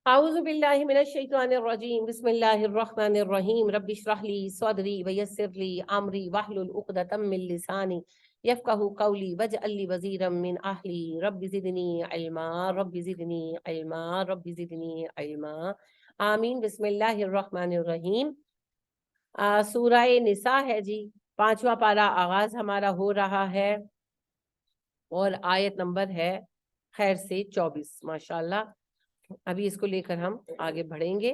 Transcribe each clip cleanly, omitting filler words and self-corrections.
اعوذ باللہ من الشیطان الرجیم بسم اللہ الرحمن الرحیم رب اشرح لی صدری ویسر لی امری واحلل عقدۃ من لسانی یفقہوا قولی واجعل لی وزیرا من اہلی رب زدنی علما رب زدنی علما رب زدنی علما آمین۔ بسم اللہ الرحمن الرحیم۔ سورہ نساء ہے جی، 5واں پارہ آغاز ہمارا ہو رہا ہے اور آیت نمبر ہے خیر سے 24 ماشاءاللہ۔ ابھی اس کو لے کر ہم آگے بڑھیں گے۔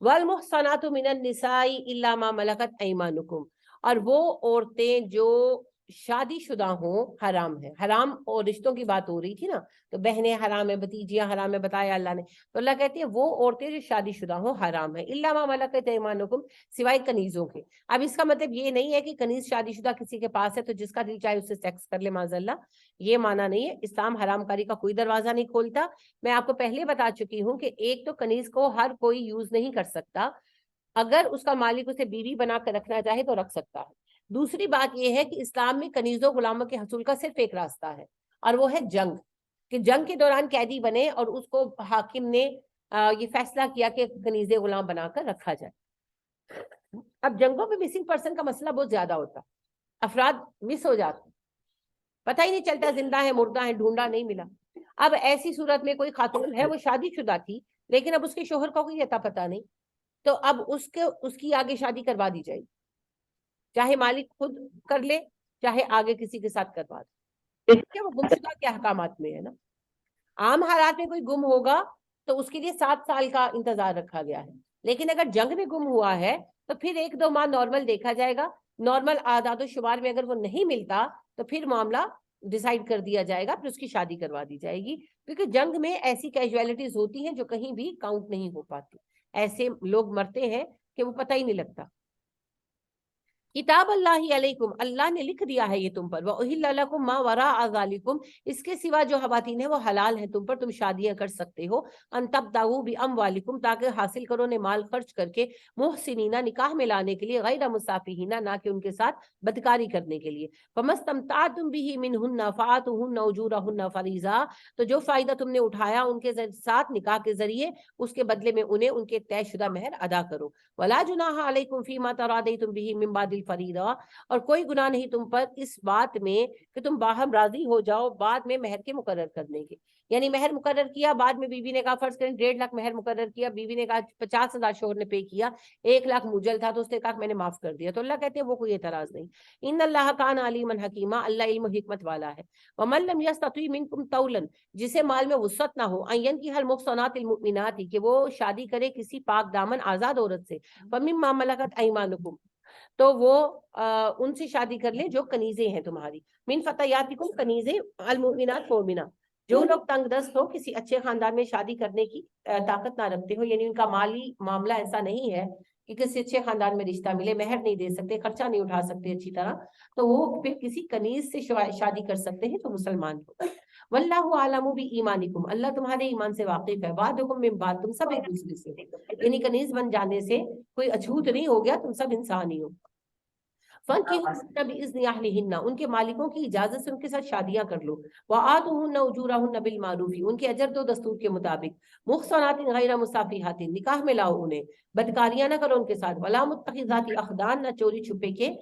والمحصنات من النساء الا ما ملکت ایمانکم، اور وہ عورتیں جو شادی شدہ ہوں حرام ہے۔ حرام اور رشتوں کی بات ہو رہی تھی نا، تو بہنیں حرام ہے، بھتیجیاں حرام ہے، بتایا اللہ نے۔ تو اللہ کہتے ہیں وہ عورتیں جو شادی شدہ ہوں حرام ہے، الا ما ملکت ایمانکم، سوائے کنیزوں کے۔ اب اس کا مطلب یہ نہیں ہے کہ کنیز شادی شدہ کسی کے پاس ہے تو جس کا دل چاہے اس سے سیکس کر لے، معاذ اللہ، یہ معنی نہیں ہے۔ اسلام حرام کاری کا کوئی دروازہ نہیں کھولتا۔ میں آپ کو پہلے بتا چکی ہوں کہ ایک تو کنیز کو ہر کوئی یوز نہیں کر سکتا، اگر اس کا مالک اسے بیوی بنا کر رکھنا چاہے تو رکھ سکتا ہے۔ دوسری بات یہ ہے کہ اسلام میں کنیزوں غلاموں کے حصول کا صرف ایک راستہ ہے، اور وہ ہے جنگ، کہ جنگ کے دوران قیدی بنے اور اس کو حاکم نے یہ فیصلہ کیا کہ کنیز غلام بنا کر رکھا جائے۔ اب جنگوں میں مسنگ پرسن کا مسئلہ بہت زیادہ ہوتا، افراد مس ہو جاتے، پتہ ہی نہیں چلتا زندہ ہے مردہ ہے، ڈھونڈا نہیں ملا۔ اب ایسی صورت میں کوئی خاتون ہے، وہ شادی شدہ تھی لیکن اب اس کے شوہر کو کوئی اتا پتہ نہیں، تو اب اس کی آگے شادی کروا دی جائے گی، چاہے مالک خود کر لے چاہے آگے کسی کے ساتھ کروا دے، وہ گمشدہ کے احکامات میں ہے نا۔ عام حالات میں کوئی گم ہوگا تو اس کے لیے 7 سال کا انتظار رکھا گیا ہے، لیکن اگر جنگ میں گم ہوا ہے تو پھر 1-2 ماہ نارمل دیکھا جائے گا، نارمل اعداد و شمار میں اگر وہ نہیں ملتا تو پھر معاملہ ڈیسائیڈ کر دیا جائے گا، پھر اس کی شادی کروا دی جائے گی، کیونکہ جنگ میں ایسی کیجویلٹیز ہوتی ہیں جو کہیں بھی کاؤنٹ نہیں ہو پاتی، ایسے لوگ مرتے ہیں کہ وہ پتہ ہی نہیں لگتا۔ کتاب اللہ علیکم، اللہ نے لکھ دیا ہے یہ تم پر، وَأُحِلَّ لَكُم مَا وَرَاءَ ذَلِكُم، اس کے سوا جو خواتین ہیں وہ حلال ہیں تم پر، تم شادیاں کر سکتے ہو، ان تبتغوا بِأَمْوَالِكُم، تاکہ حاصل کرو نے مال خرچ کر کے، محسنین نکاح میں لانے کے لیے، غیر مسافحین نہ کہ ان کے ساتھ بدکاری کرنے کے لیے، فَمَسْتَمْتَعْتُم بِهِ مِنْهُنَّ فَآتُوهُنَّ أُجُورَهُنَّ فَرِيضَةً، تو جو فائدہ تم نے اٹھایا ان کے ساتھ نکاح کے ذریعے، اس کے بدلے میں انہیں ان کے طے شدہ مہر ادا کرو۔ وَلَا جُنَاحَ عَلَيْكُمْ فِيمَا تَرَاضَيْتُم بِهِ مِن بَعْدِ الفریضہ، اور کوئی گناہ نہیں تم پر اس بات میں کہ تم باہم راضی ہو جاؤ بعد میں مہر کے مقرر کرنے کے، یعنی مہر مقرر کیا، بعد میں بیوی نے کہا فرض کریں 1.5 لاکھ مہر مقرر کیا، بیوی نے کہا 50,000 شوہر نے پے کیا، 1 لاکھ مجل تھا تو اس نے کہا میں نے معاف کر دیا، تو اللہ کہتے ہیں وہ کوئی اعتراض نہیں۔ ان اللہ کان علیما حکیما، اللہ علم و حکمت والا ہے۔ ومن لم یستطع منکم طولا، جسے مال میں وسعت نہ ہو، ان کی المحصنات المؤمنات، کہ وہ شادی کرے کسی پاک دامن آزاد عورت سے، فمما ملکت ایمانکم، تو وہ ان سے شادی کر لیں جو کنیزیں ہیں تمہاری، من فتیاتکم، کنیزیں، المؤمنات مومنہ، جو لوگ تنگ دست ہو، کسی اچھے خاندان میں شادی کرنے کی طاقت نہ رکھتے ہو، یعنی ان کا مالی معاملہ ایسا نہیں ہے کہ کسی اچھے خاندان میں رشتہ ملے، مہر نہیں دے سکتے، خرچہ نہیں اٹھا سکتے اچھی طرح، تو وہ پھر کسی کنیز سے شادی کر سکتے ہیں تو مسلمان ہو۔ واللہ عالم بایمانکم، اللہ تمہارے ایمان سے واقف ہے، بعضکم من بعض، تم سب ایک دوسرے سے، یعنی کنیز بن جانے سے کوئی اچھوت نہیں ہو گیا، تم سب انسان ہی ہو۔ فَانكِحُوهُنَّ بِإِذْنِ أَهْلِهِنَّ، ان کے مالکوں کی اجازت سے ان کے ساتھ شادیاں کر لو، وَآتُوهُنَّ أُجُورَهُنَّ بِالْمَعْرُوفِ، ان کے اجر دو دستور کے مطابق، مُحْصَنَاتٍ غَيْرَ مُسَافِحَاتٍ، نکاح میں لاؤ انہیں، بدکاریاں نہ کرو ان کے ساتھ، وَلَا مُتَّخِذَاتِ أَخْدَانٍ، نہ چوری چھپے کے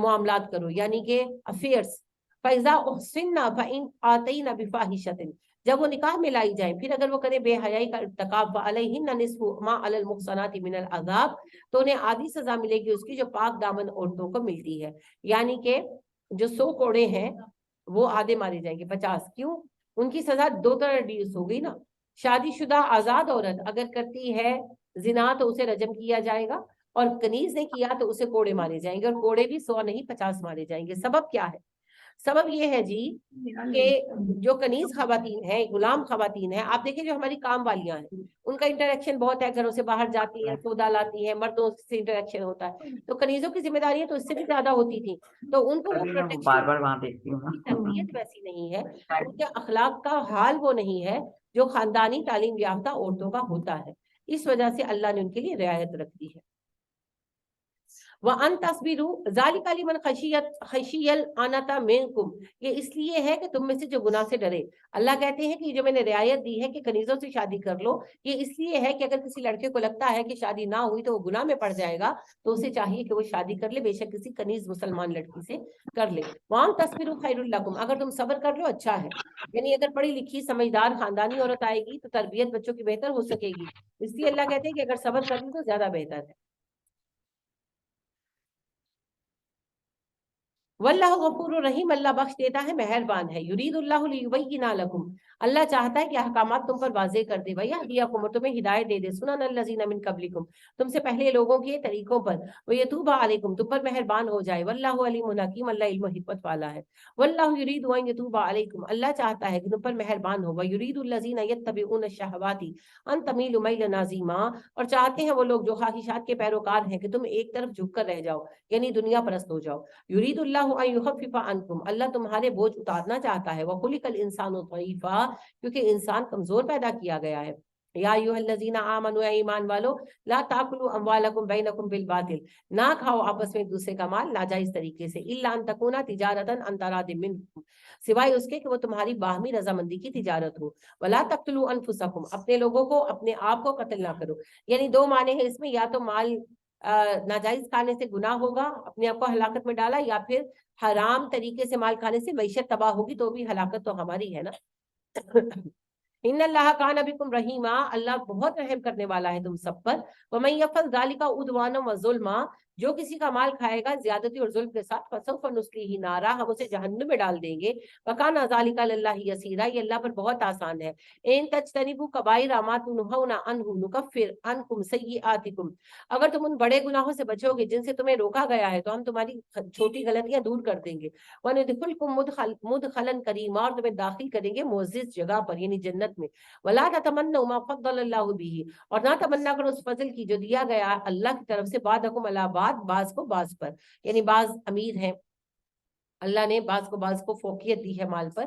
معاملات کرو، یعنی کہ افیئرس۔ فَإِذَا أُحْصِنَّ فَإِنْ آتَيْنَ بِفَاحِشَةٍ، جب وہ نکاح میں لائی جائیں پھر اگر وہ کرے بے حیائی کا ارتکاب، فَعَلَيْهِنَّ نِصْفُ مَا عَلَى الْمُحْصَنَاتِ مِنَ الْعَذَابِ، تو انہیں آدھی سزا ملے گی اس کی جو پاک دامن عورتوں کو ملتی ہے، یعنی کہ جو 100 کوڑے ہیں وہ آدھے مارے جائیں گے، 50 کیوں؟ ان کی سزا 2 طرح ریڈیوس ہو گئی نا۔ شادی شدہ آزاد عورت اگر کرتی ہے زنا تو اسے رجم کیا جائے گا، اور کنیز نے کیا تو اسے کوڑے مارے جائیں گے، اور کوڑے بھی 100 نہیں 50 مارے جائیں گے۔ سبب کیا ہے؟ سبب یہ ہے جی کہ جو کنیز خواتین ہیں، غلام خواتین ہیں، آپ دیکھیں جو ہماری کام والیاں ہیں ان کا انٹریکشن بہت ہے، گھروں سے باہر جاتی ہیں، سودا لاتی ہیں، مردوں سے انٹریکشن ہوتا ہے، تو کنیزوں کی ذمہ داریاں تو اس سے بھی زیادہ ہوتی تھی، تو ان کو وہ بار پروٹیکشن، بار وہاں دیکھتی ہوں کی تربیت ویسی نہیں ہے، ان کے اخلاق کا حال وہ نہیں ہے جو خاندانی تعلیم یافتہ عورتوں کا ہوتا ہے، اس وجہ سے اللہ نے ان کے لیے رعایت رکھ دی ہے۔ وَأَن تَصْبِرُوا ذَلِكَ لِمَنْ خَشِيَ الْعَنَتَ مِنْكُمْ، یہ اس لیے ہے کہ تم میں سے جو گناہ سے ڈرے۔ اللہ کہتے ہیں کہ یہ جو میں نے رعایت دی ہے کہ کنیزوں سے شادی کر لو، یہ اس لیے ہے کہ اگر کسی لڑکے کو لگتا ہے کہ شادی نہ ہوئی تو وہ گناہ میں پڑ جائے گا، تو اسے چاہیے کہ وہ شادی کر لے، بے شک کسی کنیز مسلمان لڑکی سے کر لے۔ وَأَن تَصْبِرُوا خَيْرٌ لَكُمْ، اگر تم صبر کر لو اچھا ہے، یعنی اگر پڑھی لکھی سمجھدار خاندانی عورت آئے گی تو تربیت بچوں کی بہتر ہو سکے گی، اس لیے اللہ کہتے ہیں کہ اگر صبر کر لوں تو زیادہ بہتر ہے۔ واللہ غفور الرحیم، اللہ بخش دیتا ہے مہربان ہے۔ یرید اللہ لیبین لکم، اللہ چاہتا ہے کہ احکامات تم پر واضح کر دے، ویہدیکم، اور تمہیں ہدایت دے دے، سنن الذین من قبلکم، تم سے پہلے لوگوں کے طریقوں پر، ویتوب علیکم، تم پر مہربان ہو جائے، واللہ علیم حکیم، اللہ علم و حکمت والا ہے۔ واللہ یرید ان یتوب علیکم، اللہ چاہتا ہے کہ تم پر مہربان ہو، ویرید الذین یتبعون الشہوات ان تمیلوا میلا عظیما، اور چاہتے ہیں وہ لوگ جو خواہشات کے پیروکار ہیں کہ تم ایک طرف جھک کر رہ جاؤ، یعنی دنیا پرست ہو جاؤ۔ یرید اللہ ان یخفف عنکم، اللہ تمہارے بوجھ اتارنا چاہتا ہے، وخلق الانسان ضعیفا، کیونکہ انسان کمزور پیدا کیا گیا ہے۔ یا ایھا الذین آمنوا، اے ایمان والو، لا تاکلوا اموالکم بینکم بالباطل، نہ کھاؤ آپس میں ایک دوسرے کا مال ناجائز طریقے سے، الا ان تکون تجارتا عن تراض منکم، سوائے اس کے کہ وہ تمہاری باہمی رضامندی کی تجارت ہو۔ ولا تقتلوا انفسکم، اپنے لوگوں کو، اپنے آپ کو قتل نہ کرو، یعنی دو معنی ہیں اس میں، یا تو مال ناجائز کھانے سے گناہ ہوگا، اپنے آپ کو ہلاکت میں ڈالا، یا پھر حرام طریقے سے مال کھانے سے معیشت تباہ ہوگی، تو بھی ہلاکت تو ہماری ہے نا۔ ان اللہ کان بکم رحیما، اللہ بہت رحم کرنے والا ہے تم سب پر۔ ومن یفعل ذلک عدوانا وظلما، جو کسی کا مال کھائے گا زیادتی اور ظلم کے ساتھ، فسوف نصلیہ نارا، ہم اسے جہنم میں ڈال دیں گے، وکان ذلک علی اللہ یسیرا، یہ اللہ پر بہت آسان ہے۔ ان تجتنبوا کبائر ما تنہون عنہ نکفر عنکم سیئاتکم، اگر تم ان بڑے گناہوں سے بچو گے جن سے تمہیں روکا گیا ہے تو ہم تمہاری چھوٹی غلطیاں دور کر دیں گے۔ وندخلکم مدخلا کریما، اور تمہیں داخل کریں گے معزز جگہ پر، یعنی جنت میں۔ ولا تتمنوا ما فضل اللہ به، اور نہ تمنا کرو اس فضل کی جو دیا گیا اللہ کی طرف سے، بعضکم علی بعض، بعض کو بعض پر، یعنی بعض امیر ہیں، اللہ نے بعض کو فوقیت دی ہے مال پر۔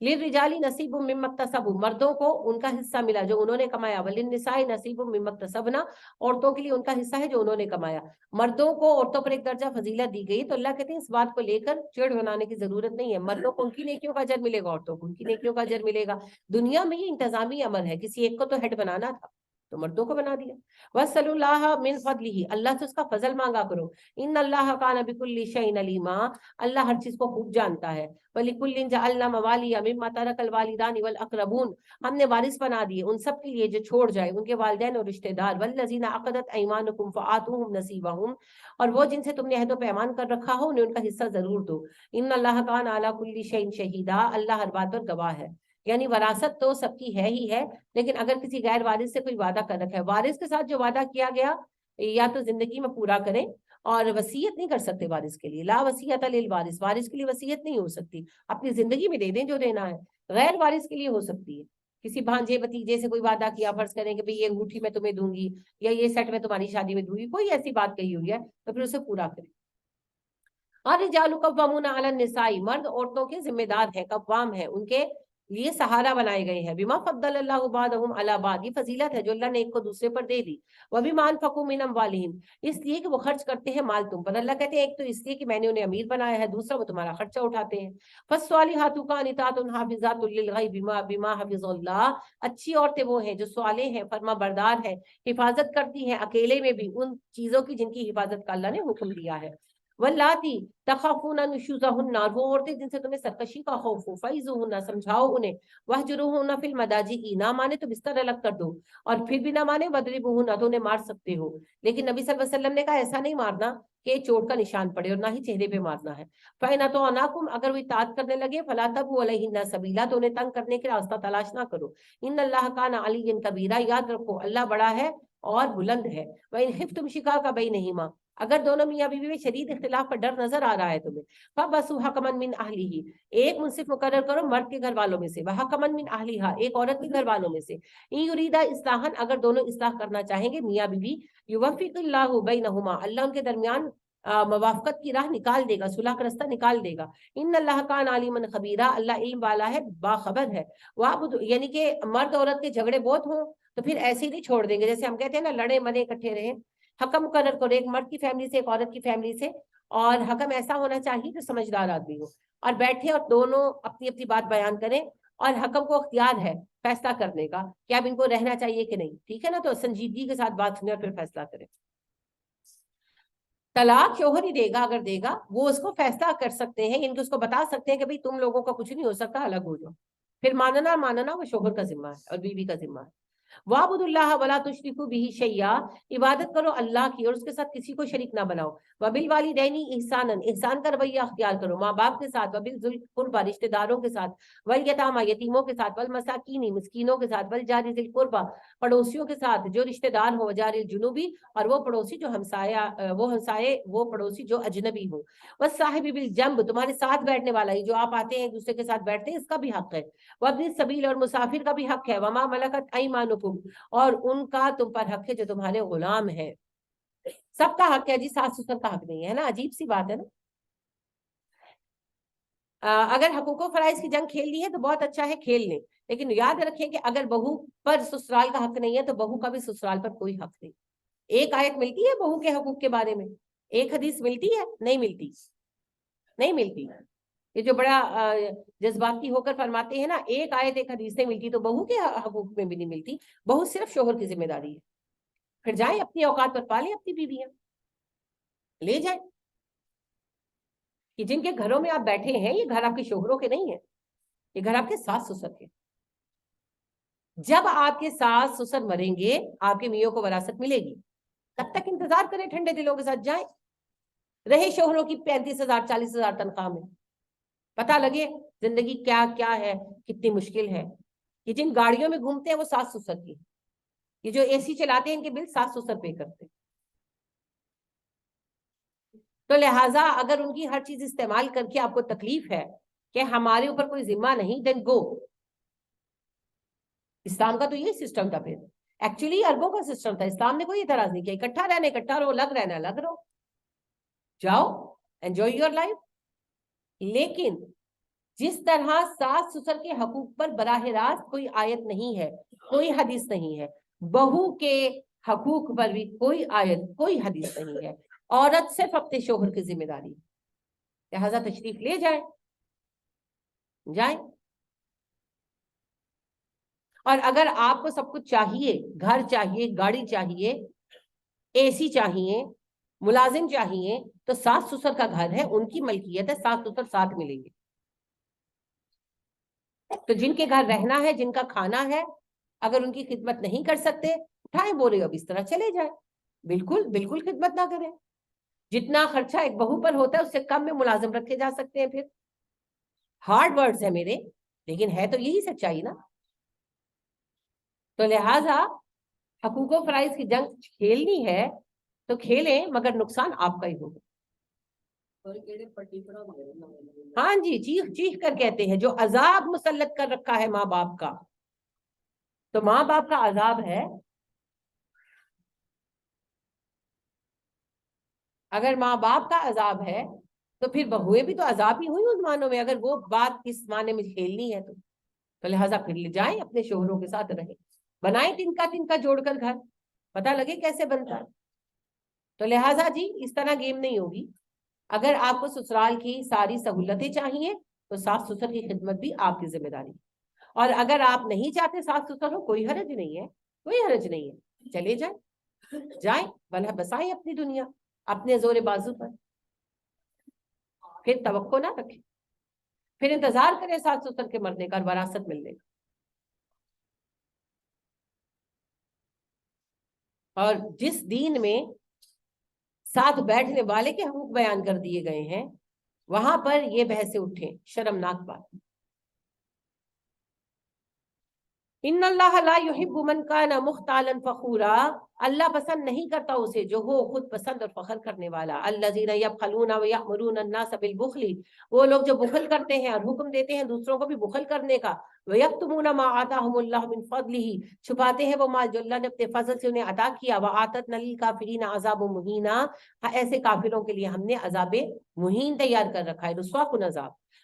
للرجال نصیب مما اکتسبوا، مردوں کو ان کا حصہ ملا جو انہوں نے کمایا، وللنساء نصیب مما اکتسبنا، عورتوں کے لیے ان کا حصہ ہے جو انہوں نے کمایا۔ مردوں کو عورتوں پر ایک درجہ فضیلت دی گئی، تو اللہ کہتے ہیں اس بات کو لے کر چڑ بنانے کی ضرورت نہیں ہے، مردوں کو ان کی نیکیوں کا اجر ملے گا، عورتوں کو ان کی نیکیوں کا اجر ملے گا۔ دنیا میں یہ انتظامی عمل ہے، کسی ایک کو تو ہیڈ بنانا تھا تو مردوں کو بنا دیا۔ وَاسْأَلُوا اللَّهَ مِنْ فَضْلِهِ، اللہ سے اس کا فضل مانگا کرو۔ إِنَّ اللَّهَ كَانَ بِكُلِّ شَيْءٍ عَلِيمًا، اللہ ہر چیز کو خوب جانتا ہے۔ وَلِكُلٍّ جَعَلْنَا مَوَالِيَ مِمَّا تَرَكَ الْوَالِدَانِ وَالْأَقْرَبُونَ، ہم نے وارث بنا دیے ان سب کے لیے جو چھوڑ جائے ان کے والدین اور رشتہ دار۔ وَالَّذِينَ عَقَدَتْ أَيْمَانُكُمْ فَآتُوهُمْ نَصِيبَهُمْ، اور وہ جن سے تم نے عہد و پیمان کر رکھا ہو انہیں ان کا حصہ ضرور دو۔ إِنَّ اللَّهَ كَانَ عَلَى كُلِّ شَيْءٍ شَهِيدًا، اللہ ہر بات پر گواہ ہے۔ یعنی وراثت تو سب کی ہے ہی ہے، لیکن اگر کسی غیر وارث سے کوئی وعدہ کر رکھا ہے، وارث کے ساتھ جو وعدہ کیا گیا یا تو زندگی میں پورا کریں، اور وصیت نہیں کر سکتے وارث کے لیے، لا وصیت للوارث، وارث کے لیے وصیت نہیں ہو سکتی، اپنی زندگی میں دے دیں جو دینا ہے۔ غیر وارث کے لیے ہو سکتی ہے، کسی بھانجے بتیجے سے کوئی وعدہ کیا، فرض کریں کہ بھئی یہ انگوٹھی میں تمہیں دوں گی، یا یہ سیٹ میں تمہاری شادی میں دوں گی، کوئی ایسی بات کہی ہوئی ہے تو پھر اسے پورا کریں۔ الرجال قوامون علی النساء، مرد عورتوں کے ذمہ دار ہیں، قوام ہیں، ان کے لیے سہارا بنائے گئے ہیں۔ بما فضل اللہ بعضهم علی بعض، یہ فضیلت ہے جو اللہ نے ایک کو دوسرے پر دے دی۔ وبما انفقوا من اموالهم، اس لیے کہ وہ خرچ کرتے ہیں مال تم پر۔ اللہ کہتے ہیں ایک تو اس لیے کہ میں نے انہیں امیر بنایا ہے، دوسرا وہ تمہارا خرچہ اٹھاتے ہیں۔ فالصالحات قانتات حافظات للغیب بما حفظ اللہ، اچھی عورتیں وہ ہیں جو صالح ہیں، فرما بردار ہیں، حفاظت کرتی ہیں اکیلے میں بھی ان چیزوں کی جن کی حفاظت کا اللہ نے حکم دیا ہے۔ واللاتی تخافون نشوزہن، وہ عورتیں جن سے تمہیں سرکشی کا خوف ہو، فعظوہن، سمجھاؤ انہیں، واہجروہن فی المضاجع، نہ مانے تو بستر الگ کر دو، اور پھر بھی نہ مانے واضربوہن، تو انہیں مار سکتے ہو، لیکن نبی صلی اللہ علیہ وسلم نے کہا ایسا نہیں مارنا کہ چوٹ کا نشان پڑے، اور نہ ہی چہرے پہ مارنا ہے۔ فَإِنْ أَطَعْنَاكُمْ، اگر وہ اطاعت کرنے لگے، فَلَا تَبْغُوا عَلَيْهِنَّ سَبِيلًا، تو انہیں تنگ کرنے کے راستہ تلاش نہ کرو۔ إِنَّ اللَّهَ كَانَ عَلِيًّا كَبِيرًا، یاد رکھو اللہ بڑا ہے اور بلند ہے۔ وَإِنْ خِفْتُمْ شِقَاقَ بَيْنِهِمَا، اگر دونوں میاں بیوی میں شدید اختلاف کا ڈر نظر آ رہا ہے تمہیں، فَبَعْثُوا حَكَمًا مِنْ أَهْلِهِ، ایک منصف مقرر کرو مرد کے گھر والوں میں سے، وَحَكَمًا مِنْ أَهْلِهَا، ایک عورت کے گھر والوں میں سے، إِنْ يُرِيدَا إِصْلَاحًا، اگر دونوں اصلاح کرنا چاہیں گے میاں بیوی، يُوَفِّقِ اللَّهُ بَيْنَهُمَا، اللہ ان کے درمیان موافقت کی راہ نکال دے گا، صلح کا رستہ نکال دے گا۔ ان اللہ کان علیما خبیرا، اللہ علم والا ہے، باخبر ہے۔ یعنی کہ مرد عورت کے جھگڑے بہت ہوں تو پھر ایسے ہی نہیں چھوڑ دیں گے، جیسے ہم کہتے ہیں نا لڑے مرے اکٹھے رہیں، حکم مقرر کرو ایک مرد کی فیملی سے ایک عورت کی فیملی سے، اور حکم ایسا ہونا چاہیے جو سمجھدار آدمی ہو، اور بیٹھے اور دونوں اپنی اپنی بات بیان کریں، اور حکم کو اختیار ہے فیصلہ کرنے کا کہ اب ان کو رہنا چاہیے کہ نہیں، ٹھیک ہے نا، تو سنجیدگی کے ساتھ بات سنیں اور پھر فیصلہ کریں۔ طلاق شوہر ہی دے گا، اگر دے گا وہ اس کو فیصلہ کر سکتے ہیں، ان کو اس کو بتا سکتے ہیں کہ بھئی تم لوگوں کا کچھ نہیں ہو سکتا، الگ ہو جاؤ، پھر ماننا وہ شوہر کا ذمہ ہے اور بیوی کا ذمہ ہے۔ وَاعْبُدُوا اللَّهَ وَلَا تُشْرِكُوا بِهِ شَيْئًا، عبادت کرو اللہ کی اور اس کے ساتھ کسی کو شریک نہ بناؤ۔ وَبِالْوَالِدَيْنِ إِحْسَانًا، احسان کا رویہ اختیار کرو ماں باپ کے ساتھ، وَبِالذِّي الْقُرْبَى رشتہ داروں کے ساتھ، وَالْيَتَامَى یتیموں کے ساتھ، وَالْمَسَاكِینِ مسکینوں کے ساتھ، وَالْجَارِ ذِي الْقُرْبَى پڑوسیوں کے ساتھ جو رشتہ دار ہو، وَجَارِ الْجُنُوبِ اور وہ پڑوسی جو وہ پڑوسی جو اجنبی ہو، وَالصَّاحِبِ بِالْجَنْبِ تمہارے ساتھ بیٹھنے والا ہی جو آپ آتے ہیں ایک دوسرے کے ساتھ بیٹھتے ہیں، اس کا بھی حق ہے، وَابْنِ السَّبِيلِ اور مسافر کا بھی حق ہے، وَمَا مَلَكَتْ أَيْمَانُكُمْ اور ان کا تم پر حق ہے جو تمہارے غلام ہیں۔ سب کا حق ہے جی، ساس سسر کا حق نہیں ہے نا، عجیب سی بات ہے نا۔ اگر حقوق و فرائض کی جنگ کھیلنی ہے تو بہت اچھا ہے، کھیل لیں، لیکن یاد رکھیں کہ اگر بہو پر سسرال کا حق نہیں ہے تو بہو کا بھی سسرال پر کوئی حق نہیں۔ ایک آیت ملتی ہے بہو کے حقوق کے بارے میں، ایک حدیث ملتی ہے؟ نہیں ملتی، نہیں ملتی۔ یہ جو بڑا جذباتی ہو کر فرماتے ہیں نا ایک آیت ایک حدیث نہیں ملتی، تو بہو کے حقوق میں بھی نہیں ملتی، بہو صرف شوہر کی ذمہ داری ہے۔ پھر جائیں اپنی اوقات پر پالیں اپنی بیویاں، لے جائیں، کہ جن کے گھروں میں آپ بیٹھے ہیں یہ گھر آپ کے شوہروں کے نہیں ہیں، یہ گھر آپ کے ساس سسر کے۔ جب آپ کے ساس سسر مریں گے آپ کے میوں کو وراثت ملے گی، تب تک انتظار کریں، ٹھنڈے دلوں کے ساتھ جائیں، رہے شوہروں کی 35,000 40,000 تنخواہ میں، پتہ لگے زندگی کیا کیا ہے، کتنی مشکل ہے۔ یہ جن گاڑیوں میں گھومتے ہیں وہ ساس سسر کی، یہ جو اے سی چلاتے ہیں ان کے بل ساس سسر پے کرتے ہیں۔ تو لہٰذا اگر ان کی ہر چیز استعمال کر کے آپ کو تکلیف ہے کہ ہمارے اوپر کوئی ذمہ نہیں، دین گو۔ اسلام کا تو یہ سسٹم تھا، پھر ایکچولی عربوں کا سسٹم تھا، اسلام نے کوئی اعتراض نہیں کیا، اکٹھا رہنا اکٹھا رہو، الگ رہنا الگ رہو، جاؤ انجوائے یور لائف۔ لیکن جس طرح ساس سسر کے حقوق پر براہ راست کوئی آیت نہیں ہے، کوئی حدیث نہیں ہے، بہو کے حقوق پر بھی کوئی آیت کوئی حدیث نہیں ہے، عورت صرف اپنے شوہر کی ذمہ داری، لہذا تشریف لے جائیں، جائیں۔ اور اگر آپ کو سب کچھ چاہیے، گھر چاہیے، گاڑی چاہیے، اے سی چاہیے، ملازم چاہیے، تو ساس سسر کا گھر ہے، ان کی ملکیت ہے، ساس سسر ساتھ ملیں گے۔ تو جن کے گھر رہنا ہے، جن کا کھانا ہے، اگر ان کی خدمت نہیں کر سکتے اٹھائیں بورے اب اس طرح چلے جائیں، بالکل بالکل خدمت نہ کریں۔ جتنا خرچہ ایک بہو پر ہوتا ہے اس سے کم میں ملازم رکھے جا سکتے ہیں۔ پھر ہارڈ ورڈز ہیں میرے، لیکن ہے تو یہی سچائی نا۔ تو لہٰذا حقوق و فرائض کی جنگ کھیلنی ہے تو کھیلیں، مگر نقصان آپ کا ہی ہوگا۔ ہاں جی، چیخ چیخ کر کہتے ہیں، جو عذاب مسلط کر رکھا ہے ماں باپ کا، تو ماں باپ کا عذاب ہے۔ اگر ماں باپ کا عذاب ہے تو پھر بہویں بھی تو عذاب ہی ہوئی اس معنوں میں، اگر وہ بات اس معنی میں کھیلنی ہے تو لہٰذا پھر لے جائیں اپنے شوہروں کے ساتھ رہیں، بنائیں تن کا جوڑ کر گھر، پتہ لگے کیسے بنتا ہے۔ تو لہٰذا جی اس طرح گیم نہیں ہوگی۔ اگر آپ کو سسرال کی ساری سہولتیں چاہیے تو ساس سسر کی خدمت بھی آپ کی ذمہ داری، اور اگر آپ نہیں چاہتے ساس سسر ہو، کوئی حرج نہیں ہے، کوئی حرج نہیں ہے، چلے جائیں، جائیں بھلا بسائیں اپنی دنیا اپنے زور بازو پر، پھر توقع نہ رکھیں، پھر انتظار کریں ساس سسر کے مرنے کا اور وراثت ملنے کا۔ اور جس دین میں ساتھ بیٹھنے والے کے حقوق بیان کر دیے گئے ہیں وہاں پر یہ بحثیں اٹھیں، شرمناک بات۔ ان اللہ لا يحب من كان مختالا فخورا، اللہ پسند نہیں کرتا اسے جو ہو خود پسند اور فخر کرنے والا۔ الذين يبخلون ويأمرون الناس بالبخل، وہ لوگ جو بخل کرتے ہیں اور حکم دیتے ہیں دوسروں کو بھی بخل کرنے کا۔ ويكتمون ما آتاهم الله من فضله، چھپاتے ہیں وہ مال جو اللہ نے اپنے فضل سے انہیں عطا کیا۔ وآتتنا للكافرين عذاب مہینا، ایسے کافروں کے لیے ہم نے عذاب مہین تیار کر رکھا ہے، رسوا کن عذاب۔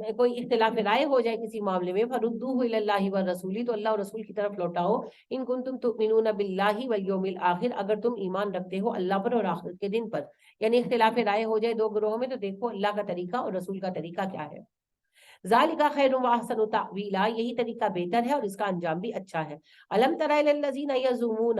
کوئی اختلاف رائے ہو جائے کسی معاملے میں فردوہ الی اللہ والرسول، تو اللہ اور رسول کی طرف لوٹاؤ، ان کنتم تؤمنون باللہ والیوم الآخر، اگر تم ایمان رکھتے ہو اللہ پر اور آخرت کے دن پر. یعنی اختلاف رائے ہو جائے دو گروہوں میں تو دیکھو اللہ کا طریقہ اور رسول کا طریقہ کیا ہے. ذالک خیر و احسن تاویلا، یہی طریقہ بہتر ہے اور اس کا انجام بھی اچھا ہے. الم تر الی الذین یزعمون،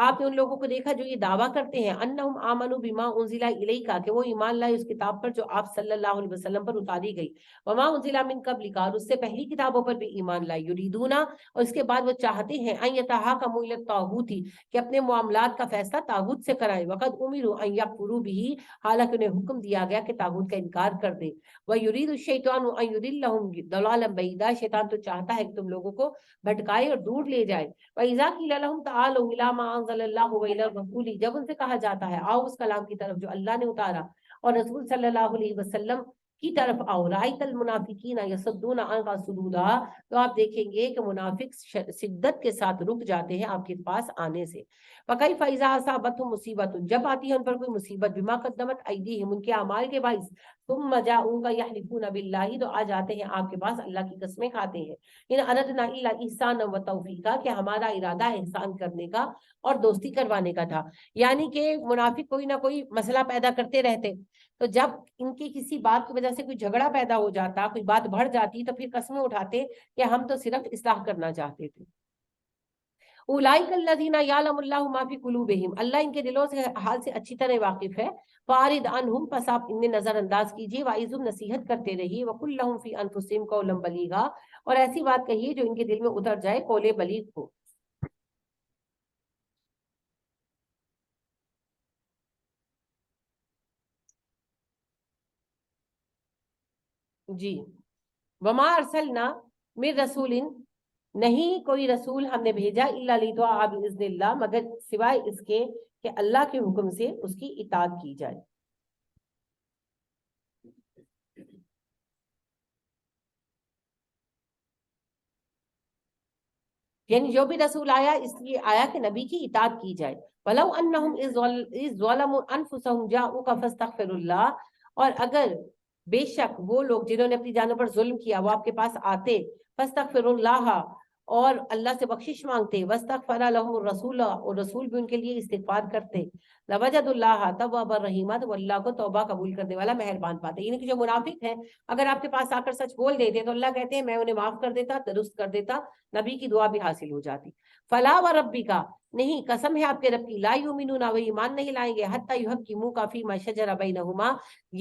آپ نے ان لوگوں کو دیکھا جو یہ دعویٰ کرتے ہیں انہم آمنوا بما انزل الیک، کہ وہ ایمان لائے اس کتاب پر جو آپ صلی اللہ علیہ وسلم پر اتاری گئی، وما انزل من قبلک، اور اس سے پہلی کتابوں پر بھی ایمان لائے، یریدون، اور اس کے بعد وہ چاہتے ہیں ان یتحاکموا الی الطاغوت، کہ اپنے معاملات کا فیصلہ طاغوت سے کرائیں، وقد امروا ان یکفروا به، حالانکہ انہیں حکم دیا گیا کہ طاغوت کا انکار کر دیں. وَيُرِيدُ الشَّيْطَانُ أَن يُضِلَّهُمْ ضَلَالًا بَعِيدًا، شیطان تو چاہتا ہے کہ تم لوگوں کو بھٹکائے اور دور لے جائے. وَإِذَا قِيلَ لَهُمْ تَعَالَوْا إِلَىٰ مَا أَنزَلَ اللَّهُ وَإِلَى الرَّسُولِ، جب ان سے کہا جاتا ہے آؤ اس کلام کی طرف جو اللہ نے اتارا اور رسول صلی اللہ علیہ وسلم کی طرف آؤ، رَأَيْتَ الْمُنَافِقِينَ يَصُدُّونَ عَنْكَ صُدُودًا، تو آپ دیکھیں گے کہ منافق شدت کے ساتھ رک جاتے ہیں آپ کے پاس آنے سے. وَكَيْفَ إِذَا أَصَابَتْهُم مُّصِيبَةٌ، جب آتی ہے ان پر کوئی مصیبت، بما قدمت أيديهم، ان کے اعمال کے باعث، ثم جاءوك يحلفون بالله، تو آ جاتے ہیں آپ کے پاس اللہ کی قسمیں کھاتے ہیں، ان اردنا الا احسانا وتوفیقا، کہ ہمارا ارادہ احسان کرنے کا اور دوستی کروانے کا تھا. یعنی کہ منافق کوئی نہ کوئی مسئلہ پیدا کرتے رہتے، تو جب ان کی کسی بات کی وجہ سے کوئی جھگڑا پیدا ہو جاتا، کوئی بات بڑھ جاتی، تو پھر قسمیں اٹھاتے کہ ہم تو صرف اصلاح کرنا چاہتے تھے. اولئک الذین یعلم اللہ ما فی قلوبہم، اللہ ان کے دلوں سے حال سے اچھی طرح واقف ہے. فارد عنہم، پس آپ انہیں نظر انداز کیجیے. وعظہم، نصیحت کرتے رہیے. وقل لہم فی انفسہم قولا بلیغا، اور ایسی بات کہیے جو ان کے دل میں اتر جائے، قول بلیغ کو. جی. وما ارسلنا من رسول، نہیں کوئی رسول ہم نے بھیجا الا لیطاع باذن اللہ، مگر سوائے اس کے کہ اللہ کے حکم سے اس کی اطاعت کی جائے. یعنی جو بھی رسول آیا اس لیے آیا کہ نبی کی اطاعت کی جائے. وَلَوْ أَنَّهُمْ إِذْ ظَلَمُوا أَنفُسَهُمْ جَاءُوكَ فَاسْتَغْفِرُوا اللَّهَ، اور اگر بے شک وہ لوگ جنہوں نے اپنی جانوں پر ظلم کیا وہ آپ کے پاس آتے، فَاسْتَغْفِرُوا اللَّهَ، اور اللہ سے بخشش مانگتے، وَاسْتَغْفَرَ لَهُمُ الرَّسُولُ، اور رسول بھی ان کے لیے استغفار کرتے، لَوَجَدُوا اللَّهَ تَوَّابًا رَحِيمًا، تو اللہ کو توبہ قبول کرنے والا مہربان پاتے. یعنی کہ جو منافق ہیں اگر آپ کے پاس آ کر سچ بول دیتے تو اللہ کہتے ہیں میں انہیں معاف کر دیتا، درست کر دیتا، نبی کی دعا بھی حاصل ہو جاتی. فلا و ربی کا، نہیں قسم ہے آپ کے رب کی، لا یؤمنون، وہ ایمان نہیں لائیں گے، حتی یحکموک فیما شجر بینہما،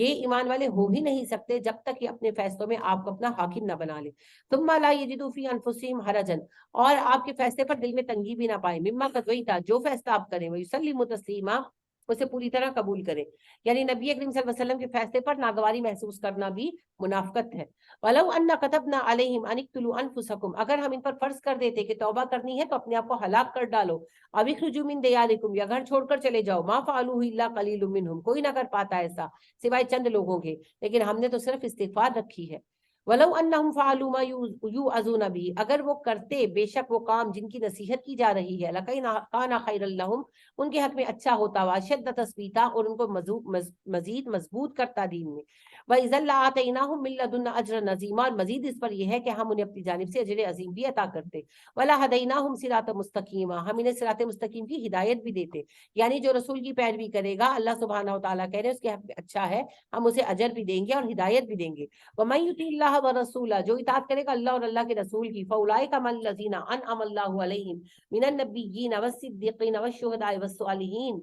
یہ ایمان والے ہو ہی نہیں سکتے جب تک یہ اپنے فیصلوں میں آپ کو اپنا حاکم نہ بنا لے. ثم لا یجدوا فی انفسہم حرجا، اور آپ کے فیصلے پر دل میں تنگی بھی نہ پائے، مما قضیت، جو فیصلہ آپ کریں، ویسلموا تسلیما، اسے پوری طرح قبول کریں. یعنی نبی اکرم صلی اللہ علیہ وسلم کے فیصلے پر ناگواری محسوس کرنا بھی منافقت ہے. وَلَوْ أَنَّ كَتَبْنَا عَلَيْهِمْ أَنِ اقْتُلُوا أَنفُسَكُمْ، اگر ہم ان پر فرض کر دیتے کہ توبہ کرنی ہے تو اپنے آپ کو ہلاک کر ڈالو، أَوْ اخْرُجُوا مِنْ دِيَارِكُمْ، یا گھر چھوڑ کر چلے جاؤ، مَا فَعَلُوهُ إِلَّا قَلِيلٌ مِّنْهُمْ، کوئی نہ کر پاتا ایسا سوائے چند لوگوں کے، لیکن ہم نے تو صرف استغفار رکھی ہے. وَلَوْ أَنَّهُمْ فَعَلُوا مَا يُوعَظُونَ بِهِ، اگر وہ کرتے بے شک وہ کام جن کی نصیحت کی جا رہی ہے، لَكَانَ خَيْرًا لَهُمْ، ان کے حق میں اچھا ہوتا، وَأَشَدَّ تَثْبِيتًا، اور ان کو مزید مضبوط کرتا دین میں. وَإِذًا لَآتَيْنَاهُم مِّن لَّدُنَّا أَجْرًا عَظِيمًا، اور مزید اس پر یہ ہے کہ ہم انہیں اپنی جانب سے اجر عظیم بھی عطا کرتے. وَلَهَدَيْنَاهُمْ صِرَاطًا مُسْتَقِيمًا، ہم انہیں صراط مستقیم کی ہدایت بھی دیتے. یعنی جو رسول کی پیروی کرے گا اللہ سبحانہ و تعالیٰ کہہ رہے ہیں اس کے حق میں اچھا ہے، ہم اسے اجر بھی دیں گے اور ہدایت بھی دیں گے. وَمَن يُطِعِ اللَّهَ وَرَسُولَهُ، جو اطاعت کرے گا اللہ اور اللہ کے رسول کی، فَأُولَٰئِكَ مَعَ الَّذِينَ أَنْعَمَ اللَّهُ عَلَيْهِم مِّنَ النَّبِيِّينَ وَالصِّدِّيقِينَ وَالشُّهَدَاءِ وَالصَّالِحِينَ،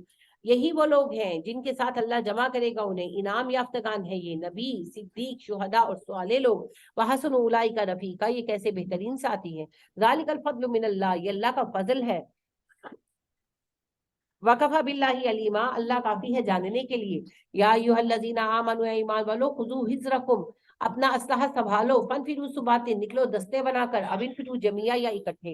یہی وہ لوگ ہیں جن کے ساتھ اللہ جمع کرے گا انہیں، انعام یافتگان ہیں یہ نبی، صدیق، شہداء اور صالح لوگ. وَحَسُنَ أُولَٰئِكَ رفیقا، یہ کیسے بہترین ساتھی ہیں. ذَلِكَ الْفَضْلُ مِنَ اللَّهِ، یہ اللہ کا فضل ہے. وَكَفَىٰ بِاللَّهِ عَلِيمًا، اللہ کافی ہے جاننے کے لیے. یا ایھا الذین آمنوا، اے ایمان والو، خذوا حذرکم، اپنا اسلحہ سنبھالو، فانفروا ثبات، نکلو دستے بنا کر، اب انفروا جميعا، یا اکٹھے.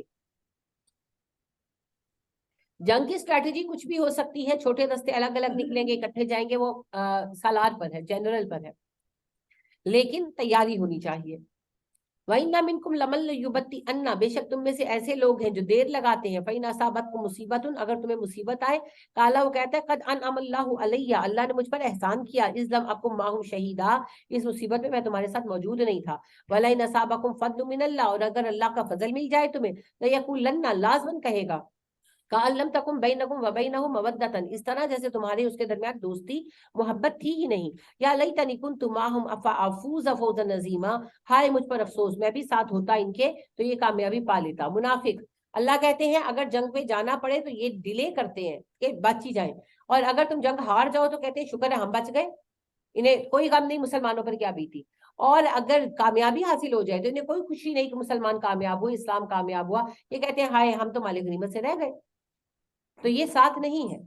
جنگ کی اسٹریٹجی کچھ بھی ہو سکتی ہے، چھوٹے دستے الگ الگ نکلیں گے، اکٹھے جائیں گے، وہ سالار پر ہے، جنرل پر ہے، لیکن تیاری ہونی چاہیے. وَإِنَّ مِنْكُمْ لَمَن لَّيُبَطِّئَنَّ، بے شک تم میں سے ایسے لوگ ہیں جو دیر لگاتے ہیں. فَإِنْ أَصَابَتْكُم مُّصِیبَةٌ، اگر تمہیں مصیبت آئے، کالا وہ کہتا ہے قد انعم اللہ علیہ، اللہ نے مجھ پر احسان کیا، اذ لم اکن معہم شہیدا، اس مصیبت میں تمہارے ساتھ موجود نہیں تھا. وَلَئِنْ أَصَابَكُم فَضْلٌ مِّنَ اللَّهِ، اور اگر اللہ کا فضل مل جائے تمہیں، لَيَقُولَنَّ، لازماً کہے گا، کأن لم تکن بینکم وبینہ مودۃ، اس طرح جیسے تمہارے اس کے درمیان دوستی محبت تھی ہی نہیں. یا لیتنی کنت معہم فافوز فوزا عظیما، ہائے مجھ پر افسوس، میں بھی ساتھ ہوتا ان کے تو یہ کامیابی پا لیتا. منافق اللہ کہتے ہیں اگر جنگ پہ جانا پڑے تو یہ ڈیلے کرتے ہیں کہ بچ ہی جائیں، اور اگر تم جنگ ہار جاؤ تو کہتے ہیں شکر ہے ہم بچ گئے، انہیں کوئی غم نہیں مسلمانوں پر کیا بیتی. اور اگر کامیابی حاصل ہو جائے تو انہیں کوئی خوشی نہیں کہ مسلمان کامیاب ہوئے، اسلام کامیاب ہوا، یہ کہتے ہیں ہائے ہم تو مال غنیمت سے رہ گئے. تو یہ ساتھ نہیں ہے.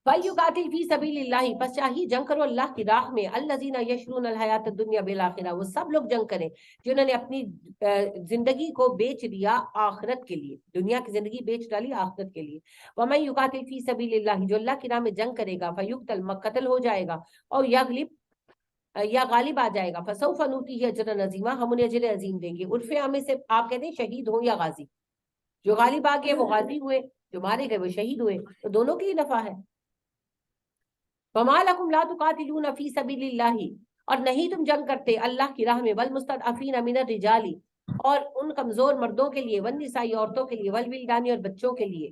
فَلْيُقَاتِلْ فِي سَبِيلِ اللَّهِ، پس چاہیے جنگ کرو اللہ کی راہ میں. الَّذِينَ يَشْرُونَ الْحَيَاةَ الدُّنْيَا بِالْآخِرَةِ، وہ سب لوگ جنگ کریں جنہوں نے اپنی زندگی کو بیچ دیا آخرت کے لیے، دنیا کی زندگی بیچ ڈالی آخرت کے لیے. وَمَن يُقَاتِلْ فِي سَبِيلِ اللَّهِ، جو اللہ کی راہ میں جنگ کرے گا، فَيُقْتَلْ، قتل ہو جائے گا، اور یا غالب آ جائے گا، فَسَوْفَ نُؤْتِيهِ أَجْرًا عَظِيمًا، ہم انہیں اجر عظیم دیں گے. عرف عام سے آپ کہتے ہیں شہید ہوں یا غازی، جو غالب آ گئے وہ غازی ہوئے، جو مارے گئے وہ شہید ہوئے، تو دونوں کے لیے نفع ہے. وَمَا لَكُمْ لَا تُقَاتِلُونَ فِي سَبِيلِ اللَّهِ، اور نہیں تم جنگ کرتے اللہ کی راہ میں، وَالْمُسْتَضْعَفِينَ مِنَ الرِّجَالِ، اور ان کمزور مردوں کے لیے، وَالنِّسَاءِ عورتوں کے لیے، وَالْوِلْدَانِ اور بچوں کے لیے.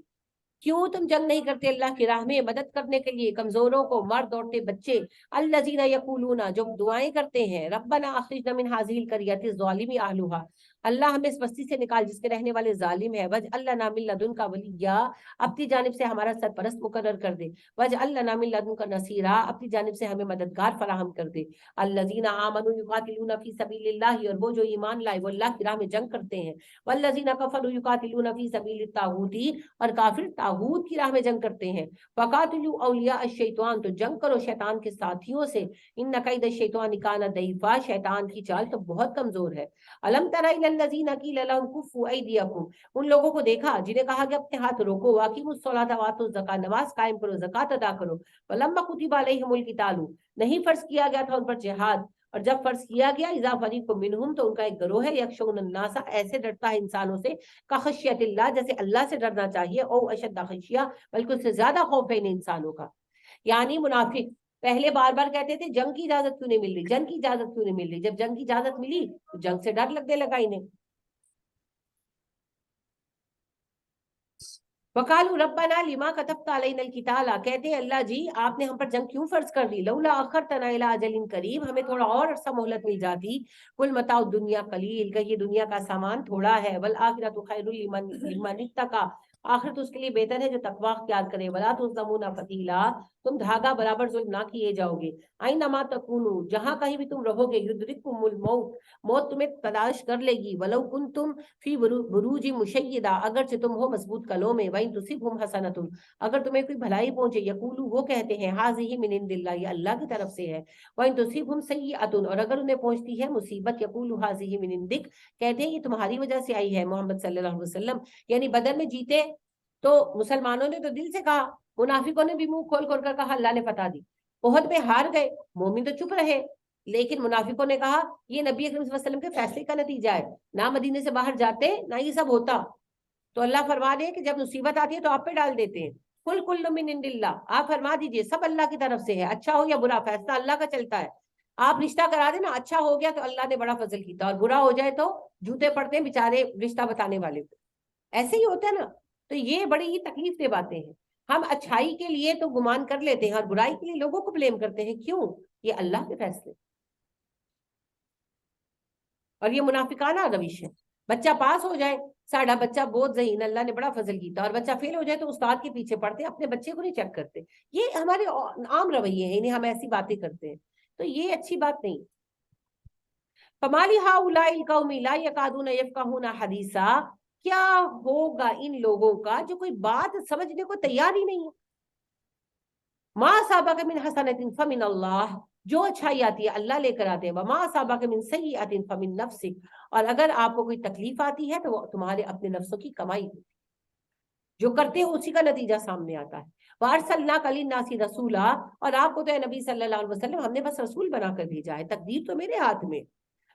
کیوں تم جنگ نہیں کرتے اللہ کی راہ میں مدد کرنے کے لیے کمزوروں کو، مرد عورتیں بچے. الذین یقولون، جو دعائیں کرتے ہیں، ربنا اخرجنا من هذه القرية الظالم اهلها، اللہ ہمیں اس بستی سے نکال جس کے رہنے والے ظالم ہیں. واجعل لنا من لدنک ولیا، اپنی جانب سے ہمارا سرپرست مقرر کر دے. واجعل لنا من لدنک نصیرا، اپنی جانب سے ہمیں مددگار فراہم کر دے. الذین آمنوا یقاتلون فی سبیل اللہ، اور وہ جو ایمان لائے وہ اللہ کی راہ میں جنگ کرتے ہیں. والذین کفروا یقاتلون فی سبیل الطاغوت، اور کافر طاغوت کی راہ میں جنگ کرتے ہیں. فقاتلوا اولیاء الشیطان، تو جنگ کرو شیطان کے ساتھیوں سے. ان کید الشیطان کان ضعیفا، شیطان کی چال تو بہت کمزور ہے. الم تر الی الذین قیل لهم کفوا ایدیکم، ان لوگوں کو دیکھا جنہیں کہا کہ اپنے ہاتھ روکو، واقیموا الصلاۃ واتوا الزکاۃ، نماز قائم کرو، زکات ادا کرو. ولما کتب علیہم القتال، نہیں فرض کیا گیا تھا ان پر جہاد، اور جب فرض کیا گیا، اذا فریق منہم، تو ان کا ایک گروہ ہے، یخشون الناس، ایسے ڈرتا ہے انسانوں سے، کخشیت اللہ، جیسے اللہ سے ڈرنا چاہیے، او اشد خشیہ، بلکہ اس سے زیادہ خوف ہے ان انسانوں کا. یعنی منافق پہلے بار بار کہتے تھے جنگ کی اجازت کیوں نہیں مل رہی، جنگ کی اجازت کیوں نہیں مل رہی. جب جنگ کی اجازت ملی تو جنگ سے ڈر لگنے لگا انہیں. وقالوا ربنا لما كتبت علينا القتال، کہتے ہیں اللہ جی آپ نے ہم پر جنگ کیوں فرض کر دی. لولا اخرتنا الى اجل قریب، ہمیں تھوڑا اور عرصہ مہلت مل جاتی. قل متاع الدنیا قلیل، کہ یہ دنیا کا سامان تھوڑا ہے. والآخرۃ خیر لمن اتقى، آخرت اس کے لیے بہتر ہے جو تقوی اختیار کرے. ولا تظلمون فتیلا، تم دھاگا برابر ظلم نہ کیے جاؤ گے. اینما تکونوا، جہاں کہیں بھی تم رہو گے، یدرککم الموت، موت تمہیں تلاش کر لے گی. ولو کنتم فی بروج مشیدہ، اگرچہ تم ہو مضبوط قلعوں میں. وَإِن تُصِبْهُمْ حَسَنَةٌ، اگر تمہیں کوئی بھلائی پہنچے، یقولوا، وہ کہتے ہیں، هَذِهِ مِنْ عِنْدِ اللَّهِ، یہ اللہ کی طرف سے ہے. وَإِن تُصِبْهُمْ سَيِّئَةٌ، اور اگر انہیں پہنچتی ہے مصیبت، یقولوا هَذِهِ مِنْ عِنْدِكَ، کہتے ہیں یہ تمہاری وجہ سے آئی ہے محمد صلی اللہ علیہ وسلم. یعنی بدر میں جیتے تو مسلمانوں نے تو دل سے کہا، منافقوں نے بھی منہ کھول کھول کر کہا اللہ نے فتح دی. احد میں ہار گئے، مومن تو چپ رہے، لیکن منافقوں نے کہا یہ نبی اکرم صلی اللہ علیہ وسلم کے فیصلے کا نتیجہ ہے، نہ مدینے سے باہر جاتے نہ یہ سب ہوتا. تو اللہ فرما دے کہ جب مصیبت آتی ہے تو آپ پہ ڈال دیتے ہیں. کل کل من عند اللہ، آپ فرما دیجئے سب اللہ کی طرف سے ہے، اچھا ہو یا برا فیصلہ اللہ کا چلتا ہے. آپ رشتہ کرا دیں نا، اچھا ہو گیا تو اللہ نے بڑا فضل کیتا، اور برا ہو جائے تو جوتے پڑتے ہیں بےچارے رشتہ بتانے والے کو. ایسے ہی ہوتا ہے نا. تو یہ بڑی ہی تکلیف دہ باتیں ہیں. ہم اچھائی کے لیے تو گمان کر لیتے ہیں اور برائی کے لیے لوگوں کو بلیم کرتے ہیں. کیوں؟ یہ اللہ کے فیصلے. اور یہ منافقانہ روش ہے. بچہ پاس ہو جائے، ساڑھا بچہ بہت ذہین، اللہ نے بڑا فضل کیتا، اور بچہ فیل ہو جائے تو استاد کے پیچھے پڑتے ہیں، اپنے بچے کو نہیں چیک کرتے. یہ ہمارے عام رویے ہیں، انہیں ہم ایسی باتیں کرتے ہیں، تو یہ اچھی بات نہیں. فمالی ہؤلاء القوم لا یکادون یفقهون حدیثا، کیا ہوگا ان لوگوں کا جو کوئی بات سمجھنے کو تیار ہی نہیں ہے. ما اصابک من حسنۃ فمن اللہ، جو اچھائی آتی ہے اللہ لے کر آتے ہیں. وما اصابک من سیئۃ فمن نفسک، اور اگر آپ کو کوئی تکلیف آتی ہے تو وہ تمہارے اپنے نفسوں کی کمائی ہوتی ہے، جو کرتے ہو اسی کا نتیجہ سامنے آتا ہے. وارسلناک للناس رسولا، اور آپ کو تو اے نبی صلی اللہ علیہ وسلم ہم نے بس رسول بنا کر بھیجا ہے، تقدیر تو میرے ہاتھ میں.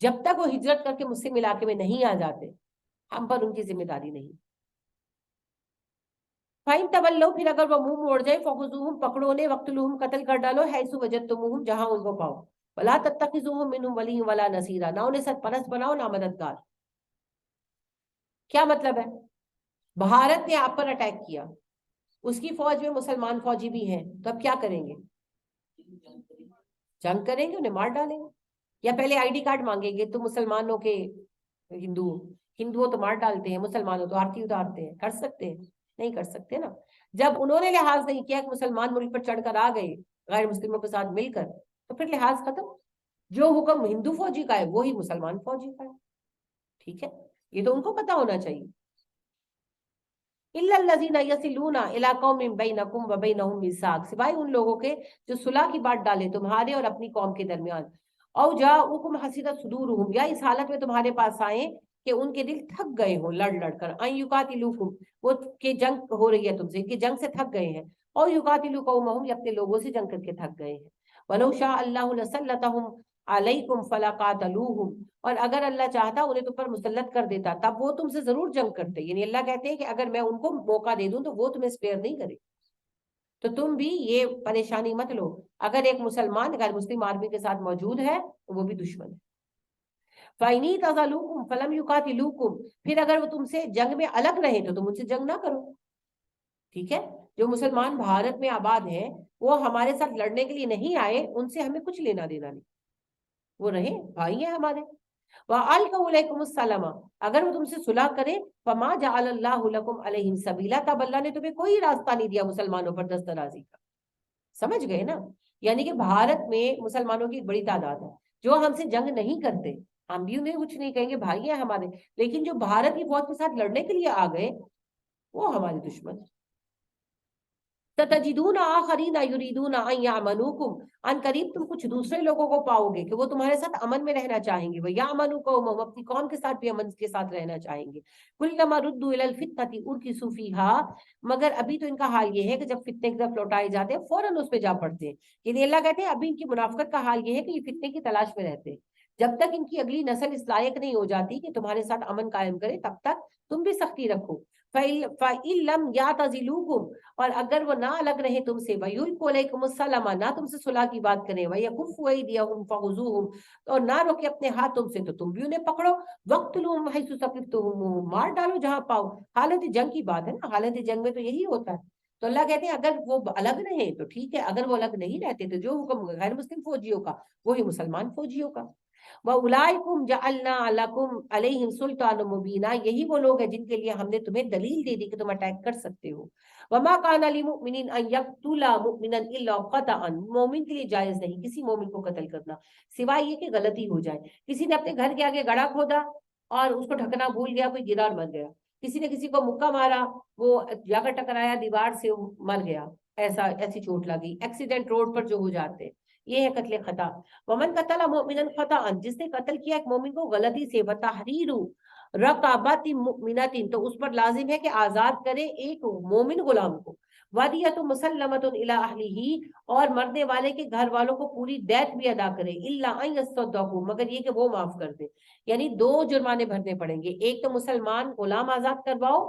جب تک وہ ہجرت کر کے مسلم علاقے میں نہیں آ جاتے ہم پر ان کی ذمہ داری نہیں. فَإِن تَوَلَّوْا پھر اگر وہ منہ موڑ جائے فَخُذُوهُمْ پکڑو انہیں وَاقْتُلُوهُمْ قتل کر ڈالو حَيْثُ وَجَدتُّمُوهُمْ جہاں ان کو پاؤ. وَلَا تَتَّخِذُوهُمْ مِنْهُمْ وَلِيًّا وَلَا نَصِيرًا نہ انہیں سرپرست بناؤ نہ مددگار. کیا مطلب ہے؟ بھارت نے آپ پر اٹیک کیا, اس کی فوج میں مسلمان فوجی بھی ہیں, تو اب کیا کریں گے؟ جنگ کریں گے, انہیں مار ڈالیں گے, یا پہلے آئی ڈی کارڈ مانگیں گے تم مسلمانوں کے ہندوؤں تو مار ڈالتے ہیں, مسلمانوں تو آرتی اتارتے ہیں. کر سکتے ہیں؟ نہیں کر سکتے نا. جب انہوں نے لحاظ نہیں کیا کہ مسلمان ملک پر چڑھ کر آ گئے غیر مسلموں کے ساتھ مل کر, تو پھر لحاظ ختم. جو حکم ہندو فوجی کا ہے وہی مسلمان فوجی کا ہے. ٹھیک ہے, یہ تو ان کو پتا ہونا چاہیے. إِلَّا الَّذِينَ يَصِلُونَ إِلَىٰ قَوْمٍ بَيْنَكُمْ وَبَيْنَهُمْ مِيثَاقٌ سوائے ان لوگوں کے جو صلح کی بات ڈالے تمہارے اور اپنی قوم کے درمیان. أَوْ جَاءُوكُمْ حَسِرَتْ صُدُورُهُمْ یا اس حالت میں تمہارے پاس آئیں کہ ان کے دل تھک گئے ہوں لڑ لڑ کر. أَن يُقَاتِلُوكُمْ وہ کہ جنگ ہو رہی ہے تم سے, کہ جنگ سے تھک گئے ہیں. اور يُقَاتِلُوا قَوْمَهُمْ یا اپنے لوگوں سے جنگ کر کے تھک گئے ہیں. وَلَوْ شَاءَ اللَّهُ لَسَلَّطَهُمْ عَلَيْكُمْ فَلَقَاتَلُوهُمْ اور اگر اللہ چاہتا انہیں تم پر مسلط کر دیتا تب وہ تم سے ضرور جنگ کرتے. یعنی اللہ کہتے ہیں کہ اگر میں ان کو موقع دے دوں تو وہ تمہیں اسپیئر نہیں کرے. تو تم بھی یہ پریشانی مت لو, اگر ایک مسلمان غیر مسلم آرمی کے ساتھ موجود ہے تو وہ بھی دشمن ہے. فَإِنِ اعْتَزَلُوكُمْ فَلَمْ يُقَاتِلُوكُمْ پھر اگر وہ تم سے جنگ میں الگ رہے تو تم ان سے جنگ نہ کرو. ٹھیک ہے, جو مسلمان بھارت میں آباد ہیں وہ ہمارے ساتھ لڑنے کے لیے نہیں آئے, ان سے ہمیں کچھ لینا دینا نہیں, وہ رہے بھائی ہیں ہمارے. وَأَلْقَوْا إِلَيْكُمُ السَّلَامَ اگر وہ تم سے صلح کرے فَمَا جَعَلَ اللَّهُ لَكُمْ عَلَيْهِمْ سَبِيلًا تب اللہ نے تمہیں کوئی راستہ نہیں دیا مسلمانوں پر دسترازی کا. سمجھ گئے نا؟ یعنی کہ بھارت میں مسلمانوں کی ایک بڑی تعداد ہے جو ہم سے جنگ نہیں کرتے, ہم بھی انہیں کچھ نہیں کہیں گے, بھائی ہیں ہمارے, لیکن جو بھارت کی فوج کے ساتھ لڑنے کے لیے آ گئے وہ ہمارے دشمن. تَتَجِدُونَ آخَرِينَ يُرِيدُونَ أَن يَعْمَنُوكُمْ ان قریب تم کچھ دوسرے لوگوں کو پاؤ گے کہ وہ تمہارے ساتھ امن میں رہنا چاہیں گے. وَيَعْمَنُوا قَوْمَهُمْ اپنی قوم کے ساتھ بھی امن کے ساتھ رہنا چاہیں گے. كُلَّمَا رُدُّوا إِلَى الْفِتْنَةِ أُرْكِسُوا فِيهَا مگر ابھی تو ان کا حال یہ ہے کہ جب فتنے کی طرف لوٹائے جاتے ہیں فوراً اس پہ جا پڑتے ہیں. یعنی اللہ کہتے ہیں ابھی ان کی منافقت کا حال یہ ہے کہ یہ فتنے کی تلاش میں رہتے ہیں. جب تک ان کی اگلی نسل اس لائق نہیں ہو جاتی کہ تمہارے ساتھ امن قائم کرے تب تک تم بھی سختی رکھو. فَإِن لَمْ يَعْتَزِلُوكُمْ اور اگر وہ نہ الگ رہے تم سے, وَيُلْقُوا إِلَيْكُمُ السَّلَامَ نہ تم سے صلح کی بات کریں, وَيَكُفُّوا أَيْدِيَهُمْ فَخُذُوهُمْ اور نہ روکے اپنے ہاتھ تم سے, تو تم بھی انہیں پکڑو. وَاقْتُلُوهُمْ حَيْثُ ثَقِفْتُمُوهُمْ مار ڈالو جہاں پاؤ. حالت جنگ کی بات ہے نا, حالت جنگ میں تو یہی ہوتا ہے. تو اللہ کہتے ہیں اگر وہ الگ رہے تو ٹھیک ہے, اگر وہ الگ نہیں رہتے تو جو حکم غیر مسلم فوجیوں کا وہی مسلمان فوجیوں کا. وَأُولَٰئِكُمْ جَعَلْنَا لَكُمْ عَلَيْهِمْ سُلْطَانًا مُّبِينًا یہی وہ لوگ ہیں جن کے لیے ہم نے تمہیں دلیل دے دی کہ تم اٹیک کر سکتے ہو. وَمَا كَانَ لِمُؤْمِنٍ أَن يَقْتُلَ مُؤْمِنًا إِلَّا خَطَأً مومن کے لیے جائز نہیں کسی مومن کو قتل کرنا سوائے یہ کہ غلطی ہو جائے. کسی نے اپنے گھر کے آگے گڑھا کھودا اور اس کو ڈھکنا بھول گیا, کوئی گرا اور مر گیا. کسی نے کسی کو مکہ مارا, وہ جا کر ٹکرایا دیوار سے, مر گیا, ایسی چوٹ لگی. ایکسیڈنٹ روڈ پر جو ہو جاتے یہ ہے قتل خطا. ومن قتل مؤمنا خطأ جس نے قتل کیا ایک مومن کو غلطی سے, وتحریر رقبۃ مؤمنۃ تو اس پر لازم ہے کہ آزاد کرے ایک مومن غلام کو. ودیۃ مسلمۃ الی اہلہ اور مرنے والے کے گھر والوں کو پوری دیت بھی ادا کرے. الا ان یصدقوا مگر یہ کہ وہ معاف کر دے. یعنی دو جرمانے بھرنے پڑیں گے, ایک تو مسلمان غلام آزاد کرواؤ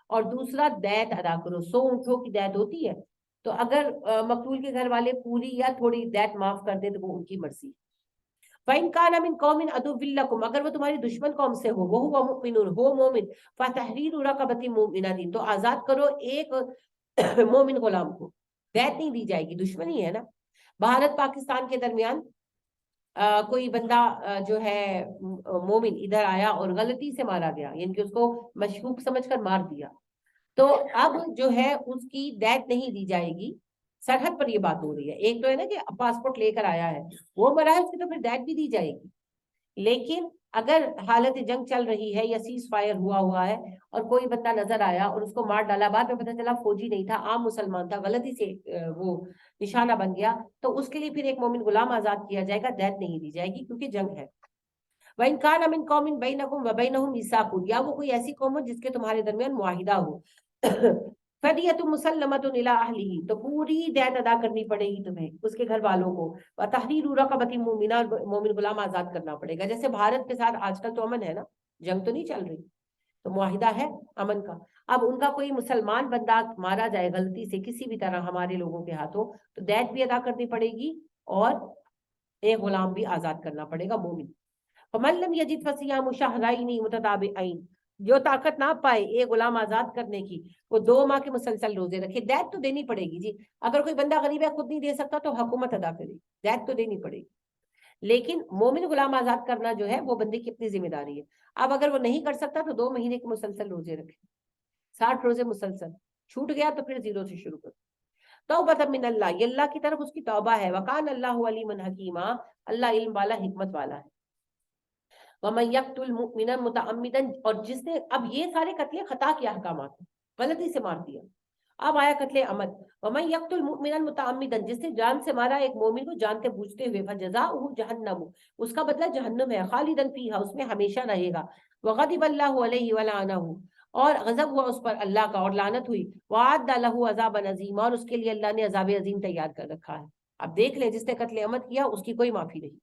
اور دوسرا دیت ادا کرو. 100 اونٹوں کی دیت ہوتی ہے, تو اگر مقتول کے گھر والے پوری یا تھوڑی دیت معاف کر دیں تو وہ ان کی مرضی. فَإِن كَانَ مِن قَوْمٍ عَدُوٍّ لَكُمْ اگر وہ تمہاری دشمن قوم سے ہو, وَهُوَ مُؤْمِنٌ ہو مومن, فَتَحْرِيرُ رَقَبَةٍ مُؤْمِنَةٍ تو آزاد کرو ایک مومن غلام کو. دیت نہیں دی جائے گی, دشمنی ہے نا. بھارت پاکستان کے درمیان کوئی بندہ جو ہے مومن ادھر آیا اور غلطی سے مارا گیا, یعنی کہ اس کو مشکوک سمجھ کر مار دیا, تو اب جو ہے اس کی دیت نہیں دی جائے گی. سرحد پر یہ بات ہو رہی ہے. ایک تو ہے نا کہ پاسپورٹ لے کر آیا ہے وہ مرا ہے, اس کی تو پھر دیت بھی دی جائے گی. لیکن اگر حالت جنگ چل رہی ہے یا سیز فائر ہوا ہے اور کوئی بندہ نظر آیا اور اس کو مار ڈالا, بعد میں پتہ چلا فوجی نہیں تھا, عام مسلمان تھا, غلطی سے وہ نشانہ بن گیا, تو اس کے لیے پھر ایک مومن غلام آزاد کیا جائے گا, دیت نہیں دی جائے گی کیونکہ جنگ ہے. وَإِن كَانَ مِن قَوْمٍ بَيْنَكُمْ وَبَيْنَهُم مِيثَاقٌ یا وہ کوئی ایسی قوم ہو جس کے تمہارے درمیان معاہدہ ہو. فدیۃ مسلمۃ الی اہلہ، تو پوری دیت ادا کرنی پڑے گی تمہیں اس کے گھر والوں کو، وتحریر رقبۃ مومنہ، مومن غلام آزاد کرنا پڑے گا. جیسے بھارت کے ساتھ آج کل تو امن ہے نا، جنگ تو نہیں چل رہی، تو معاہدہ ہے امن کا. اب ان کا کوئی مسلمان بندہ مارا جائے غلطی سے کسی بھی طرح ہمارے لوگوں کے ہاتھوں، تو دیت بھی ادا کرنی پڑے گی اور ایک غلام بھی آزاد کرنا پڑے گا مومن. فمن لم یجد فصیام شہرین متتابعین، جو طاقت نہ پائے ایک غلام آزاد کرنے کی، وہ 2 ماہ کے مسلسل روزے رکھے. دیت تو دینی پڑے گی جی، اگر کوئی بندہ غریب ہے خود نہیں دے سکتا تو حکومت ادا کرے گی، دیت تو دینی پڑے گی. لیکن مومن غلام آزاد کرنا جو ہے وہ بندے کی اپنی ذمہ داری ہے. اب اگر وہ نہیں کر سکتا تو 2 مہینے کے مسلسل روزے رکھے، 60 روزے مسلسل. چھوٹ گیا تو پھر 0 سے شروع کرو. توبۃ من اللہ، یہ اللہ کی طرف اس کی توبہ ہے. وکان اللہ علیما حکیما، اللہ علم والا حکمت والا ہے. ومن یقتل مؤمنا متعمدا، اور جس نے، اب یہ سارے قتل خطا کے احکامات ہیں، غلطی سے مار دیا. اب آیا قتل عمد. ومن یقتل مؤمنا متعمدا، جس نے جان سے مارا ایک مومن کو جانتے بوجھتے ہوئے، فجزاؤہ جہنم، اس کا بدلہ جہنم ہے، خالدا فیہا، اس میں ہمیشہ رہے گا. وغضب اللہ علیہ ولعنہ، اور غضب ہوا اس پر اللہ کا اور لعنت ہوئی. وعد لہ عذابا عظیما، اور اس کے لیے اللہ نے عذاب عظیم تیار کر رکھا ہے. اب دیکھ لیں جس نے قتل عمد کیا اس کی کوئی معافی نہیں.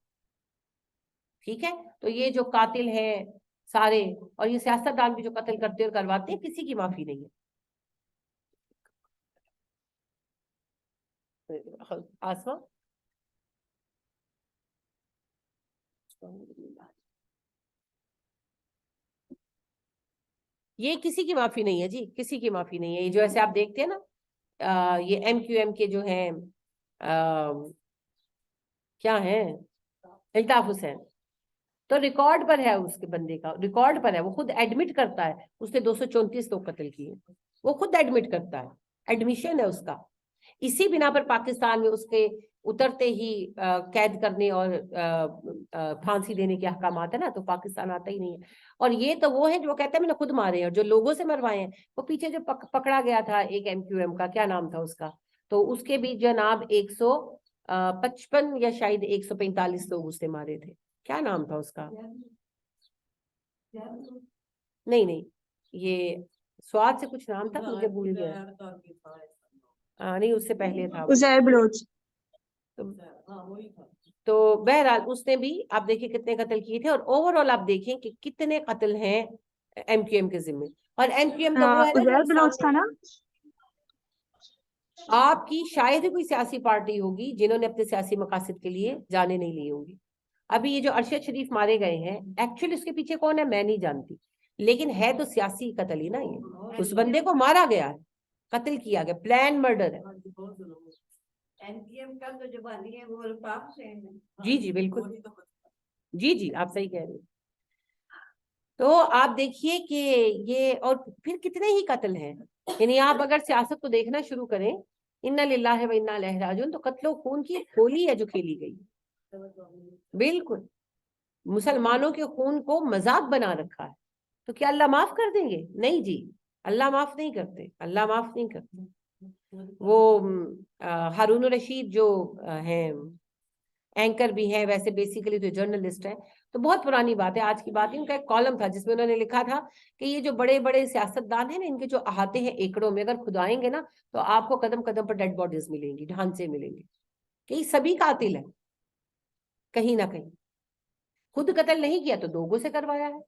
ٹھیک ہے، تو یہ جو قاتل ہیں سارے، اور یہ سیاستدان بھی جو قتل کرتے اور کرواتے ہیں، کسی کی معافی نہیں ہے. آسما یہ کسی کی معافی نہیں ہے جی، کسی کی معافی نہیں ہے. یہ جو ایسے آپ دیکھتے ہیں نا، یہ ایم کیو ایم کے جو ہیں کیا ہیں، الطاف حسین، تو ریکارڈ پر ہے اس کے بندے کا، ریکارڈ پر ہے، وہ خود ایڈمٹ کرتا ہے اس نے 234 لوگ قتل کیے. وہ خود ایڈمٹ کرتا ہے، ایڈمیشن ہے اس کا. اسی بنا پر پاکستان میں اس کے اترتے ہی قید کرنے اور پھانسی دینے کے احکامات ہیں نا، تو پاکستان آتا ہی نہیں ہے. اور یہ تو وہ ہے جو کہتے ہیں میں نے خود مارے ہیں، اور جو لوگوں سے مروائے ہیں. وہ پیچھے جو پکڑا گیا تھا ایک ایم کیو ایم کا، کیا نام تھا اس کا، تو اس کے بھی جناب 155 یا شاید 145 لوگ اس نے مارے تھے. کیا نام تھا اس کا؟ نہیں یہ سواد سے کچھ نام تھا، مجھے بھول گیا. نہیں اس سے پہلے تھا وہ. عزیر بلوچ. تو بہرحال اس نے بھی آپ دیکھیں کتنے قتل کیے تھے. اور اوور آل آپ دیکھیں کہ کتنے قتل ہیں ایم کیو ایم کے ذمے. اور ایم کیو ایم تو وہ ہے نا عزیر بلوچ تھا نا. آپ کی شاید ہی کوئی سیاسی پارٹی ہوگی جنہوں نے اپنے سیاسی مقاصد کے لیے جانے نہیں لی ہوں گی. ابھی یہ جو ارشد شریف مارے گئے ہیں، ایکچولی اس کے پیچھے کون ہے میں نہیں جانتی، لیکن ہے تو سیاسی قتل ہی نا. یہ اس بندے کو مارا گیا ہے، قتل کیا گیا، پلان مرڈر ہے. جی بالکل، جی آپ صحیح کہہ رہے ہیں. تو آپ دیکھیے کہ یہ، اور پھر کتنے ہی قتل ہیں. یعنی آپ اگر سیاست کو دیکھنا شروع کریں، انا للہ و انا الیہ راجعون، تو قتل و خون کی ہولی ہے جو کھیلی گئی. بالکل، مسلمانوں کے خون کو مذاق بنا رکھا ہے. تو کیا اللہ معاف کر دیں گے؟ نہیں جی، اللہ معاف نہیں کرتے، اللہ معاف نہیں کرتے. وہ ہارون الرشید جو ہیں اینکر بھی ہیں، ویسے بیسیکلی تو جرنلسٹ ہیں. تو بہت پرانی بات ہے، آج کی بات ہے. ان کا ایک کالم تھا جس میں انہوں نے لکھا تھا کہ یہ جو بڑے بڑے سیاستدان ہیں نا، ان کے جو احاطے ہیں ایکڑوں میں، اگر کھدائیں گے نا تو آپ کو قدم قدم پر ڈیڈ باڈیز ملیں گی، ڈھانچے ملیں گے کہ یہ سبھی قاتل ہیں کہیں نہ کہیں. خود قتل نہیں کیا تو لوگوں سے کروایا ہے.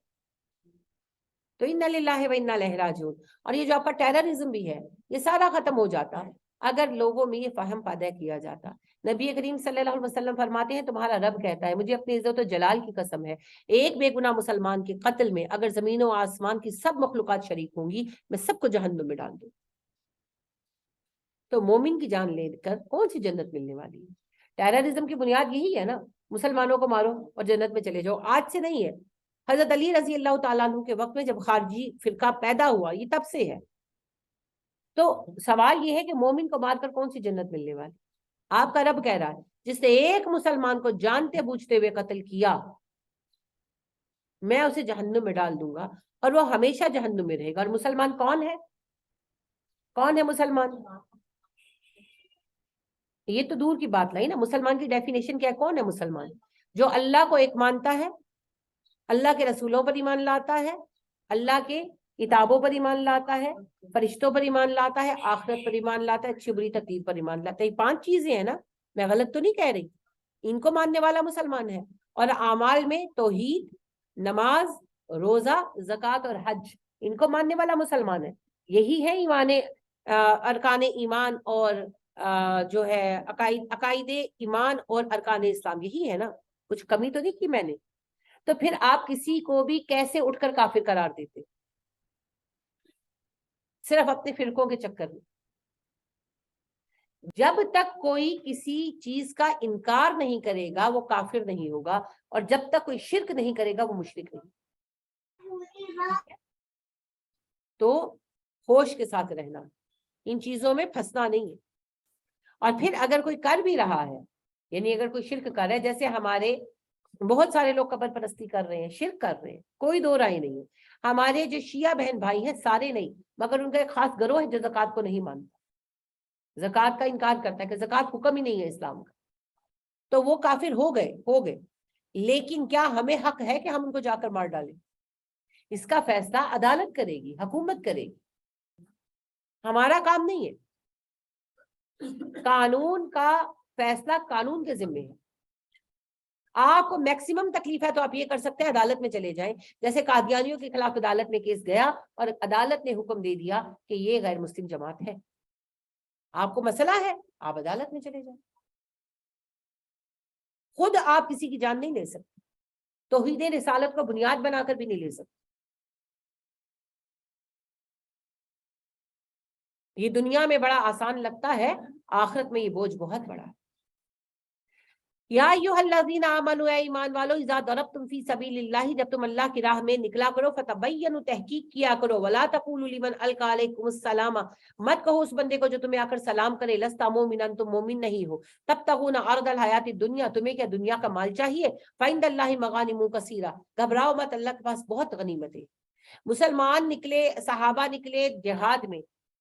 تو انا للہ و انا الیہ راجعون. اور یہ جو آپ کا ٹیررزم بھی ہے، یہ سارا ختم ہو جاتا اگر لوگوں میں یہ فہم پیدا کیا جاتا. نبی کریم صلی اللہ علیہ وسلم فرماتے ہیں تمہارا رب کہتا ہے مجھے اپنی عزت و جلال کی قسم ہے، ایک بے گناہ مسلمان کے قتل میں اگر زمین و آسمان کی سب مخلوقات شریک ہوں گی، میں سب کو جہنم میں ڈال دوں. تو مومن کی جان لے کر کون سی جنت ملنے والی ہے؟ ٹیررزم کی بنیاد یہی ہے نا، مسلمانوں کو مارو اور جنت میں چلے جاؤ. آج سے نہیں ہے، حضرت علی رضی اللہ تعالیٰ عنہ کے وقت میں جب خارجی فرقہ پیدا ہوا، یہ تب سے ہے. تو سوال یہ ہے کہ مومن کو مار کر کون سی جنت ملنے والی؟ آپ کا رب کہہ رہا ہے جس نے ایک مسلمان کو جانتے بوجھتے ہوئے قتل کیا، میں اسے جہنم میں ڈال دوں گا اور وہ ہمیشہ جہنم میں رہے گا. اور مسلمان کون ہے؟ کون ہے مسلمان؟ یہ تو دور کی بات لائی نا. مسلمان کی ڈیفینیشن کیا ہے؟ کون ہے مسلمان؟ جو اللہ کو ایک مانتا ہے، اللہ کے رسولوں پر ایمان لاتا ہے، اللہ کے کتابوں پر ایمان لاتا ہے، فرشتوں پر ایمان لاتا ہے، آخرت پر ایمان لاتا ہے، اچھی بری تقدیر پر ایمان لاتا ہے. یہ 5 چیزیں ہیں نا، میں غلط تو نہیں کہہ رہی. ان کو ماننے والا مسلمان ہے. اور اعمال میں توحید، نماز، روزہ، زکوٰۃ اور حج، ان کو ماننے والا مسلمان ہے. یہی ہے ایمان، ارکان ایمان اور جو ہے عقائد ایمان اور ارکان اسلام، یہی ہے نا. کچھ کمی تو نہیں کی میں نے. تو پھر آپ کسی کو بھی کیسے اٹھ کر کافر قرار دیتے؟ صرف اپنے فرقوں کے چکر میں. جب تک کوئی کسی چیز کا انکار نہیں کرے گا وہ کافر نہیں ہوگا، اور جب تک کوئی شرک نہیں کرے گا وہ مشرک نہیں. تو ہوش کے ساتھ رہنا، ان چیزوں میں پھنسنا نہیں ہے. اور پھر اگر کوئی کر بھی رہا ہے، یعنی اگر کوئی شرک کر رہا ہے، جیسے ہمارے بہت سارے لوگ قبر پرستی کر رہے ہیں، شرک کر رہے ہیں، کوئی دو رائے نہیں ہے. ہمارے جو شیعہ بہن بھائی ہیں سارے نہیں، مگر ان کا ایک خاص گروہ ہے جو زکوٰۃ کو نہیں مانتا، زکوٰۃ کا انکار کرتا ہے کہ زکوٰۃ حکم ہی نہیں ہے اسلام کا. تو وہ کافر ہو گئے. لیکن کیا ہمیں حق ہے کہ ہم ان کو جا کر مار ڈالیں؟ اس کا فیصلہ عدالت کرے گی، حکومت کرے گی، ہمارا کام نہیں ہے. قانون کا فیصلہ قانون کے ذمے ہے. آپ کو میکسیمم تکلیف ہے تو آپ یہ کر سکتے ہیں، عدالت میں چلے جائیں. جیسے قادیانیوں کے خلاف عدالت میں کیس گیا اور عدالت نے حکم دے دیا کہ یہ غیر مسلم جماعت ہے. آپ کو مسئلہ ہے، آپ عدالت میں چلے جائیں. خود آپ کسی کی جان نہیں لے سکتے، توحید رسالت کو بنیاد بنا کر بھی نہیں لے سکتے. یہ دنیا میں بڑا آسان لگتا ہے، آخرت میں یہ بوجھ بہت بڑا ہے. یا ایھا الذین آمنوا، اے ایمان والو، اذا ضربتم فی سبیل اللہ، جب تم اللہ کی راہ میں نکلا کرو، فتبینوا، تحقیق کیا کرو، ولا تقولوا لمن القی علیکم السلام، مت کہو اس بندے کو جو تمہیں آ کر سلام کرے، لست مؤمنا، تم مومن نہیں ہو. تبتغون عرض الحیات الدنیا، تمہیں کیا دنیا کا مال چاہیے؟ فعند اللہ مغانم کثیرہ، گھبراؤ مت، اللہ کے پاس بہت غنیمتیں. مسلمان نکلے، صحابہ نکلے جہاد میں،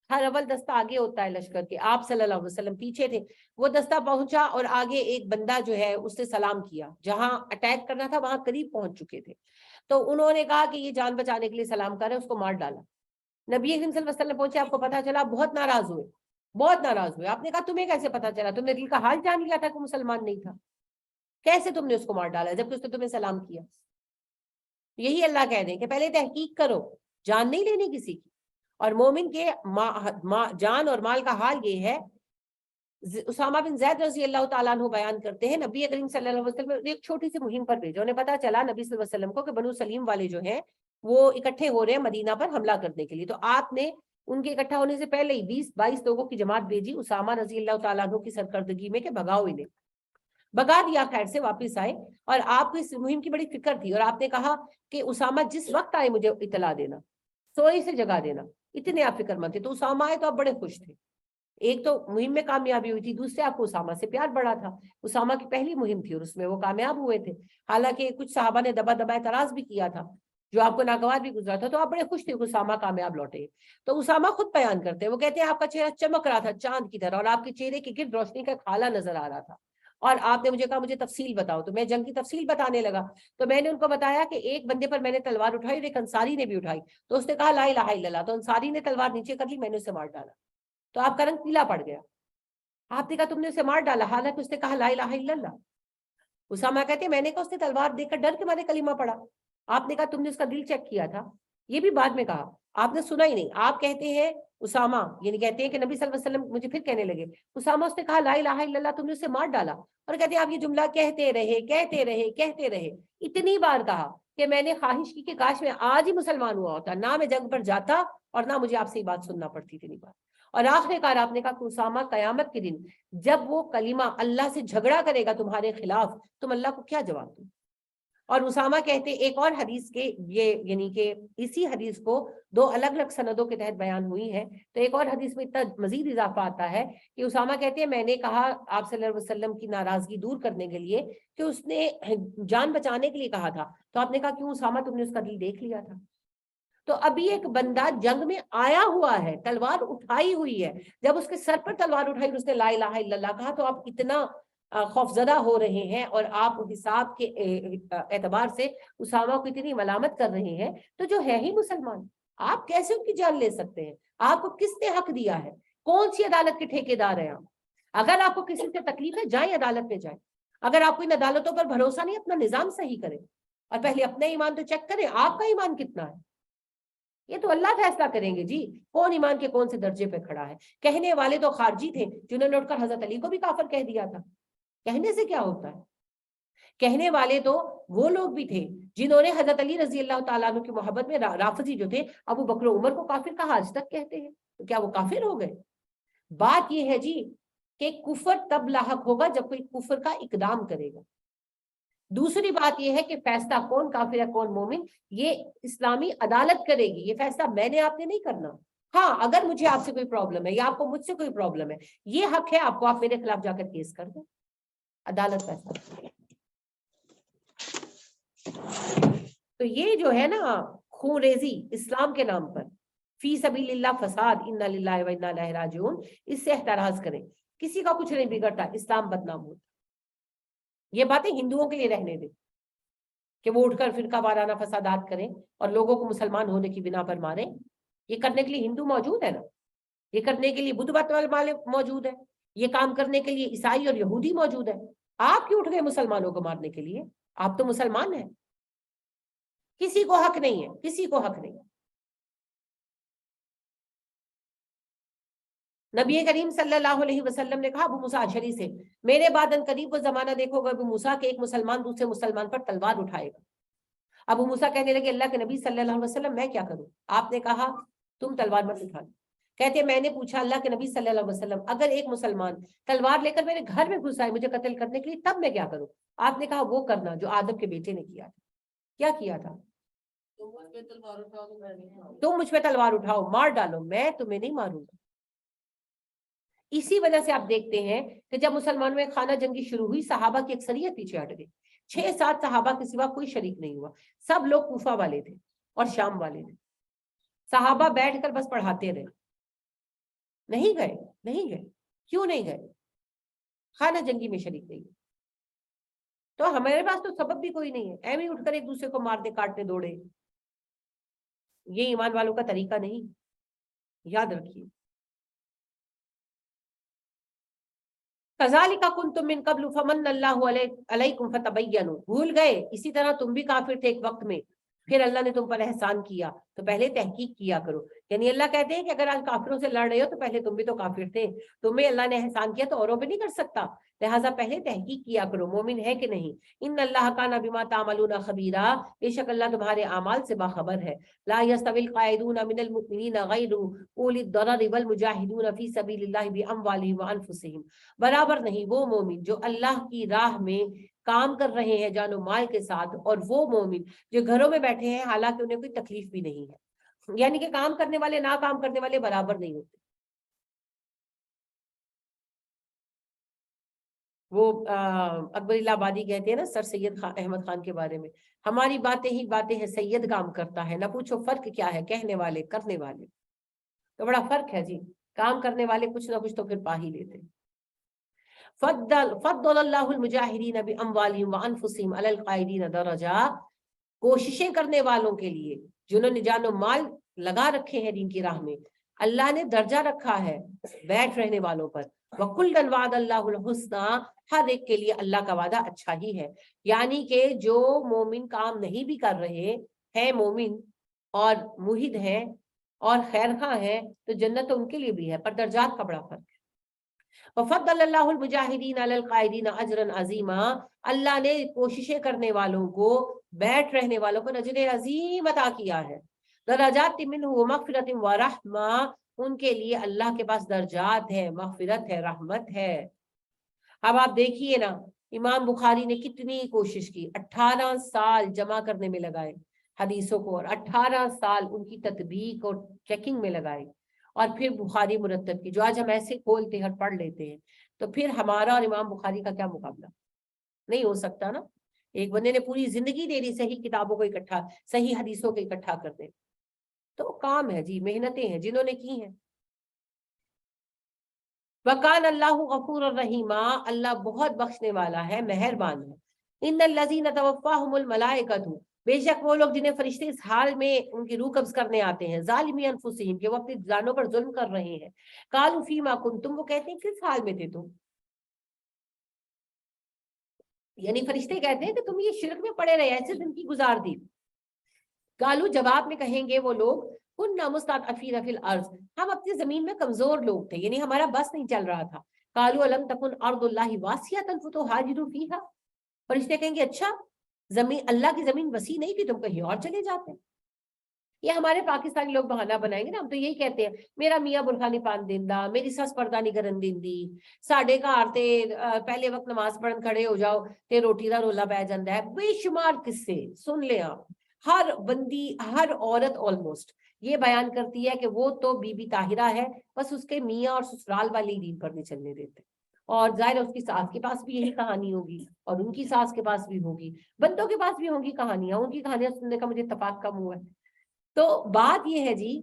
ہر اول دستہ آگے ہوتا ہے لشکر کے، آپ صلی اللہ علیہ وسلم پیچھے تھے. وہ دستہ پہنچا اور آگے ایک بندہ جو ہے اس نے سلام کیا، جہاں اٹیک کرنا تھا وہاں قریب پہنچ چکے تھے. تو انہوں نے کہا کہ یہ جان بچانے کے لیے سلام کر رہے ہیں، اس کو مار ڈالا. نبی اکرم صلی اللہ علیہ وسلم پہنچے، آپ کو پتا چلا، بہت ناراض ہوئے، بہت ناراض ہوئے. آپ نے کہا تمہیں کیسے پتا چلا؟ تم نے دل کا حال جان لیا تھا کہ مسلمان نہیں تھا، کیسے تم نے اس کو مار ڈالا جبکہ اس نے تمہیں سلام کیا؟ یہی اللہ کہہ دیں کہ پہلے تحقیق کرو، جان نہیں لینی کسی کی. اور مومن کے جان اور مال کا حال یہ ہے. اسامہ بن زید رضی اللہ تعالیٰ عنہ بیان کرتے ہیں، نبی کریم صلی اللہ علیہ وسلم ایک چھوٹی سی مہم پر بھیجا. انہیں پتا چلا نبی صلی اللہ علیہ وسلم کو کہ بنو سلیم والے جو ہیں وہ اکٹھے ہو رہے ہیں مدینہ پر حملہ کرنے کے لیے. تو آپ نے ان کے اکٹھا ہونے سے پہلے ہی 20-22 لوگوں کی جماعت بھیجی اسامہ رضی اللہ تعالیٰ عنہ کی سرکردگی میں کہ بھگاؤ انہیں. بگا دیا، خیر سے واپس آئے. اور آپ کو اس مہم کی بڑی فکر تھی، اور آپ نے کہا کہ اسامہ جس وقت آئے مجھے اطلاع دینا، سوئی سے جگا دینا. اتنے آپ فکر مند تھے. تو اسامہ آئے تو آپ بڑے خوش تھے. ایک تو مہم میں کامیابی ہوئی تھی، دوسرے آپ کو اسامہ سے پیار بڑا تھا. اسامہ کی پہلی مہم تھی اور اس میں وہ کامیاب ہوئے تھے. حالانکہ کچھ صحابہ نے دبا دبا اعتراض بھی کیا تھا، جو آپ کو ناگوار بھی گزرا تھا. تو آپ بڑے خوش تھے کہ اسامہ کامیاب لوٹے. تو اسامہ خود بیان کرتے ہیں، وہ کہتے ہیں آپ کا چہرہ چمک رہا تھا چاند کی طرح، اور آپ کے چہرے کے گرد روشنی کا کھالا نظر آ رہا تھا. اور آپ نے مجھے کہا مجھے تفصیل بتاؤ. تو میں جنگ کی تفصیل بتانے لگا. تو میں نے ان کو بتایا کہ ایک بندے پر میں نے تلوار اٹھائی اور ایک انصاری نے بھی اٹھائی. تو اس نے کہا لا الہ الا اللہ. تو انصاری نے تلوار نیچے کر لی، میں نے اسے مار ڈالا. تو آپ کا رنگ پیلا پڑ گیا. آپ نے کہا تم نے اسے مار ڈالا، حالانکہ اس نے کہا لا الہ الا اللہ. اسامہ کہتے ہیں میں نے کہا اس نے تلوار دیکھ کر ڈر کے مارے کلمہ پڑھا. آپ نے کہا تم نے اس کا دل چیک کیا تھا؟ یہ بھی بعد میں کہا، آپ نے سنا ہی نہیں. آپ کہتے ہیں اسامہ، یعنی کہتے ہیں کہ نبی صلی اللہ علیہ وسلم مجھے پھر کہنے لگے اسامہ اس نے کہا لا الہ الا اللہ، تم نے اسے مار ڈالا. اور کہتے ہیں آپ یہ جملہ کہتے رہے اتنی بار کہا کہ میں نے خواہش کی کہ کاش میں آج ہی مسلمان ہوا ہوتا، نہ میں جنگ پر جاتا اور نہ مجھے آپ سے یہ بات سننا پڑتی اتنی بار. اور آخر کار آپ نے کہا کہ اسامہ قیامت کے دن جب وہ کلمہ اللہ سے جھگڑا کرے گا تمہارے خلاف، تم اللہ کو کیا جواب دو؟ اور اسامہ کہتے ایک اور حدیث کے یہ یعنی کہ اسی حدیث کو دو الگ الگ سندوں کے تحت بیان ہوئی ہے. تو ایک اور حدیث میں اتنا مزید اضافہ آتا ہے کہ اسامہ کہتے ہیں میں نے کہا آپ صلی اللہ علیہ وسلم کی ناراضگی دور کرنے کے لیے کہ اس نے جان بچانے کے لیے کہا تھا. تو آپ نے کہا کیوں اسامہ تم نے اس کا دل دیکھ لیا تھا؟ تو ابھی ایک بندہ جنگ میں آیا ہوا ہے، تلوار اٹھائی ہوئی ہے، جب اس کے سر پر تلوار اٹھائی اس نے لا الہ الا اللہ کہا تو آپ اتنا خوفزدہ ہو رہے ہیں اور آپ حساب کے اعتبار سے اسامہ کو اتنی ملامت کر رہے ہیں. تو جو ہے ہی مسلمان، آپ کیسے ان کی جان لے سکتے ہیں؟ آپ کو کس نے حق دیا ہے؟ کون سی عدالت کے ٹھیکیدار ہیں آپ؟ اگر آپ کو کسی سے تکلیف ہے جائیں عدالت میں جائیں. اگر آپ کو ان عدالتوں پر بھروسہ نہیں اپنا نظام صحیح کریں اور پہلے اپنا ایمان تو چیک کریں آپ کا ایمان کتنا ہے. یہ تو اللہ فیصلہ کریں گے جی کون ایمان کے کون سے درجے پہ کھڑا ہے. کہنے والے تو خارجی تھے جنہوں نے اٹھ کر حضرت علی کو بھی کافر کہہ دیا تھا. کہنے سے کیا ہوتا ہے؟ کہنے والے تو وہ لوگ بھی تھے جنہوں نے حضرت علی رضی اللہ تعالیٰ عنہ کی محبت میں رافضی جو تھے ابو بکر و عمر کو کافر کہا آج تک کہتے ہیں. تو کیا وہ کافر ہو گئے؟ بات یہ ہے جی کہ کفر تب لاحق ہوگا جب کوئی کفر کا اقدام کرے گا. دوسری بات یہ ہے کہ فیصلہ کون کافر ہے کون مومن یہ اسلامی عدالت کرے گی. یہ فیصلہ میں نے آپ نے نہیں کرنا. ہاں اگر مجھے آپ سے کوئی پرابلم ہے یا آپ کو مجھ سے کوئی پرابلم ہے یہ حق ہے آپ کو آپ میرے خلاف جا کر کیس کر دیں. عدالت فیصلہ. تو یہ جو ہے نا خون ریزی اسلام کے نام پر فی سبیل اللہ فساد انا للہ و انا الیہ راجعون اس سے احتراز کریں. کسی کا کچھ نہیں بگڑتا اسلام بدنام ہوتا. یہ باتیں ہندوؤں کے لیے رہنے دیں کہ وہ اٹھ کر فرقہ وارانہ فسادات کریں اور لوگوں کو مسلمان ہونے کی بنا پر ماریں. یہ کرنے کے لیے ہندو موجود ہے نا. یہ کرنے کے لیے بدھ مت والے موجود ہے. یہ کام کرنے کے لیے عیسائی اور یہودی موجود ہے. آپ کیوں اٹھ گئے مسلمانوں کو مارنے کے لیے؟ آپ تو مسلمان ہیں. کسی کو حق نہیں ہے. کسی کو حق نہیں. نبی کریم صلی اللہ علیہ وسلم نے کہا ابو موسیٰ اشعری سے میرے بعد ان قریب وہ زمانہ دیکھو گا ابو موسیٰ کہ ایک مسلمان دوسرے مسلمان پر تلوار اٹھائے گا. ابو موسیٰ کہنے لگے اللہ کے نبی صلی اللہ علیہ وسلم میں کیا کروں؟ آپ نے کہا تم تلوار مت اٹھا. کہتے میں نے پوچھا اللہ کے نبی صلی اللہ علیہ وسلم اگر ایک مسلمان تلوار لے کر میرے گھر میں گھس آئے مجھے قتل کرنے کے لیے تب میں کیا کروں؟ آپ نے کہا وہ کرنا جو آدم کے بیٹے نے کیا تھا. کیا کیا تھا؟ تم مجھ پہ تلوار اٹھاؤ مار ڈالو میں تمہیں نہیں ماروں گا. اسی وجہ سے آپ دیکھتے ہیں کہ جب مسلمانوں میں خانہ جنگی شروع ہوئی صحابہ کی اکثریت پیچھے ہٹ گئی. 6-7 صحابہ کے سوا کوئی شریک نہیں ہوا. سب لوگ کوفہ والے تھے اور شام والے تھے. صحابہ بیٹھ کر بس پڑھاتے رہے. نہیں گئے. نہیں گئے. کیوں نہیں گئے؟ خانہ جنگی میں شریک نہیں. تو ہمارے پاس تو سبب بھی کوئی نہیں ہے. ایویں اٹھ کر ایک دوسرے کو مارنے کاٹنے دوڑے. یہ ایمان والوں کا طریقہ نہیں. یاد رکھیے. کذالک کنتم من قبل فمن اللہ علیکم فتبینوا. بھول گئے اسی طرح تم بھی کافر تھے ایک وقت میں پھر اللہ نے تم پر احسان کیا تو پہلے تحقیق کیا کرو. یعنی اللہ کہتے ہیں کہ اگر آج کافروں سے لڑ رہے ہو تو پہلے تم بھی تو کافر تھے. تمہیں اللہ نے احسان کیا تو اوروں پہ نہیں کر سکتا. لہٰذا پہلے تحقیق کیا کرو مومن ہے کہ نہیں. ان اللہ کان بما تعملون خبیرا. بے شک اللہ تمہارے اعمال سے باخبر ہے. لا یستوی القاعدون من المؤمنین غیر اولی الضرر والمجاہدون فی سبیل اللہ باموالہم وانفسہم. برابر نہیں وہ مومن جو اللہ کی راہ میں کام کر رہے ہیں جان و مال کے ساتھ اور وہ مومن جو گھروں میں بیٹھے ہیں حالانکہ انہیں کوئی تکلیف بھی نہیں ہے. یعنی کہ کام کرنے والے نہ کام کرنے والے برابر نہیں ہوتے. وہ اکبر اللہ آبادی کہتے ہیں نا سر سید احمد خان کے بارے میں ہماری باتیں ہی باتیں ہیں سید کام کرتا ہے نہ پوچھو فرق کیا ہے کہنے والے کرنے والے. تو بڑا فرق ہے جی. کام کرنے والے کچھ نہ کچھ تو پھر پا ہی لیتے. فضل اللہ المجاہدین باموالہم وانفسہم علی القاعدین درجہ. کوششیں کرنے والوں کے لیے جنہوں نے جان و مال لگا رکھے ہیں دین کی راہ میں اللہ نے درجہ رکھا ہے بیٹھ رہنے والوں پر. وَكُلًّا وَعَدَ اللَّهُ الْحُسْنَىٰ. ہر ایک کے لیے اللہ کا وعدہ اچھا ہی ہے. یعنی کہ جو مومن کام نہیں بھی کر رہے ہیں مومن اور موحد ہیں اور خیر خواہ ہیں تو جنت تو ان کے لیے بھی ہے پر درجات کا بڑا فرق ہے. وَفَضَّلَ اللَّهُ الْمُجَاهِدِينَ عَلَى الْقَاعِدِينَ أَجْرًا عَظِيمًا. اللہ نے کوششیں کرنے والوں کو بیٹھ رہنے والوں کو اجر عظیم عطا کیا ہے. درجات منہ ومغفرت ورحمہ. ان کے لیے اللہ کے پاس درجات ہے مغفرت ہے رحمت ہے. اب آپ دیکھیے نا امام بخاری نے کتنی کوشش کی 18 سال جمع کرنے میں لگائے حدیثوں کو اور 18 سال ان کی تطبیق اور چیکنگ میں لگائے اور پھر بخاری مرتب کی جو آج ہم ایسے کھولتے ہیں اور پڑھ لیتے ہیں. تو پھر ہمارا اور امام بخاری کا کیا مقابلہ؟ نہیں ہو سکتا نا. ایک بندے نے پوری زندگی دے دی صحیح کتابوں کو اکٹھا صحیح حدیثوں کو اکٹھا کرنے. تو کام ہے جی محنتیں ہیں جنہوں نے کی ہیں. وَقَانَ اللَّهُ غَفُورًا رَحِيمًا. اللہ بہت بخشنے والا ہے مہربان ہے. إِنَّ الَّذِينَ تَوَفَّاهُمُ الْمَلَائِكَةُ بے شک وہ لوگ جنہیں فرشتے اس حال میں ان کی روح قبض کرنے آتے ہیں، ظالمی انفسہم، کہ وہ اپنی جانوں پر ظلم کر رہے ہیں، قالوا فیما کنتم، وہ کہتے ہیں کس حال میں تھے تم، یعنی فرشتے کہتے ہیں کہ تم یہ شرک میں پڑے رہے، ایسے زندگی گزار دی. قالوا، جواب میں کہیں گے وہ لوگ، کننا مستضعفین فی الارض، ہم اپنی زمین میں کمزور لوگ تھے، یعنی ہمارا بس نہیں چل رہا تھا. قالوا الم تکن ارض اللہ واسعۃ فتہاجروا فیہا، فرشتے کہیں گے اچھا زمین، اللہ کی زمین وسیع نہیں تھی، تم کہیں اور چلے جاتے. یہ ہمارے پاکستانی لوگ بہانہ بنائیں گے نا، ہم تو یہی کہتے ہیں میرا میاں برکھا نہیں پان دیندہ، میری سس پردہ نہیں کرن دیندی، ساڈے گھر تے پہلے وقت نماز پڑھن کھڑے ہو جاؤ تے روٹی دا رولا پہ جاندہ ہے. بے شمار قصے سن لے آپ، ہر بندی ہر عورت آلموسٹ یہ بیان کرتی ہے کہ وہ تو بی بی طاہرہ ہے، بس اس کے میاں اور سسرال والے دین پر نہیں چلنے دیتے. اور ظاہر ہے اس کی ساس کے پاس بھی یہی کہانی ہوگی، اور ان کی ساس کے پاس بھی ہوگی، بندوں کے پاس بھی ہوں گی کہانیاں، ان کی کہانیاں سننے کا مجھے اتفاق کم ہوا ہے. تو بات یہ ہے جی،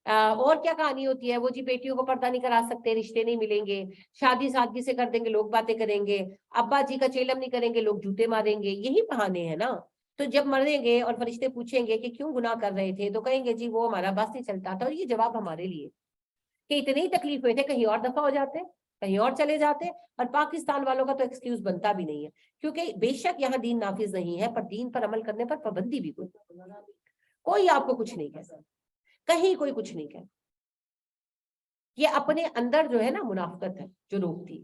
اور کیا کہانی ہوتی ہے، وہ جی بیٹیوں کو پردہ نہیں کرا سکتے، رشتے نہیں ملیں گے، شادی سادگی سے کر دیں گے لوگ باتیں کریں گے، ابا جی کا چیلم نہیں کریں گے لوگ جوتے ماریں گے، یہی بہانے ہیں نا. تو جب مریں گے اور فرشتے پوچھیں گے کہ کیوں گناہ کر رہے تھے، تو کہیں گے جی وہ ہمارا بس نہیں چلتا تھا. اور یہ جواب ہمارے لیے کہ اتنی ہی تکلیف ہوئے تھے، کہیں اور دفعہ ہو جاتے، کہیں اور چلے جاتے. اور پاکستان والوں کا تو ایکسکیوز بنتا بھی نہیں ہے، کیونکہ بے شک یہاں دین نافذ نہیں ہے، پر دین پر عمل کرنے پر پابندی بھی کوئی آپ کو کچھ نہیں کہتا، کہیں کوئی کچھ نہیں کہتا. یہ اپنے اندر جو ہے نا منافقت ہے جو روکتی.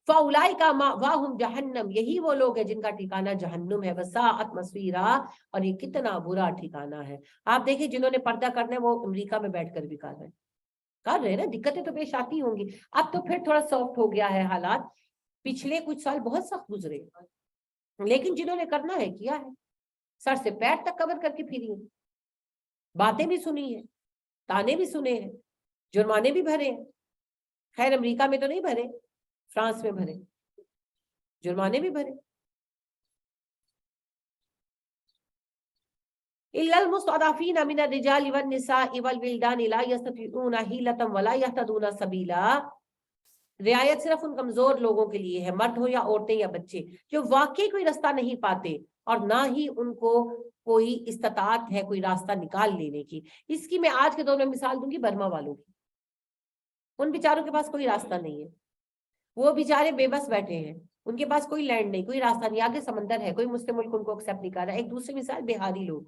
فَأُولَئِكَ مَأْوَاهُمْ جَهَنَّمْ، یہی وہ لوگ ہیں جن کا ٹھکانہ جہنم ہے، وَسَاءَتْ مَصِيرًا، اور یہ کتنا برا ٹھکانہ ہے. آپ دیکھیں جنہوں نے پردہ کرنا ہے وہ امریکہ میں بیٹھ کر بھی کر رہے ہیں نا، دقتیں تو پیش آتی ہوں گی. اب تو پھر تھوڑا سافٹ ہو گیا ہے حالات، پچھلے کچھ سال بہت سخت گزرے، لیکن جنہوں نے کرنا ہے کیا ہے، سر سے پیر تک کور کر کے پھری ہیں، باتیں بھی سنی ہیں، تانے بھی سنے ہیں، جرمانے بھی بھرے ہیں. خیر امریکہ میں تو نہیں بھرے، فرانس میں بھرے، جرمانے بھی بھرے. إِلَّا الْمُسْتَضْعَفِينَ مِنَ الرِّجَالِ وَالنِّسَاءِ وَالْوِلْدَانِ لَا يَسْتَطِيعُونَ حِيلَةً وَلَا يَهْتَدُونَ سَبِيلًا، رعایت صرف ان کمزور لوگوں کے لیے ہے، مرد ہو یا عورتیں یا بچے، جو واقعی کوئی راستہ نہیں پاتے اور نہ ہی ان کو کوئی استطاعت ہے کوئی راستہ نکال لینے کی. اس کی میں آج کے دور میں مثال دوں گی برما والوں کی. ان بیچاروں کے پاس کوئی راستہ نہیں ہے، وہ بیچارے بے بس بیٹھے ہیں، ان کے پاس کوئی لینڈ نہیں، کوئی راستہ نہیں، آگے سمندر ہے، کوئی مسلم ملک ان کو ایکسیپٹ نہیں کر رہا. ایک دوسری مثال بہاری لوگ.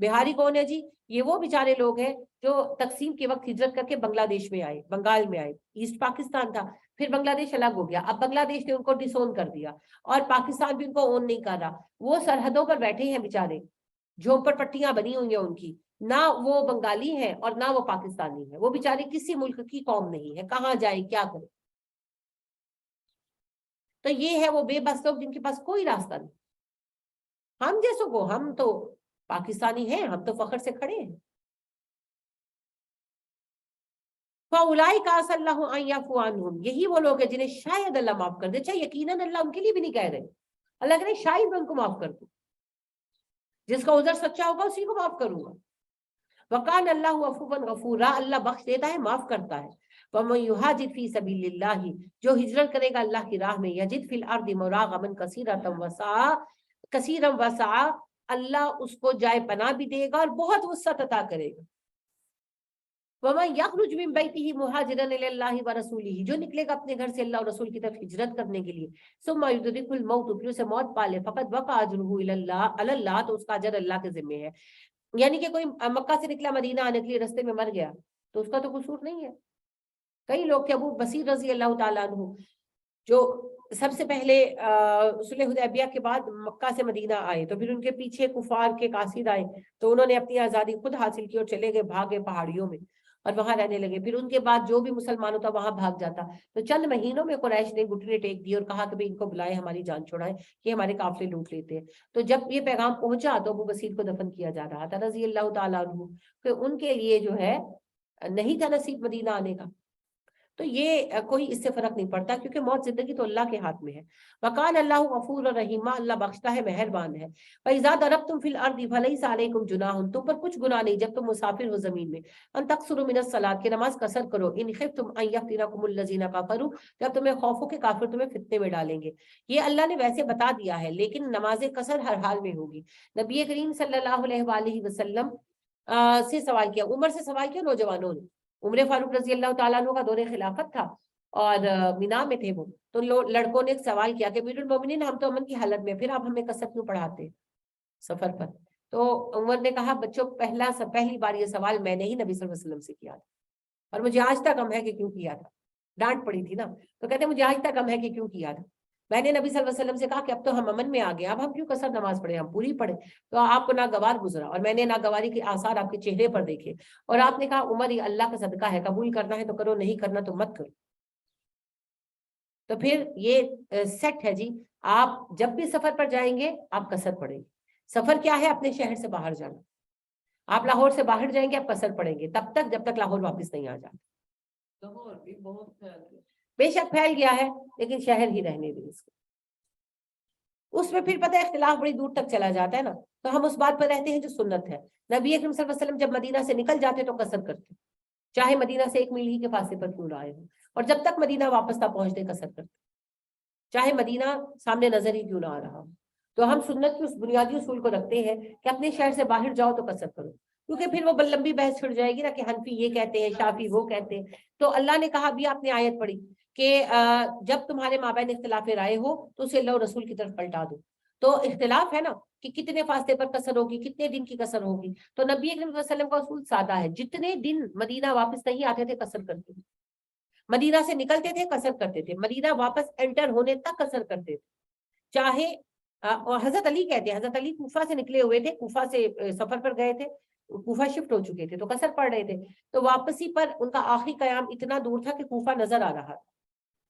بہاری کون ہے جی؟ یہ وہ بیچارے لوگ ہیں جو تقسیم کے وقت ہجرت کر کے بنگلہ دیش میں آئے، بنگال میں آئے، ایسٹ پاکستان تھا، پھر بنگلہ دیش الگ ہو گیا، اب بنگلہ دیش نے ان کو ڈس اون کر دیا اور پاکستان بھی ان کو اون نہیں کر رہا. وہ سرحدوں پر بیٹھے ہیں بیچارے، جھونپڑ پٹیاں بنی ہوئی ہیں ان کی، نہ وہ بنگالی ہیں اور نہ وہ پاکستانی ہیں، وہ بیچارے کسی ملک کی قوم نہیں ہے، کہاں جائیں کیا کریں. تو یہ ہے وہ بے بس لوگ جن کے پاس کوئی راستہ نہیں. ہم جیسوں کو، ہم تو پاکستانی ہیں، ہم تو فخر سے کھڑے ہیں. فَأُولَئِكَ عَسَى اللَّهُ أَن يَعْفُوَ عَنْهُمْ، یہی وہ لوگ ہیں جنہیں شاید اللہ معاف کر دے. اچھا یقیناً اللہ ان کے لیے بھی نہیں کہہ رہے، اللہ کہہ رہے شاید میں ان کو معاف کر دوں، جس کا عذر سچا ہوگا اسی کو معاف کروں گا. وَقَانَ اللَّهُ عَفُوًّا غَفُورًا، اللہ بخش دیتا ہے، معاف کرتا ہے. وَمَن يُهَاجِرْ فِي سَبِيلِ اللَّهِ، جو ہجرت کرے گا اللہ کی راہ میں، يَجِدْ فِي الْأَرْضِ مُرَاغَمًا كَثِيرًا وَسَعًا، اللہ اس کو جائے پناہ بھی دے گا اور بہت وسعت عطا کرے گا. وَمَن يَخْرُجْ مِن بَيْتِهِ مُهَاجِرًا إِلَى اللَّهِ وَرَسُولِهِ، جو نکلے گا اپنے گھر سے اللہ اور رسول کی طرف ہجرت کرنے کے لیے، ثُمَّ يُدْرِكُهُ الْمَوْتُ، پھر اسے موت پا لے، فَقَدْ وَقَعَ أَجْرُهُ عَلَى اللَّهِ، تو اس کا اجر اللہ کے ذمہ ہے. یعنی کہ کوئی مکہ سے نکلا مدینہ آنے کے لیے رستے میں مر گیا تو اس کا تو قصور نہیں ہے. کئی لوگ تھے، ابو بصیر رضی اللہ تعالیٰ عنہ جو سب سے پہلے صلح حدیبیہ کے بعد مکہ سے مدینہ آئے، تو پھر ان کے پیچھے کفار کے قاصد آئے تو انہوں نے اپنی آزادی خود حاصل کی اور چلے گئے، بھاگے پہاڑیوں میں اور وہاں رہنے لگے. پھر ان کے بعد جو بھی مسلمان ہوتا وہاں بھاگ جاتا. تو چند مہینوں میں قریش نے گھٹنے ٹیک دیے اور کہا کہ بھئی ان کو بلائے، ہماری جان چھڑائیں، کہ ہمارے قافلے لوٹ لیتے ہیں. تو جب یہ پیغام پہنچا تو ابو بصیر کو دفن کیا جا رہا تھا رضی اللہ تعالیٰ عنہ، کہ ان کے لیے جو ہے نہیں تھا نصیب مدینہ آنے کا. تو یہ کوئی اس سے فرق نہیں پڑتا، کیونکہ موت زندگی تو اللہ کے ہاتھ میں ہے۔ وقال اللہ غفور الرحیم، اللہ بخشتا ہے مہربان ہے۔ فَإِذَا ضَرَبْتُمْ فِي الْأَرْضِ فَلَيْسَ عَلَيْكُمْ جُنَاحٌ، تم پر کچھ گناہ نہیں جب تم مسافر ہو زمین میں، ان تقصروا من الصلاۃ، کہ نماز قصر کرو، ان خفتم ان یفتنکم الذین کفروا، جب تمہیں خوف ہو کہ کافر تمہیں فتنے میں ڈالیں گے۔ یہ اللہ نے ویسے بتا دیا ہے، لیکن نماز قصر ہر حال میں ہوگی۔ نبی کریم صلی اللہ علیہ وآلہ وسلم سے سوال کیا، عمر سے سوال کیا نوجوانوں نے۔ عمر فاروق رضی اللہ تعالیٰ عنہ کا دور خلافت تھا اور مینا میں تھے وہ، تو لڑکوں نے ایک سوال کیا کہ امیر المومنین ہم تو امن کی حالت میں، پھر آپ ہمیں قصر کیوں پڑھاتے ہیں سفر پر؟ تو عمر نے کہا بچوں پہلی بار یہ سوال میں نے ہی نبی صلی اللہ علیہ وسلم سے کیا تھا، اور مجھے آج تک غم ہے کہ کیوں کیا تھا۔ ڈانٹ پڑی تھی نا، تو کہتے مجھے آج تک غم ہے کہ کیوں کیا تھا۔ میں نے نبی صلی اللہ علیہ وسلم سے کہا کہ اب تو ہم امن میں آ گئے، اب ہم کیوں قصر نماز پڑھیں، ہم پوری پڑھیں۔ تو آپ کو ناگوار گزرا، اور میں نے ناگواری کے آثار آپ کے چہرے پر دیکھے، اور آپ نے کہا عمر یہ اللہ کا صدقہ ہے، قبول کرنا ہے تو کرو، نہیں کرنا تو مت کرو۔ تو پھر یہ سیٹ ہے جی، آپ جب بھی سفر پر جائیں گے آپ قصر پڑھیں گے۔ سفر کیا ہے؟ اپنے شہر سے باہر جانا۔ آپ لاہور سے باہر جائیں گے آپ قصر پڑھیں گے تب تک جب تک لاہور واپس نہیں آ جاتے۔ لاہور بھی بہت بے شک پھیل گیا ہے، لیکن شہر ہی رہنے دیں اس کو۔ اس میں پھر پتہ ہے اختلاف بڑی دور تک چلا جاتا ہے نا، تو ہم اس بات پر رہتے ہیں جو سنت ہے۔ نبی اکرم صلی اللہ علیہ وسلم جب مدینہ سے نکل جاتے تو قصر کرتے، چاہے مدینہ سے 1 میل ہی کے فاصلے پر کیوں نہ آئے ہوں، اور جب تک مدینہ واپس نہ پہنچتے قصر کرتے، چاہے مدینہ سامنے نظر ہی کیوں نہ آ رہا ہو۔ تو ہم سنت کے اس بنیادی اصول کو رکھتے ہیں کہ اپنے شہر سے باہر جاؤ تو قصر کرو، کیونکہ پھر وہ لمبی بحث چھڑ جائے گی نا کہ حنفی یہ کہتے ہیں، شافی وہ کہتے ہیں۔ تو اللہ نے کہا، بھی آپ نے آیت پڑھی کہ جب تمہارے مابین اختلاف رائے ہو تو اسے اللہ اور رسول کی طرف پلٹا دو۔ تو اختلاف ہے نا کہ کتنے فاصلے پر قصر ہوگی، کتنے دن کی قصر ہوگی۔ تو نبی اکرم صلی اللہ علیہ وسلم کا اصول سادہ ہے، جتنے دن مدینہ واپس نہیں آتے تھے قصر کرتے تھے، مدینہ سے نکلتے تھے قصر کرتے تھے، مدینہ واپس انٹر ہونے تک قصر کرتے تھے۔ چاہے اور حضرت علی کہتے ہیں، حضرت علی کوفہ سے نکلے ہوئے تھے، کوفہ سے سفر پر گئے تھے، کوفہ شفٹ ہو چکے تھے تو قصر پڑھ رہے تھے، تو واپسی پر ان کا آخری قیام اتنا دور تھا کہ کوفہ نظر آ رہا تھا،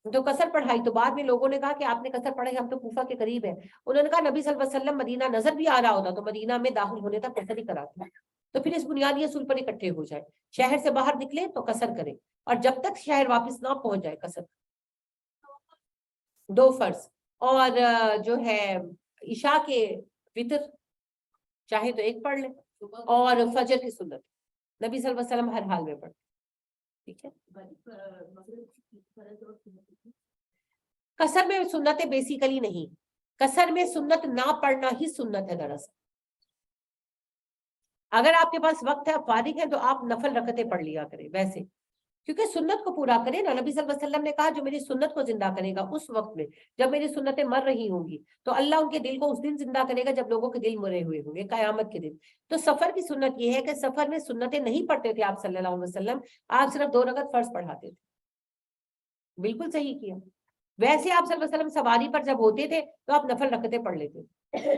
تو قصر پڑھائی۔ تو بعد میں لوگوں نے کہا کہ آپ نے قصر پڑھائی، ہم تو کوفہ کے قریب ہیں۔ انہوں نے کہا نبی صلی اللہ علیہ وسلم مدینہ نظر بھی آ رہا ہوتا تو مدینہ میں داخل ہونے تک قصر ہی کراتے۔ تو پھر اس بنیادی اصول پر اکٹھے ہو جائے، شہر سے باہر نکلے تو قصر کریں، اور جب تک شہر واپس نہ پہنچ جائے قصر۔ 2 فرض، اور جو ہے عشاء کے وتر چاہے تو 1 پڑھ لیں، اور فجر کی سنت نبی صلی اللہ علیہ وسلم ہر حال میں پڑھتے۔ ٹھیک ہے، قصر میں سنت بیسیکلی نہیں، قصر میں سنت نہ پڑھنا ہی سنت ہے دراصل۔ اگر آپ کے پاس وقت ہے، آپ فارغ ہیں، تو آپ نفل رکعتیں پڑھ لیا کریں ویسے، کیونکہ سنت کو پورا کریں نا۔ نبی صلی اللہ علیہ وسلم نے کہا جو میری سنت کو زندہ کرے گا اس وقت میں جب میری سنتیں مر رہی ہوں گی، تو اللہ ان کے دل کو اس دن زندہ کرے گا جب لوگوں کے دل مرے ہوئے ہوں گے، قیامت کے دن۔ تو سفر کی سنت یہ ہے کہ سفر میں سنتیں نہیں پڑھتے تھے آپ صلی اللہ علیہ وسلم، آپ صرف 2 رکعت فرض پڑھاتے تھے۔ بالکل صحیح کیا۔ ویسے آپ صلی اللہ علیہ وسلم سواری پر جب ہوتے تھے تو آپ نفل رکعتیں پڑھ لیتے تھے۔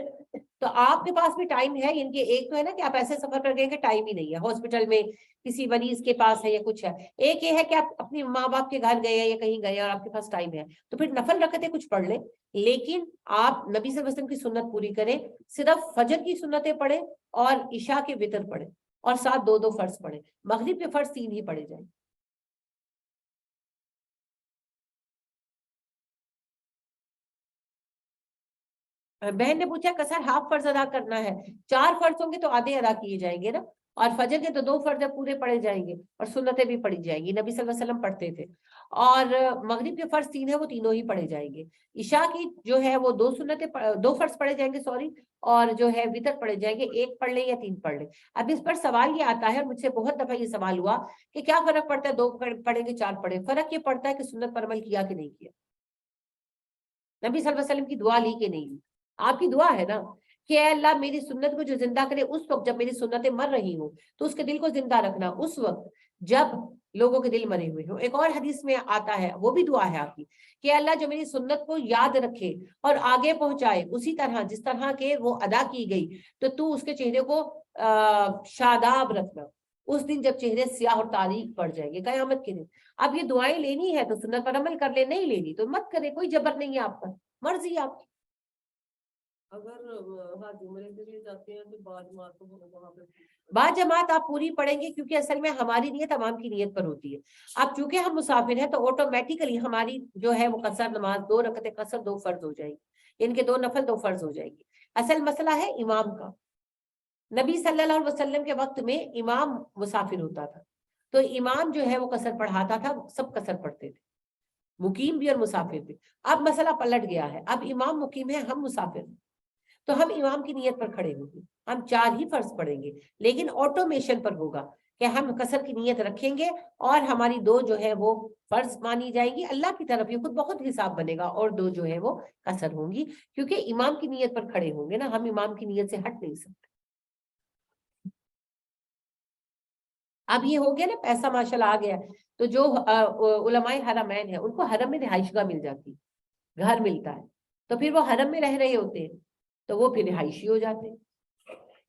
تو آپ کے پاس بھی ٹائم ہے، ان کے ایک تو ہے نا کہ آپ ایسے سفر پر گئے کہ ٹائم ہی نہیں ہے، ہاسپٹل میں کسی مریض کے پاس ہے یا کچھ ہے، ایک یہ ہے کہ آپ اپنی ماں باپ کے گھر گئے یا کہیں گئے اور آپ کے پاس ٹائم ہے، تو پھر نفل رکعتیں کچھ پڑھ لیں، لیکن آپ نبی صلی اللہ علیہ وسلم کی سنت پوری کریں، صرف فجر کی سنتیں پڑھیں اور عشاء کے وتر پڑھیں، اور ساتھ 2 فرض پڑھیں۔ مغرب کے فرض 3 ہی پڑھے جائیں۔ بہن نے پوچھا قصر ہاف فرض ادا کرنا ہے، 4 فرض ہوں گے تو آدھے ادا کیے جائیں گے نا، اور فجر کے تو 2 فرض پورے پڑھے جائیں گے اور سنتیں بھی پڑھی جائیں گی، نبی صلی اللہ علیہ وسلم پڑھتے تھے۔ اور مغرب کے فرض 3 ہیں، وہ تینوں ہی پڑھے جائیں گے۔ عشاء کی جو ہے وہ 2 فرض پڑھے جائیں گے، اور جو ہے وتر پڑھے جائیں گے، 1 پڑھ لیں یا 3 پڑھ لیں۔ اب اس پر سوال یہ آتا ہے، اور مجھ سے بہت دفعہ یہ سوال ہوا کہ کیا فرق پڑتا ہے 2 پڑھیں گے 4 پڑھیں؟ فرق یہ پڑتا ہے کہ سنت پر عمل کیا کہ نہیں کیا، نبی صلی اللہ علیہ وسلم کی دعا لی کہ نہیں لی۔ آپ کی دعا ہے نا کہ اے اللہ میری سنت کو جو زندہ کرے اس وقت جب میری سنتیں مر رہی ہوں، تو اس کے دل کو زندہ رکھنا اس وقت جب لوگوں کے دل مرے ہوئے ہوں۔ ایک اور حدیث میں آتا ہے، وہ بھی دعا ہے آپ کی، کہ اللہ جو میری سنت کو یاد رکھے اور آگے پہنچائے اسی طرح جس طرح کے وہ ادا کی گئی، تو اس کے چہرے کو شاداب رکھنا اس دن جب چہرے سیاہ اور تاریک پڑ جائیں گے قیامت کے دن۔ اب یہ دعائیں لینی ہے تو سنت پر عمل کر لے، نہیں لینی تو مت کرے، کوئی جبر نہیں ہے آپ پر، مرضی آپ کی۔ اگر ہاں جمعے کے لیے جاتے ہیں تو بعد جماعت کو وہاں پہ بعد جماعت آپ پوری پڑھیں گے، کیونکہ اصل میں ہماری نیت امام کی نیت پر ہوتی ہے. اب چونکہ ہم مسافر ہیں تو آٹومیٹیکلی ہماری جو ہے وہ قصر نماز 2 رکعتیں قصر 2 فرض ہو جائے گی، ان کے 2 نفل 2 فرض ہو جائے گی. اصل مسئلہ ہے امام کا. نبی صلی اللہ علیہ وسلم کے وقت میں امام مسافر ہوتا تھا تو امام جو ہے وہ قصر پڑھاتا تھا، سب قصر پڑھتے تھے، مقیم بھی اور مسافر بھی. اب مسئلہ پلٹ گیا ہے، اب امام مقیم ہے، ہم مسافر ہیں، تو ہم امام کی نیت پر کھڑے ہوں گے، ہم 4 ہی فرض پڑھیں گے، لیکن آٹومیشن پر ہوگا کہ ہم قصر کی نیت رکھیں گے اور ہماری 2 جو ہے وہ فرض مانی جائیں گی. اللہ کی طرف یہ خود بہت حساب بنے گا، اور 2 جو ہے وہ قصر ہوں گی، کیونکہ امام کی نیت پر کھڑے ہوں گے نا، ہم امام کی نیت سے ہٹ نہیں سکتے. اب یہ ہو گیا نا، پیسہ ماشاءاللہ آ گیا، تو جو علماء حرمین ہیں ان کو حرم میں رہائش گاہ مل جاتی، گھر ملتا ہے، تو پھر وہ حرم میں رہ رہے ہوتے ہیں تو وہ پھر رہائشی ہو جاتے ہیں،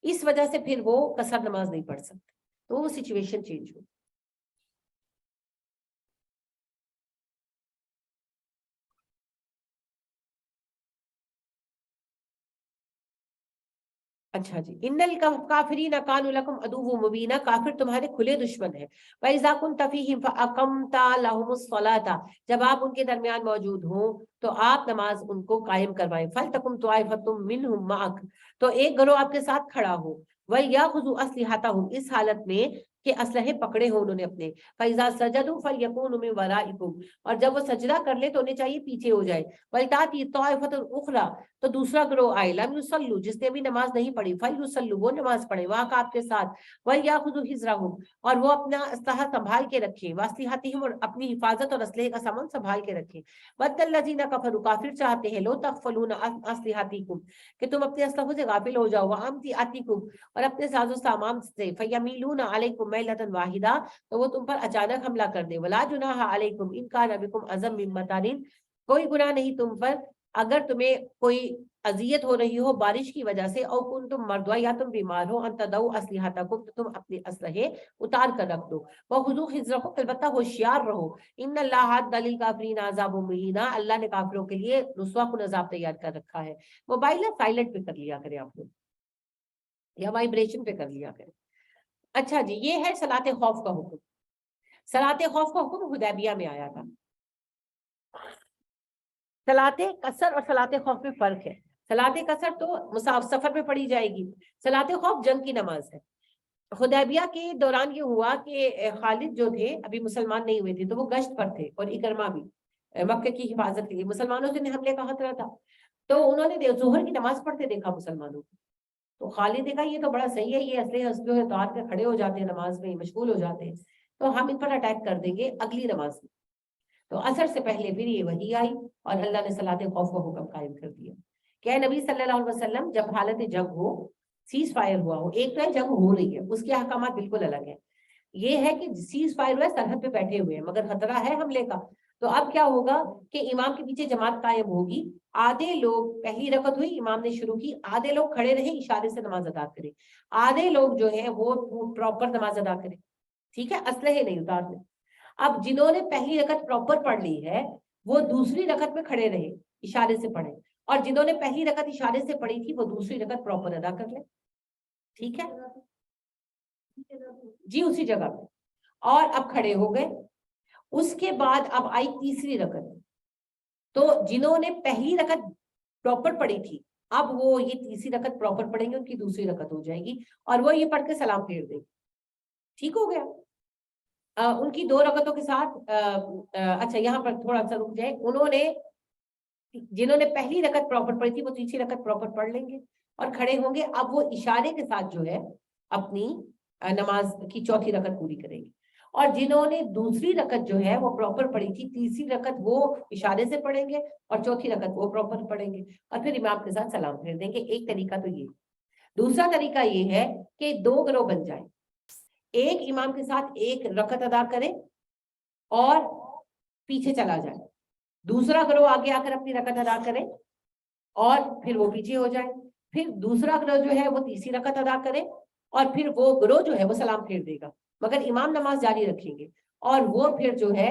اس وجہ سے پھر وہ قصر نماز نہیں پڑھ سکتے، تو وہ سچویشن چینج ہو. اچھا جی. ان الکافرین کانوا لکم عدو مبین، کافر تمہارے کھلے دشمن ہیں. وَإِذَا كُنْتَ فِيهِمْ فَأَقَمْتَ لَهُمُ الصَّلَاةَ، جب آپ ان کے درمیان موجود ہوں تو آپ نماز ان کو قائم کروائیں. فَلْتَكُمْ طَائِفَةٌ مِّنْهُمْ مَعَكَ، تو ایک گروہ آپ کے ساتھ کھڑا ہو. وَلْيَأْخُذُوا أَسْلِحَتَهُمْ، اس حالت میں کہ اسلحے پکڑے ہو انہوں نے اپنے. فَإِذَا سَجَدُوا فَلْيَكُونُوا مِن وَرَائِكُمْ، اور جب وہ سجدہ کر لے تو انہیں چاہیے پیچھے ہو جائے. وَلْتَأْتِ طَائِفَةٌ أُخْرَىٰ، تو دوسرا گروہ آئے. لَمْ يُصَلُّوا، جس نے بھی نماز نہیں پڑھی. فَلْيُصَلُّوا، وہ نماز پڑھے وہاں کا آپ کے ساتھ. وَلْيَأْخُذُوا حِذْرَهُمْ، اور وہ اپنا اسلحہ سنبھال کے رکھیں. وَأَسْلِحَتِهِمْ، اور اپنی حفاظت اور اسلحے کا سامان سنبھال کے رکھیں. وَدَّ الَّذِينَ كَفَرُوا، کافر چاہتے ہیں. لَوْ تَغْفَلُونَ عَنْ أَسْلِحَتِكُمْ، کہ تم اپنے اسلحوں سے غافل ہو جاؤ. وَأَمْتِعَتِكُمْ، اور اپنے ساز و سامان سے. فَيَمِيلُونَ عَلَيْكُمْ مَيْلَةً وَاحِدَةً، تو وہ تم پر اچانک حملہ کر دے. وَلَا جُنَاحَ عَلَيْكُمْ إِنْ كَانَ بِكُمْ أَذًى مِّن مَطَرٍ، کوئی گناہ نہیں تم پر اگر تمہیں کوئی اذیت ہو رہی ہو بارش کی وجہ سے. او کنتم مرضی، یا تم بیمار ہو. ان تدعوا اسلحتکم، تو تم اپنے اسلحے اتار کر رکھ دو. وخذوا حذرکم، البتہ ہوشیار رہو. ان اللہ اعد للکافرین عذاب مہین، اللہ نے کافروں کے لیے رسوا کن عذاب تیار کر رکھا ہے. موبائل سائلنٹ پہ کر لیا کرے آپ لوگ، یا وائبریشن پہ کر لیا کرے. اچھا جی، یہ ہے صلاۃ خوف کا حکم. صلاۃ خوف کا حکم حدیبیہ میں آیا تھا. صلاۃ قصر اور صلاۃ خوف میں فرق ہے. صلاۃ قصر تو سفر میں پڑھی جائے گی، صلاۃ خوف جنگ کی نماز ہے. حدیبیہ کے دوران یہ ہوا کہ خالد جو تھے ابھی مسلمان نہیں ہوئے تھے، تو وہ گشت پر تھے، اور اکرمہ بھی مکہ کی حفاظت کے لیے. مسلمانوں سے حملے کا خطرہ تھا، تو انہوں نے ظہر کی نماز پڑھتے دیکھا مسلمانوں کو. تو خالد نے کہا یہ تو بڑا صحیح ہے، یہ اسلحے اتار کے کھڑے ہو جاتے ہیں، نماز میں مشغول ہو جاتے ہیں، تو ہم ان پر اٹیک کر دیں گے اگلی نماز میں. تو عصر سے پہلے پھر یہ وحی آئی اور اللہ نے صلاۃ خوف کا حکم قائم کر دیا کہ نبی صلی اللہ علیہ وسلم جب حالت جنگ ہو، سیز فائر ہوا ہو، ایک تو ہے جنگ ہو رہی ہے، اس کے احکامات بالکل الگ ہیں. یہ ہے کہ سیز فائر ہوا ہے، سرحد پہ بیٹھے ہوئے ہیں مگر خطرہ ہے حملے کا. تو اب کیا ہوگا کہ امام کے پیچھے جماعت قائم ہوگی. آدھے لوگ، پہلی رکعت ہوئی امام نے شروع کی، آدھے لوگ کھڑے رہے اشارے سے نماز ادا کریں. آدھے لوگ جو ہے وہ پراپر نماز ادا کریں. ٹھیک ہے، اسلحے نہیں اتارنے. اب جنہوں نے پہلی رکعت پراپر پڑھ لی ہے وہ دوسری رکعت میں کھڑے رہے، اشارے سے پڑھیں، اور جنہوں نے پہلی رکعت اشارے سے پڑھی تھی وہ دوسری رکعت پراپر ادا کر لیں. ٹھیک ہے جی، اسی جگہ پہ. اور اب کھڑے ہو گئے. اس کے بعد اب آئی تیسری رکعت. تو جنہوں نے پہلی رکعت پراپر پڑھی تھی اب وہ یہ تیسری رکعت پراپر پڑھیں گے، ان کی دوسری رکعت ہو جائے گی اور وہ یہ پڑھ کے سلام پھیر دیں گے. ٹھیک ہو گیا. ان کی 2 رکعتوں کے ساتھ اچھا یہاں پر تھوڑا سا رک جائے. انہوں نے جنہوں نے پہلی رکعت پراپر پڑھی تھی وہ تیسری رکعت پراپر پڑھ لیں گے اور کھڑے ہوں گے. اب وہ اشارے کے ساتھ جو ہے اپنی نماز کی چوتھی رکعت پوری کریں گے. اور جنہوں نے دوسری رکعت جو ہے وہ پراپر پڑھی تھی، تیسری رکعت وہ اشارے سے پڑھیں گے اور چوتھی رکعت وہ پراپر پڑھیں گے اور پھر امام کے ساتھ سلام پھیر دیں گے. ایک طریقہ تو یہ. دوسرا طریقہ یہ ہے کہ 2 گروہ بن جائیں، ایک امام کے ساتھ ایک رکعت ادا کرے اور پیچھے چلا جائے، دوسرا گروہ آگے آ کر اپنی رکعت ادا کرے اور پھر وہ پیچھے ہو جائے. پھر دوسرا گروہ جو ہے وہ تیسری رکعت ادا کرے اور پھر وہ گروہ جو ہے وہ سلام پھیر دے گا مگر امام نماز جاری رکھیں گے. اور وہ پھر جو ہے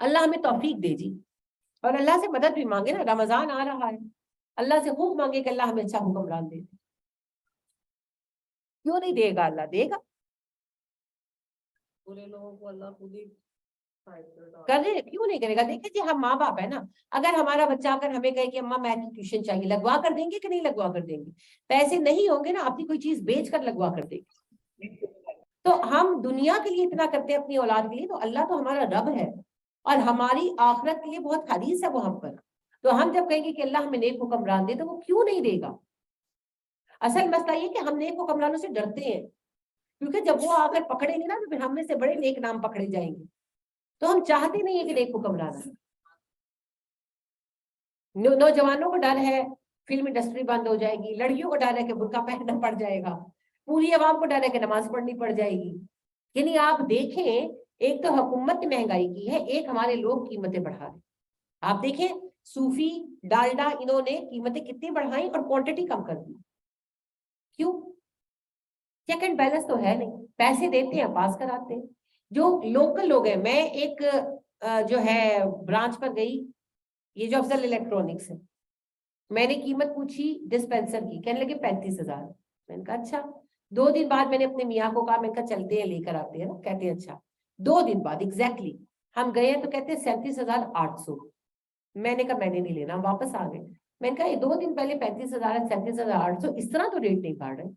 اللہ ہمیں توفیق دے جی. اور اللہ سے مدد بھی مانگے نا, رمضان آ رہا ہے, اللہ سے خوب مانگے کہ اللہ ہمیں اچھا حکمران دے. کیوں نہیں دے گا, اللہ دے گا. برے لوگوں کو اللہ خود ہی کرے, کیوں نہیں کرے گا. دیکھیں جی ہم ماں باپ ہے نا, اگر ہمارا بچہ آ کر ہمیں کہے کہ اماں میتھ کی ٹیوشن چاہیے, لگوا کر دیں گے کہ نہیں لگوا کر دیں گے؟ پیسے نہیں ہوں گے نا, اپنی کوئی چیز بیچ کر لگوا کر دیں گے. تو ہم دنیا کے لیے اتنا کرتے ہیں اپنی اولاد کے لیے, تو اللہ تو ہمارا رب ہے اور ہماری آخرت کے لیے بہت حریص ہے وہ ہم پر. تو ہم جب کہیں گے کہ اللہ ہمیں نیک حکمران دے, تو وہ کیوں نہیں دے گا. اصل مسئلہ یہ کہ ہم نیک حکمرانوں سے ڈرتے ہیں, کیونکہ جب وہ آ کر پکڑیں گے نا تو پھر ہم میں سے بڑے نیک نام پکڑے جائیں گے. تو ہم چاہتے نہیں ہیں کہ نیک حکمران ہے. نوجوانوں کو ڈر ہے فلم انڈسٹری بند ہو جائے گی, لڑکیوں کو ڈر ہے کہ برقع پہننا پڑ جائے گا, پوری عوام کو ڈر ہے کہ نماز پڑھنی پڑ جائے گی. یعنی آپ دیکھیں, ایک تو حکومت نے مہنگائی کی ہے, ایک ہمارے لوگ قیمتیں بڑھا رہے. آپ دیکھیں صوفی, ڈالڈا, انہوں نے قیمتیں کتنی بڑھائیں اور کوانٹٹی کم کر دی. کیوں؟ چیک اینڈ بیلنس تو ہے نہیں, پیسے دیتے ہیں پاس کراتے ہیں. جو لوکل لوگ ہیں, میں ایک جو ہے برانچ پر گئی, یہ جو افضل الیکٹرانکس ہے, میں نے قیمت پوچھی ڈسپینسر کی, کہنے لگے 35,000. میں نے کہا اچھا. 2 دن بعد میں نے اپنے میاں کو کہا, میں نے کہا چلتے ہیں لے کر آتے ہیں نا, کہتے ہیں اچھا. 2 دن بعد ایگزیکٹلی ہم گئے ہیں تو کہتے ہیں 37,800. میں نے کہا میں نے نہیں لینا, واپس آ گئے. میں نے کہا یہ 2 دن پہلے 35,000 ہے, 37,800, اس طرح تو ریٹ نہیں بڑھ رہے.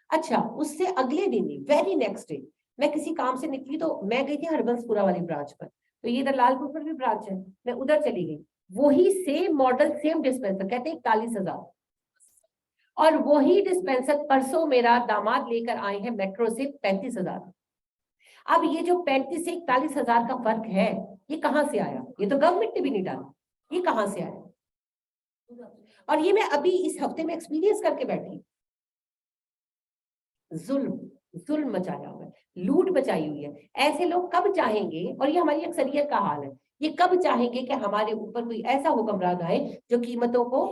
اچھا, اس سے اگلے دن ہی ویری نیکسٹ ڈے میں کسی کام سے نکلی, تو میں گئی تھی ہربنس پورا والی برانچ پر, تو یہ ادھر لال پور پر بھی برانچ ہے, میں ادھر چلی گئی. وہی سیم ماڈل سیم ڈسپینسر, کہتے ہیں 41,000. اور وہی ڈسپینسر پرسوں میرا داماد لے کر آئے ہیں میٹرو سے 35,000. اب یہ جو 35 سے 41,000 کا فرق ہے, یہ کہاں سے آیا؟ یہ تو گورنمنٹ نے بھی نہیں ڈالا, یہ کہاں سے آیا؟ اور یہ میں ابھی اس ہفتے میں ایکسپیرینس کر کے بیٹھی. ظلم مچایا ہوا ہے, لوٹ مچائی ہوئی ہے. ایسے لوگ کب چاہیں گے, اور یہ ہماری اکثریت کا حال ہے, یہ کب چاہیں گے کہ ہمارے اوپر کوئی ایسا حکمران آئے جو قیمتوں کو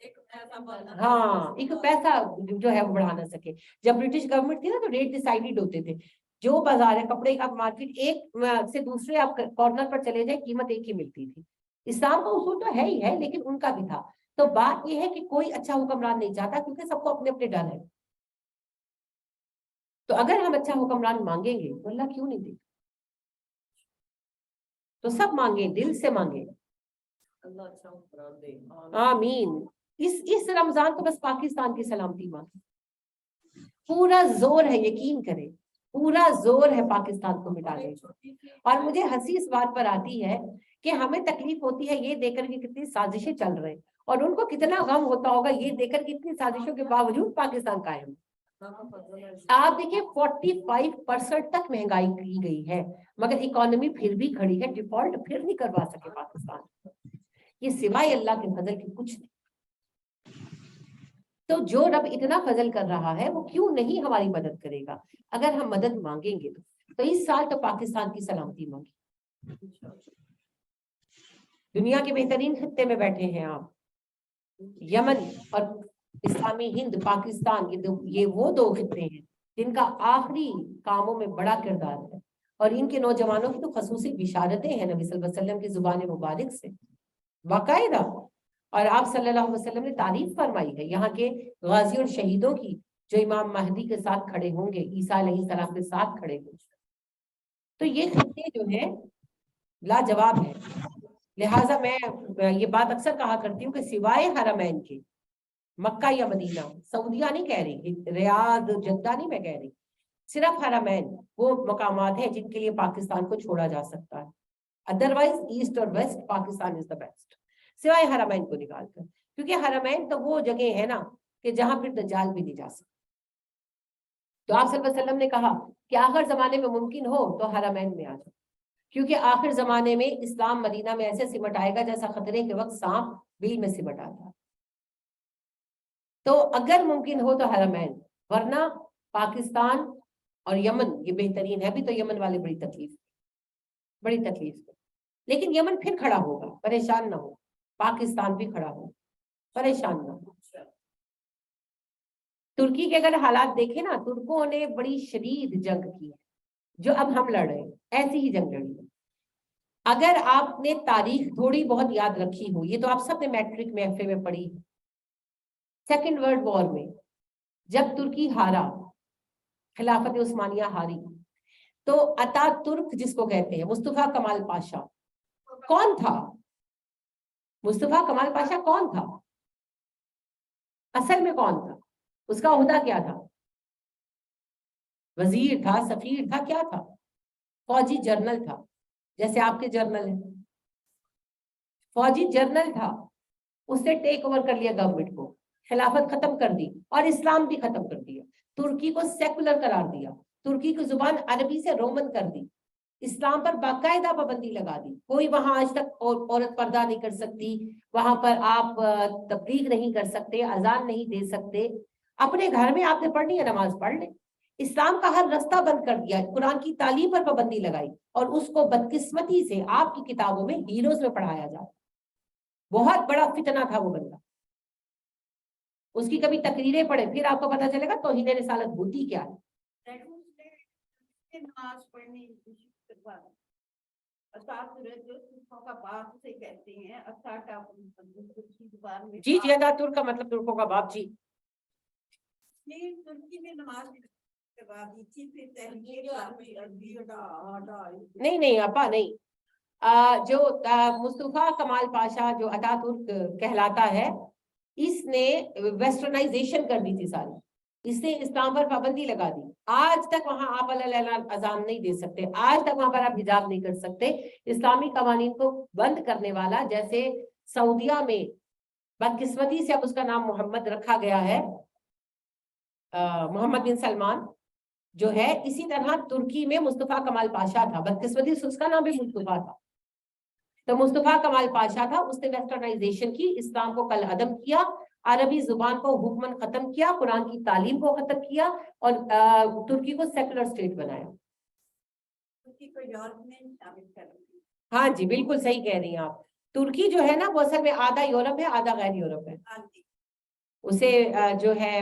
ایک پیسہ جو ہے وہ بڑھا نہ سکے. جب برٹش گورنمنٹ تھی نا تو ریٹ ڈیسائیڈڈ ہوتے تھے. جو بازار ہے کپڑے کا مارکیٹ, ایک سے دوسرے آپ کارنر پر چلے جائیں قیمت ایک ہی ملتی تھی. اسلام کا اصول تو ہے ہی ہے, لیکن ان کا بھی تھا. تو بات یہ ہے کہ کوئی اچھا حکمران نہیں چاہتا, کیونکہ سب کو اپنے اپنے ڈر ہے. تو اگر ہم اچھا حکمران مانگیں گے تو اللہ کیوں نہیں دے گا؟ تو سب مانگیں, دل سے مانگیں, اللہ اچھا حکمران دے. آمین. اس رمضان تو بس پاکستان کی سلامتی مانگیں. پورا زور ہے, یقین کریں, پورا زور ہے پاکستان کو مٹانے کا. اور مجھے ہنسی اس بات پر آتی ہے کہ ہمیں تکلیف ہوتی ہے یہ دیکھ کر کہ کتنی سازشیں چل رہے ہیں, اور ان کو کتنا غم ہوتا ہوگا یہ دیکھ کر کہ اتنی سازشوں کے باوجود پاکستان قائم. آپ دیکھیں 45% تک مہنگائی کی گئی ہے, مگر اکانومی پھر بھی کھڑی ہے. ڈیفالٹ پھر نہیں کروا سکے پاکستان. یہ سوائے اللہ کے فضل کی کچھ نہیں. تو جو رب اتنا فضل کر رہا ہے وہ کیوں نہیں ہماری مدد کرے گا؟ اگر ہم مدد مانگیں گے تو اس سال تو پاکستان کی سلامتی مانگیں. دنیا کے بہترین خطے میں بیٹھے ہیں آپ, یمن اور اسلامی ہند پاکستان, یہ وہ 2 خطے ہیں جن کا آخری کاموں میں بڑا کردار ہے, اور ان کے نوجوانوں کی تو خصوصی بشارتیں ہیں نبی صلی اللہ علیہ وسلم کی زبان مبارک سے باقاعدہ. اور آپ صلی اللہ علیہ وسلم نے تعریف فرمائی ہے یہاں کے غازی اور شہیدوں کی, جو امام مہدی کے ساتھ کھڑے ہوں گے, عیسیٰ علیہ السلام کے ساتھ کھڑے ہوں گے. تو یہ خطے جو ہیں لاجواب ہیں. لہٰذا میں یہ بات اکثر کہا کرتی ہوں کہ سوائے حرمین کے, مکہ یا مدینہ, سعودیہ نہیں کہہ رہی, ریاض جدہ نہیں میں کہہ رہی, صرف حرمین وہ مقامات ہیں جن کے لیے پاکستان کو چھوڑا جا سکتا ہے. ادروائز ایسٹ اور west Pakistan is the best, سوائے حرمین کو نکال کر, کیونکہ حرمین تو وہ جگہ ہے نا کہ جہاں پھر دجال بھی نہیں جا سکتا. تو آپ صلی اللہ علیہ وسلم نے کہا کہ آخر زمانے میں ممکن ہو تو حرمین میں آ جاؤ, کیونکہ آخر زمانے میں اسلام مدینہ میں ایسے سمٹ آئے گا جیسا خطرے کے وقت سانپ بیل میں سمٹ آتا. تو اگر ممکن ہو تو حرمین, ورنہ پاکستان اور یمن یہ بہترین ہے. بھی تو یمن والے بڑی تکلیف لیکن یمن پھر کھڑا ہوگا, پریشان نہ ہو. پاکستان بھی کھڑا ہوگا, پریشان نہ ہو. ترکی کے اگر حالات دیکھیں نا, ترکوں نے بڑی شدید جنگ کی ہے جو اب ہم لڑ رہے ہیں, ایسی ہی جنگ لڑی ہے. اگر آپ نے تاریخ تھوڑی بہت یاد رکھی ہو، یہ تو آپ سب نے میٹرک میں ایف اے میں پڑھی، سیکنڈ ورلڈ وار میں جب ترکی ہارا، خلافت عثمانیہ ہاری، تو اتا ترک جس کو کہتے ہیں، مصطفیٰ کمال پاشا کون تھا؟ مصطفیٰ کمال پاشا کون تھا؟ اصل میں کون تھا؟ اس کا عہدہ کیا تھا؟ وزیر تھا، سفیر تھا، کیا تھا؟ فوجی جرنل تھا، جیسے آپ کے جرنل ہیں، فوجی جرنل تھا. اس نے ٹیک اوور کر لیا گورنمنٹ کو، خلافت ختم کر دی اور اسلام بھی ختم کر دیا، ترکی کو سیکولر قرار دیا، ترکی کی زبان عربی سے رومن کر دی، اسلام پر باقاعدہ پابندی لگا دی. کوئی وہاں آج تک عورت پردہ نہیں کر سکتی، وہاں پر آپ تبلیغ نہیں کر سکتے، اذان نہیں دے سکتے. اپنے گھر میں آپ نے پڑھنی ہے نماز پڑھ لیں. اسلام کا ہر رستہ بند کر دیا، قرآن کی تعلیم پر پابندی لگائی، اور اس کو بدقسمتی سے آپ کی کتابوں میں ہیروز میں پڑھایا جاتا. بہت بڑا فتنہ تھا وہ بندہ. اس کی کبھی تقریریں پڑھیں پھر آپ کو پتا چلے گا توہین رسالت ہوتی کیا ہے. نماز پڑھنے جی جی، ادا ترک کا مطلب ترکوں کا باپ. جی ترکی میں نماز نہیں نہیں اپا نہیں. جو مصطفیٰ کمال پاشا جو اتا ترک کہلاتا ہے، اس نے ویسٹرنائزیشن کر دی تھی ساری، اس نے اسلام پر پابندی لگا دی. آج تک وہاں آپ اذان نہیں دے سکتے، آج تک وہاں پر آپ حجاب نہیں کر سکتے. اسلامی قوانین کو بند کرنے والا، جیسے سعودیہ میں بدقسمتی سے اب اس کا نام محمد رکھا گیا ہے، محمد بن سلمان جو ہے، اسی طرح ترکی میں مصطفیٰ کمال پاشا تھا، بدقسمتی سے اس کا نام بھی مصطفیٰ تھا. تو مصطفیٰ کمال پاشا تھا، اس نے ویسٹرنائزیشن کی، اسلام کو کل عدم کیا، عربی زبان کو حکمن ختم کیا، قرآن کی تعلیم کو ختم کیا، اور ترکی کو سیکولر اسٹیٹ بنایا. ہاں جی بالکل صحیح کہہ رہی ہیں آپ. ترکی جو ہے نا وہ اصل میں آدھا یورپ ہے آدھا غیر یورپ ہے. اسے جو ہے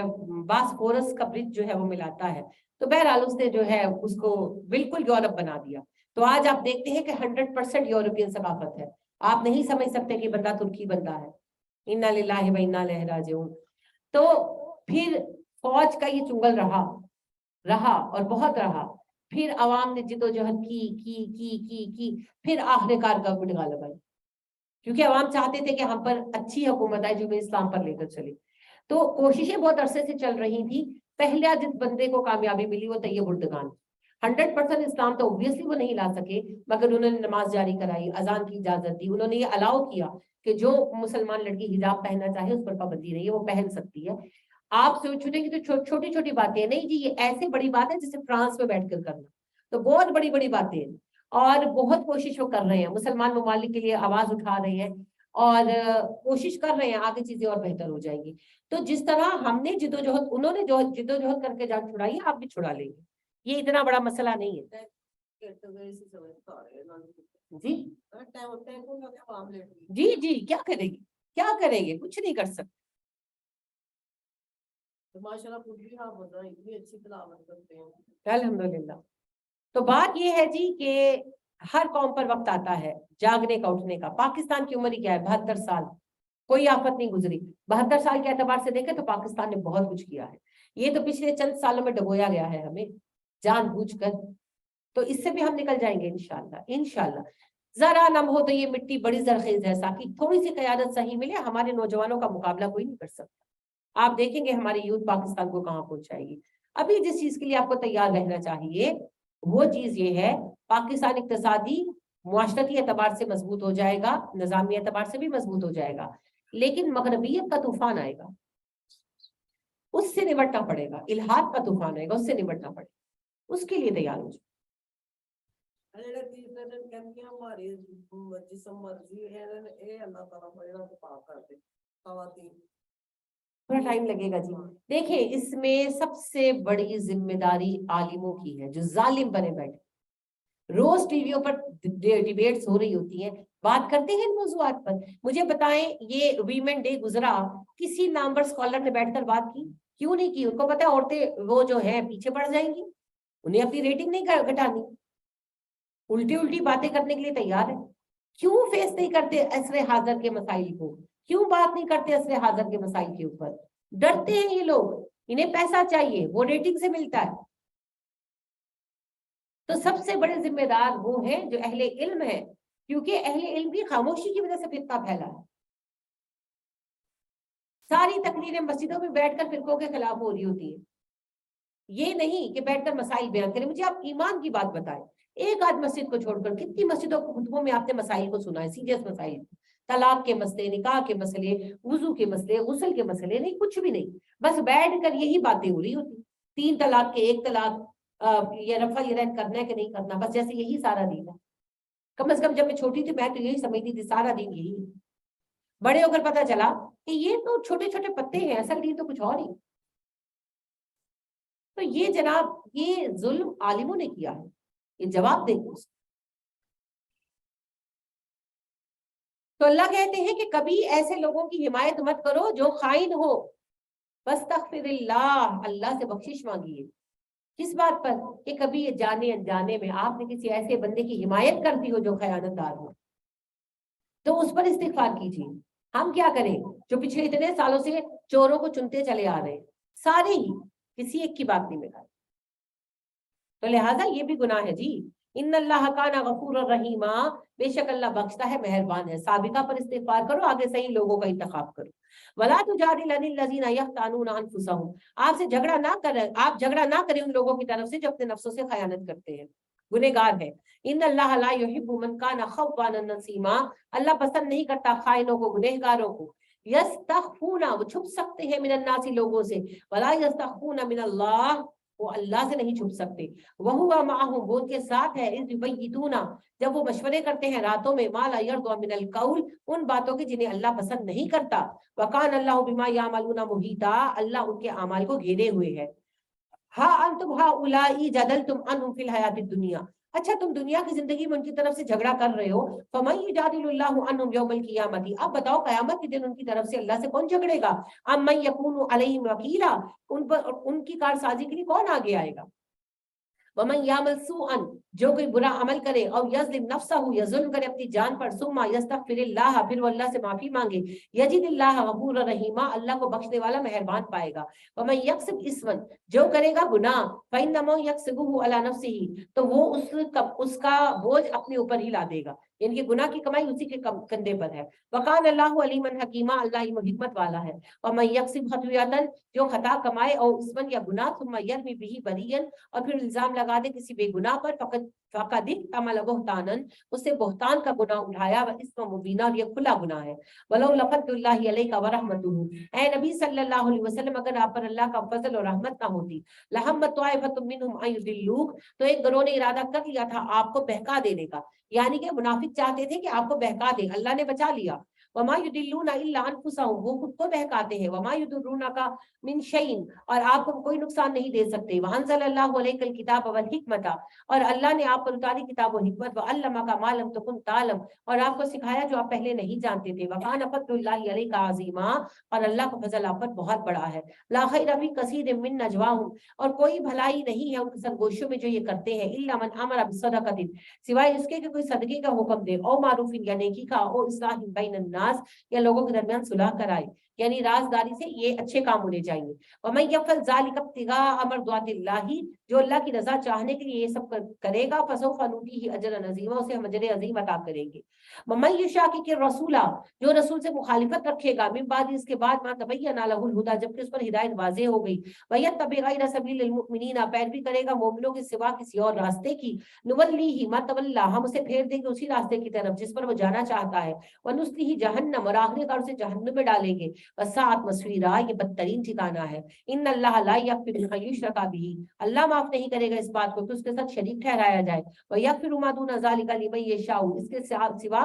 باسفورس کا برج جو ہے وہ ملاتا ہے. تو بہرحال اس نے جو ہے اس کو بالکل یورپ بنا دیا. تو آج آپ دیکھتے ہیں کہ 100% یورپین ثقافت ہے. آپ نہیں سمجھ سکتے کہ بندہ ترکی بندہ ہے. انا للہ و انا الیہ راجعون. تو پھر فوج کا یہ چنگل رہا اور بہت رہا. پھر عوام نے جدوجہد کی پھر آخر کار گورنمنٹ غالب آئی، کیونکہ عوام چاہتے تھے کہ ہم پر اچھی حکومت آئے جو میں اسلام پر لے کر چلے. تو کوششیں بہت عرصے سے چل رہی تھی. پہلا جس بندے کو کامیابی ملی وہ طیب اردگان. 100% اسلام تو اوبویسلی وہ نہیں لا سکے، مگر انہوں نے نماز جاری کرائی، اذان کی اجازت دی، انہوں نے یہ الاؤ کیا کہ جو مسلمان لڑکی حجاب پہننا چاہے اس پر پابندی نہیں ہے، وہ پہن سکتی ہے. آپ سوچیں گے تو چھوٹی چھوٹی باتیں نہیں جی، یہ ایسے بڑی بات ہے جسے فرانس میں بیٹھ کر کرنا. تو بہت بڑی بڑی باتیں ہیں، اور بہت کوشش وہ کر رہے ہیں، مسلمان ممالک کے لیے آواز اٹھا رہے ہیں اور کوشش کر رہے ہیں، آگے چیزیں اور بہتر ہو جائیں گی. تو جس طرح ہم نے جدوجہد، انہوں نے جو جدوجہد کر کے جان چھڑائی ہے، آپ بھی چھڑا لیں گے. یہ اتنا بڑا مسئلہ نہیں ہے. جی جی کیا کرے گی، کیا کریں گے، کچھ نہیں کر سکتے. الحمدللہ. تو بات یہ ہے جی کہ ہر قوم پر وقت آتا ہے جاگنے کا، اٹھنے کا. پاکستان کی عمر کیا ہے؟ 72 سال. کوئی آفت نہیں گزری. 72 سال کے اعتبار سے دیکھیں تو پاکستان نے بہت کچھ کیا ہے. یہ تو پچھلے چند سالوں میں ڈبویا گیا ہے ہمیں جان بوجھ کر. تو اس سے بھی ہم نکل جائیں گے انشاءاللہ. انشاءاللہ ذرا نم ہو تو یہ مٹی بڑی زرخیز ہے. ساقی تھوڑی سی قیادت صحیح ملے، ہمارے نوجوانوں کا مقابلہ کوئی نہیں کر سکتا. آپ دیکھیں گے ہماری یوتھ پاکستان کو کہاں پہنچائے گی. ابھی جس چیز کے لیے آپ کو تیار رہنا چاہیے وہ چیز یہ ہے، پاکستان اقتصادی معاشرتی اعتبار سے مضبوط ہو جائے گا، نظامی اعتبار سے بھی مضبوط ہو جائے گا، لیکن مغربیت کا طوفان آئے گا، اس سے نمٹنا پڑے گا. الحاد کا طوفان آئے گا، اس سے نمٹنا پڑے گا. اس کے لیے تیار ہو جائے. تھوڑا ٹائم لگے گا جی. دیکھیں اس میں سب سے بڑی ذمہ داری عالموں کی ہے، جو ظالم بنے بیٹھے. روز ٹی ویوں پر ڈیبیٹس ہو رہی ہوتی ہیں، بات کرتے ہیں ان موضوعات پر. مجھے بتائیں یہ ویمن ڈے گزرا، کسی نامور اسکالر نے بیٹھ کر بات کی؟ کیوں نہیں کی؟ ان کو پتا ہے عورتیں وہ جو ہیں پیچھے پڑ جائیں گی، انہیں اپنی ریٹنگ نہیں گھٹانی. الٹی باتیں کرنے کے لیے تیار ہے. کیوں فیس نہیں کرتے عصر حاضر کے مسائل کو؟ کیوں بات نہیں کرتے عصر حاضر کے مسائل کے اوپر؟ ڈرتے ہیں یہ لوگ، انہیں پیسہ چاہیے، وہ ریٹنگ سے ملتا ہے۔ تو سب سے بڑے ذمہ دار وہ ہیں جو اہل علم ہے، کیونکہ اہل علم کی خاموشی کی وجہ سے فتنہ پھیلا ہے۔ ساری تقریریں مسجدوں میں بیٹھ کر فرقوں کے خلاف ہو رہی ہوتی ہیں، یہ نہیں کہ بیٹھ کر مسائل بیان کریں۔ مجھے آپ ایمان کی بات بتائیں، ایک آدھ مسجد کو چھوڑ کر کتنی مسجدوں کو خطبوں میں آپ نے مسائل کو سنا ہے، سیریس مسائل، طلاق کے مسئلے، نکاح کے مسئلے، وضو کے مسئلے، غسل کے مسئلے، نہیں کچھ بھی نہیں، بس بیٹھ کر یہی باتیں ہو رہی ہوتی، 3 طلاق کے 1 طلاق، یہ رفع یدین کرنا ہے کہ نہیں کرنا، بس جیسے یہی سارا دین ہے۔ کم از کم جب میں چھوٹی تھی میں تو یہی سمجھتی تھی سارا دین یہی ہے۔ بڑے ہو کر پتا چلا کہ یہ تو چھوٹے چھوٹے پتے ہیں، اصل دین تو کچھ اور ہی۔ تو یہ جناب یہ ظلم عالموں نے کیا ہے، یہ جواب دیں گے۔ تو اللہ کہتے ہیں کہ کبھی ایسے لوگوں کی حمایت مت کرو جو خائن ہو، واستغفر اللہ، اللہ سے بخشش مانگیے۔ کس بات پر؟ کہ کبھی یہ جانے انجانے میں آپ نے کسی ایسے بندے کی حمایت کر دی ہو جو خیانت دار ہو، تو اس پر استغفار کیجیے۔ ہم کیا کریں جو پچھلے اتنے سالوں سے چوروں کو چنتے چلے آ رہے ہیں، سارے ہی، کسی ایک کی بات نہیں ملا، تو لہٰذا یہ بھی گناہ ہے جی۔ ان اللہ کان غفور الرحیم، بے شک اللہ بخشتا ہے، مہربان ہے۔ سابقہ پر استغفار کرو، آگے صحیح لوگوں کا انتخاب کرو۔ ولا تجادل عن الذین یختانون انفسهم، آپ سے جھگڑا نہ کریں، آپ جھگڑا نہ کریں ان لوگوں کی طرف سے جو اپنے نفسوں سے خیانت کرتے ہیں، گنہگار ہے۔ ان اللہ لا یحب من کان خوانا نسیما، اللہ پسند نہیں کرتا خائنوں کو، گنہگاروں کو۔ یستخفون، وہ چھپ سکتے ہیں من الناس، لوگوں سے، ولا یستخفون من اللہ، وہ اللہ سے نہیں چھپ سکتے۔ وَهُوَ مَعَهُمْ، وہ ان کے ساتھ ہے، اِذْ يُبَيِّتُونَ، جب وہ مشورے کرتے ہیں راتوں میں، مَا لَا يَرْضَىٰ مِنَ الْقَوْلِ، ان باتوں کی جنہیں اللہ پسند نہیں کرتا۔ وَكَانَ اللَّهُ بِمَا يَعْمَلُونَ مُحِيطًا، اللہ ان کے اعمال کو گھیرے ہوئے ہے۔ ہاں انتم ہؤلاء جادلتم عنہم فی الحیات الدنیا، اچھا تم دنیا کی زندگی میں ان کی طرف سے جھگڑا کر رہے ہو، فَمَن يُجَادِلُ اللَّهُ عَنْهُمْ يَوْمَ الْقِيَامَةِ، اب بتاؤ قیامت کے دن ان کی طرف سے اللہ سے کون جھگڑے گا؟ أَمَّن يَكُونُ عَلَيْهِمْ وَكِيلًا، ان پر ان کی کارسازی کے لیے کون آگے آئے گا؟ وَمَن يَعْمَلْ سُوءًا، جو کوئی برا عمل کرے، اور یظلم نفسہ، یا ظلم کرے اپنی جان پر، ثم یستغفر اللہ، پھر وہ اللہ سے معافی مانگے، یجد اللہ غفور رحیما، اللہ کو بخشنے والا مہربان پائے گا۔ وَمَن يَكْسِبْ إِثْمًا، جو کرے گا گناہ، فَإِنَّمَا يَكْسِبُهُ عَلَى نَفْسِهِ، تو وہ اس کا بوجھ اپنے اوپر ہی لا دے گا، یعنی کہ گناہ کی کمائی اسی کے کندھے پر ہے۔ وَقَانَ اللَّهُ عَلِيمًا حَكِيمًا، اللہ علم و حکمت والا ہے۔ وَمَن يَكْسِبْ خَطِيئَةً، جو خطا کمائے، اور اسمن یا گناہ، ثم يرمی به بریئا، اور پھر الزام لگا دے کسی بے گناہ پر، فقد احتمل بہتانا، اس سے بہتان کا گناہ اٹھایا، واسم مبینہ، اور یہ کھلا گناہ ہے۔ ولو لفضل اللہ علیک ورحمتہ، اے نبی صلی اللہ علیہ وسلم، اگر آپ پر اللہ کا فضل اور رحمت نہ ہوتی، لہمت طائفۃ منہم ان یضلوک، تو ایک گروہ نے ارادہ کر لیا تھا آپ کو بہکا دینے کا، یعنی کہ منافق چاہتے تھے کہ آپ کو بہکا دیں، اللہ نے بچا لیا۔ وما یضلون الا انفسهم، وہ خود کو بہکاتے ہیں، وما یضرونک من شیء، اور آپ کو کوئی نقصان نہیں دے سکتے۔ وانزل اللہ علیک الکتاب والحکمت، اور اللہ نے آپ پر اتاری کتاب و حکمت، وعلمک ما لم تکن تعلم، اور آپ کو سکھایا جو آپ پہلے نہیں جانتے تھے۔ وکان فضل اللہ علیک عظیما، اور اللہ کا فضل آپ پر بہت بڑا ہے۔ لا خیر فی کثیر من نجواہم، اور کوئی بھلائی نہیں ہے ان کے سرگوشیوں میں جو یہ کرتے ہیں، الا من امر بصدقۃ، سوائے اس کے کہ کوئی صدقے کا حکم دے، او معروف یا نیکی کا، او اصلاح بین الناس، یا لوگوں کے درمیان صلح کرائے، یعنی رازداری سے یہ اچھے کام ہونے چاہیے۔ وَمَن يَفْعَلْ ذَلِكَ ابْتِغَاءَ مَرْضَاتِ اللَّهِ، جو اللہ کی رضا چاہنے کے لیے یہ سب کرے گا، فَسَوْفَ نُؤْتِيهِ أَجْرًا عَظِيمًا، اسے ہم اجر عظیم عطا کریں گے۔ وَمَن يُشَاقِقِ الرَّسُولَ، جو رسول سے مخالفت رکھے گا، من بعد اس کے بعد، ما تبین لہ الہدیٰ، جبکہ اس پر ہدایت واضح ہو گئی، وَيَتَّبِعْ غَيْرَ سَبِيلِ الْمُؤْمِنِينَ، پیروی کرے گا مومنوں کے سوا کسی اور راستے کی، نُوَلِّهِ مَا تَوَلَّىٰ، ہم اسے پھیر دیں گے اسی راستے کی طرف جس پر وہ جانا چاہتا ہے، وَنُصْلِهِ جہنم، اور آخری کار اسے جہنم میں ڈالیں گے، وَسَاءَتْ مَصِيرًا، یہ بدترین ٹھکانہ ہے۔ ان اللہ لا یغفر ان یشرک بہ، اللہ معاف نہیں کرے گا اس بات کو کہ اس کے ساتھ شریک ٹھہرایا جائے، ویغفر ما دون ذلک لمن یشاء، اس کے سوا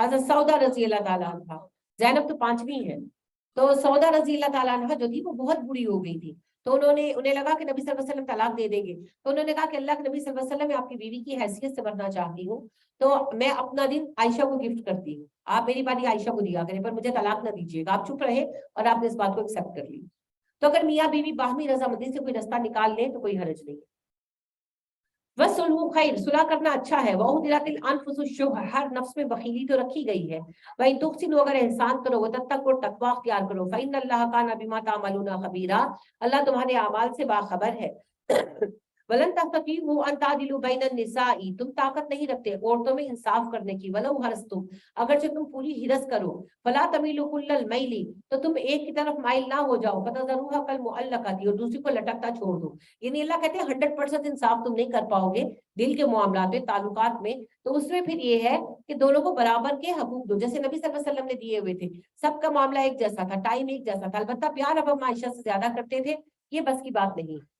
حضرت سعودہ رضی اللہ تعالیٰ عنہ، زینب تو پانچویں ہے، تو سعودہ رضی اللہ تعالیٰ عنہ جو تھی وہ بہت بری ہو گئی تھی، تو انہیں لگا کہ نبی صلی اللہ علیہ وسلم طلاق دے دیں گے، تو انہوں نے کہا کہ اللہ کے نبی صلی اللہ علیہ وسلم میں آپ کی بیوی کی حیثیت سے مرنا چاہتی ہوں، تو میں اپنا دن عائشہ کو گفٹ کرتی ہوں، آپ میری باری عائشہ کو دیا کریں پر مجھے طلاق نہ دیجیے گا۔ آپ چپ رہے اور آپ نے اس بات کو ایکسپٹ کر لی۔ تو اگر میاں بیوی باہمی رضامندی سے کوئی رستہ نکال لیں تو کوئی حرج نہیں ہے۔ وَالصُّلْحُ خیر، صلح کرنا اچھا ہے۔ وَأُحْضِرَتِ الْأَنفُسُ الشُّحَّ، ہر نفس میں بخیلی تو رکھی گئی ہے۔ وَإِن تُحْسِنُوا، اگر احسان کرو، وَتَتَّقُوا، تقوی اختیار کرو، فَإِنَّ اللَّهَ كَانَ بِمَا تَعْمَلُونَ خَبِيرًا، اللہ تمہارے اعمال سے باخبر ہے۔ وَلَن تَسْتَطِيعُوا أَن تَعْدِلُوا بَيْنَ النِّسَاءِ، تم طاقت نہیں رکھتے عورتوں میں انصاف کرنے کی، وَلَوْ حَرَصْتُمْ، اگرچہ تم پوری حرص کرو، فَلَا تَمِيلُوا كُلَّ الْمَيْلِ، تو تم ایک کی طرف مائل نہ ہو جاؤ، فَتَذَرُوهَا كَالْمُعَلَّقَةِ، اور دوسری کو لٹکتا چھوڑ دو۔ یعنی اللہ کہتے ہیں 100% انصاف تم نہیں کر پاؤ گے دل کے معاملات میں، تعلقات میں، تو اس میں پھر یہ ہے کہ دونوں کو برابر کے حقوق دو، جیسے نبی صلی اللہ علیہ وسلم نے دیے ہوئے تھے، سب کا معاملہ ایک جیسا تھا، ٹائم ایک جیسا تھا، البتہ پیار اب ہم عائشہ سے زیادہ کرتے تھے، یہ بس کی بات نہیں۔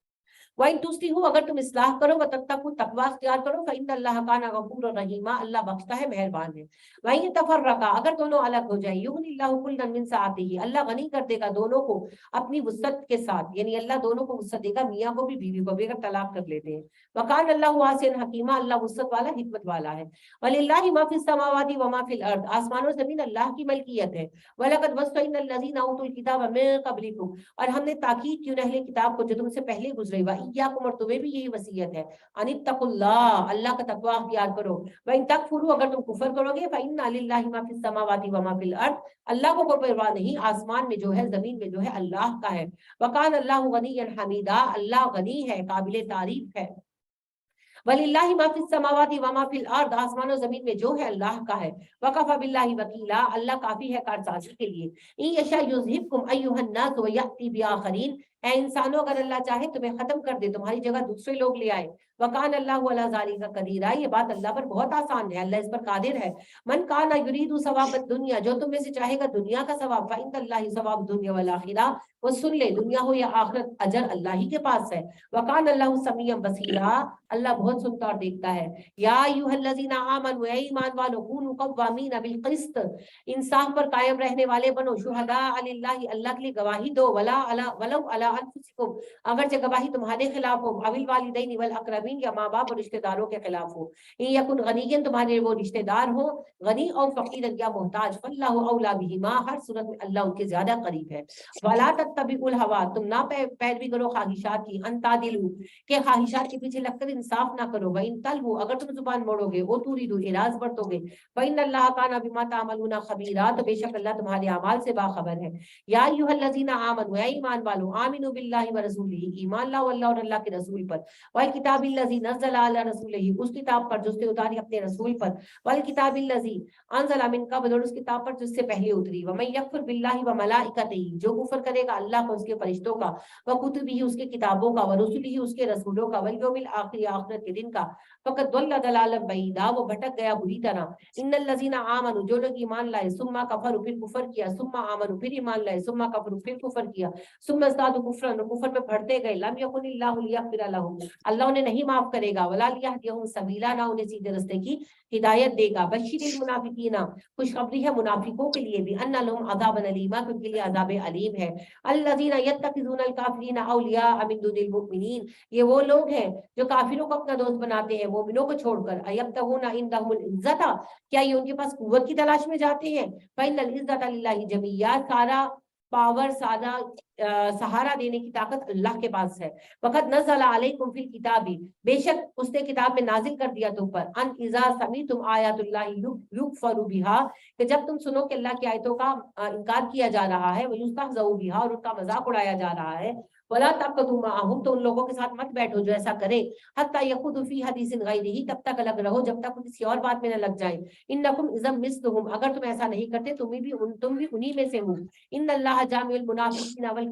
وَإِن تُصْلِحُوا، اگر تم اصلاح کرو، وَتَتَّقُوا، تقوی اختیار کرو، فَإِنَّ اللَّهَ كَانَ غَفُورًا رَحِيمًا، اللہ بخشتا ہے، مہربان ہے۔ وَإِن يَتَفَرَّقَا، اگر دونوں الگ ہو جائیں، يُغْنِ اللَّهُ كُلًّا مِن سَعَتِهِ، اللہ غنی کر دے گا دونوں کو اپنی وسعت کے ساتھ، یعنی اللہ دونوں کو وسعت دے گا، میاں کو بھی بیوی کو بھی، اگر طلاق کر لیتے ہیں۔ وَكَانَ اللَّهُ وَاسِعًا حَكِيمًا، اللہ وسعت والا، حکمت والا ہے۔ وَلِلَّهِ مَا فِي السَّمَاوَاتِ وَمَا فِي الْأَرْضِ، آسمان و زمین اللہ کی ملکیت ہے۔ وَلَقَدْ وَصَّيْنَا الَّذِينَ أُوتُوا الْكِتَابَ مِن قَبْلِكُمْ، اور ہم نے تاکید کی ان اہل کتاب کو جو تم سے پہلے گزرے، وَإِيَّاكُمْ، اور تمہیں بھی یہی وصیت ہے، ان اتقوا اللہ، اللہ کا تقوی اختیار کرو۔ وَإِن تَكْفُرُوا، اگر تم کفر کرو گے، فَإِنَّ لِلَّهِ مَا فِي السَّمَاوَاتِ وَمَا فِي الْأَرْضِ، اللہ کو کوئی پرواہ نہیں، آسمان میں جو ہے زمین میں جو ہے اللہ کا ہے۔ وَكَانَ اللَّهُ غَنِيًّا حَمِيدًا، اللہ غنی ہے، قابل تعریف ہے۔ وَلِلَّهِ مَا فِي السَّمَاوَاتِ وَمَا فِي الْأَرْضِ، آسمان و زمین میں جو ہے اللہ کا ہے۔ وَكَفَى بِاللَّهِ وَكِيلًا، اللہ کافی ہے کارسازی کے لیے۔ إِن يَشَأْ يُذْهِبْكُمْ أَيُّهَا النَّاسُ وَيَأْتِ بِآخَرِينَ، اے انسانوں اگر اللہ چاہے تمہیں ختم کر دے، تمہاری جگہ دوسرے لوگ لے آئے۔ وَكَانَ اللَّهُ عَلَىٰ ذَلِكَ قَدِيرًا، یہ بات اللہ پر بہت آسان ہے، اللہ اس پر قادر ہے۔ مَنْ كَانَ يُرِيدُ ثَوَابَ الدُّنْيَا، جو تم میں سے چاہے گا دنیا کا ثواب، فَإِنَّ اللَّهِ ثَوَابُ الدُّنْيَا وَالْآخِرَةِ، وہ سن لے دنیا ہو یا آخرت، اجر اللہ ہی کے پاس ہے۔ وَكَانَ اللَّهُ سَمِيعًا بَصِيرًا، اللہ بہت سنتا اور دیکھتا ہے۔ یا ایھا الذین آمنوا، اے ایمان والو، کونوا قوامین بالقسط، انصاف پر قائم رہنے والے بنو، شہداء للہ، اللہ کے لیے گواہی دو، ولو علی انفسکم، اگرچہ گواہی تمہارے خلاف ہو، او الوالدین والاقربین، یا ماں باپ اور رشتہ داروں کے خلاف ہو، ان یکن غنیا، تمہارے وہ رشتہ دار ہو غنی اور فقیر یا محتاج، فاللہ اولی بہما، ہر صورت میں اللہ ان کے زیادہ قریب ہے۔ ولا تتبعوا الہوی، تم نہ پیروی کرو خواہشات کی، ان تعدلوا، کہ خواہشات کے پیچھے لگ کر انصاف نہ کرو، وَإِن تلووا، اگر تم زبان موڑو گے، او توریدو، اعراض برتو گے، فَإِنَّ اللَّهَ كَانَ بِمَا تَعْمَلُونَ خَبِيرًا، تو بے شک اللہ تمہارے اعمال سے باخبر ہے۔ یا ایھا الذین آمنوا، اے ایمان والو، آمنوا باللہ ورسولہ، ایمان لاؤ اللہ اور اللہ کے رسول پر، والکتاب الذی نزل علی رسولہ، اس کتاب پر جو اس نے اتاری اپنے رسول پر، والکتاب الذی انزل من قبل، اور اس کتاب پر جس سے پہلے اتری، ومن یکفر باللہ وملائکتہ، جو کفر کرے گا اللہ کو، اس کے فرشتوں کا، وکتبہ، اس کے کتابوں کا، ورسلہ، اس کے رسولوں کا، والیوم الآخر، آخرت کے دن کا، فقط ضل ضلالا بعیدا، وہ بھٹک گیا بری طرح۔ ان الذین آمنوا، جو لوگ ایمان لائے، ثم کفروا، پھر کفر کیا، ثم آمنوا، پھر ایمان لائے، ثم کفروا، پھر کفر کیا، ثم ازدادوا کفرا، کفر میں بڑھتے گئے، لم یکن اللہ لیغفر لهم، اللہ انہیں نہیں معاف کرے گا، ولا لیہدیہم سبیلا، نہ انہیں سیدھے راستے کی ہدایت دے گا۔ بشر المنافقین، خوشخبری ہے منافقوں کے لیے بھی، ان لهم عذابا الیما، کہ ان کے لیے عذاب علیم ہے۔ الذین یتخذون الکافرین اولیاء من دون المؤمنین، یہ وہ لوگ ہیں جو کافروں کو اپنا دوست بناتے ہیں مومنوں کو چھوڑ کر۔ ایبتغون عندهم العزۃ، کیا یہ ان کے پاس قوت کی تلاش میں جاتے ہیں؟ فإن العزۃ للہ جمیعا، سارا پاور، سارا سہارا دینے کی طاقت اللہ کے پاس ہے۔ وقد نزل علیکم فی الکتاب، بے شک اس نے کتاب میں نازل کر دیا تم پر، ان اذا سمعتم آیات اللہ یکفر بها، کہ جب تم سنو کہ اللہ کی آیتوں کا انکار کیا جا رہا ہے، ویستہزأ بها، اور ان کا مذاق اڑایا جا رہا ہے، ولا تقعدوا معهم، تو ان لوگوں کے ساتھ مت بیٹھو جو ایسا کرے، حتی یخوضوا فی حدیث غیرہ، تب تک الگ رہو جب تک کسی اور بات میں نہ لگ جائیں، انکم اذا مثلهم، اگر تم ایسا نہیں کرتے تم بھی انہی میں سے ہو، ان اللہ جامع المنافقین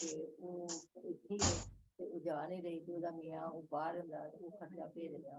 ਤੇ ਉਹ ਇੱਥੇ ਤੇ ਉਹ ਜਾ ਨਹੀਂ ਰਹੀ ਤੇ ਉਹਦਾ ਮੀਆਂ ਉਹ ਬਾਹਰ ਹੁੰਦਾ ਉਹ ਖਰਚਾ ਭੇਜਦਾ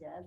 ਜਾਇਜ਼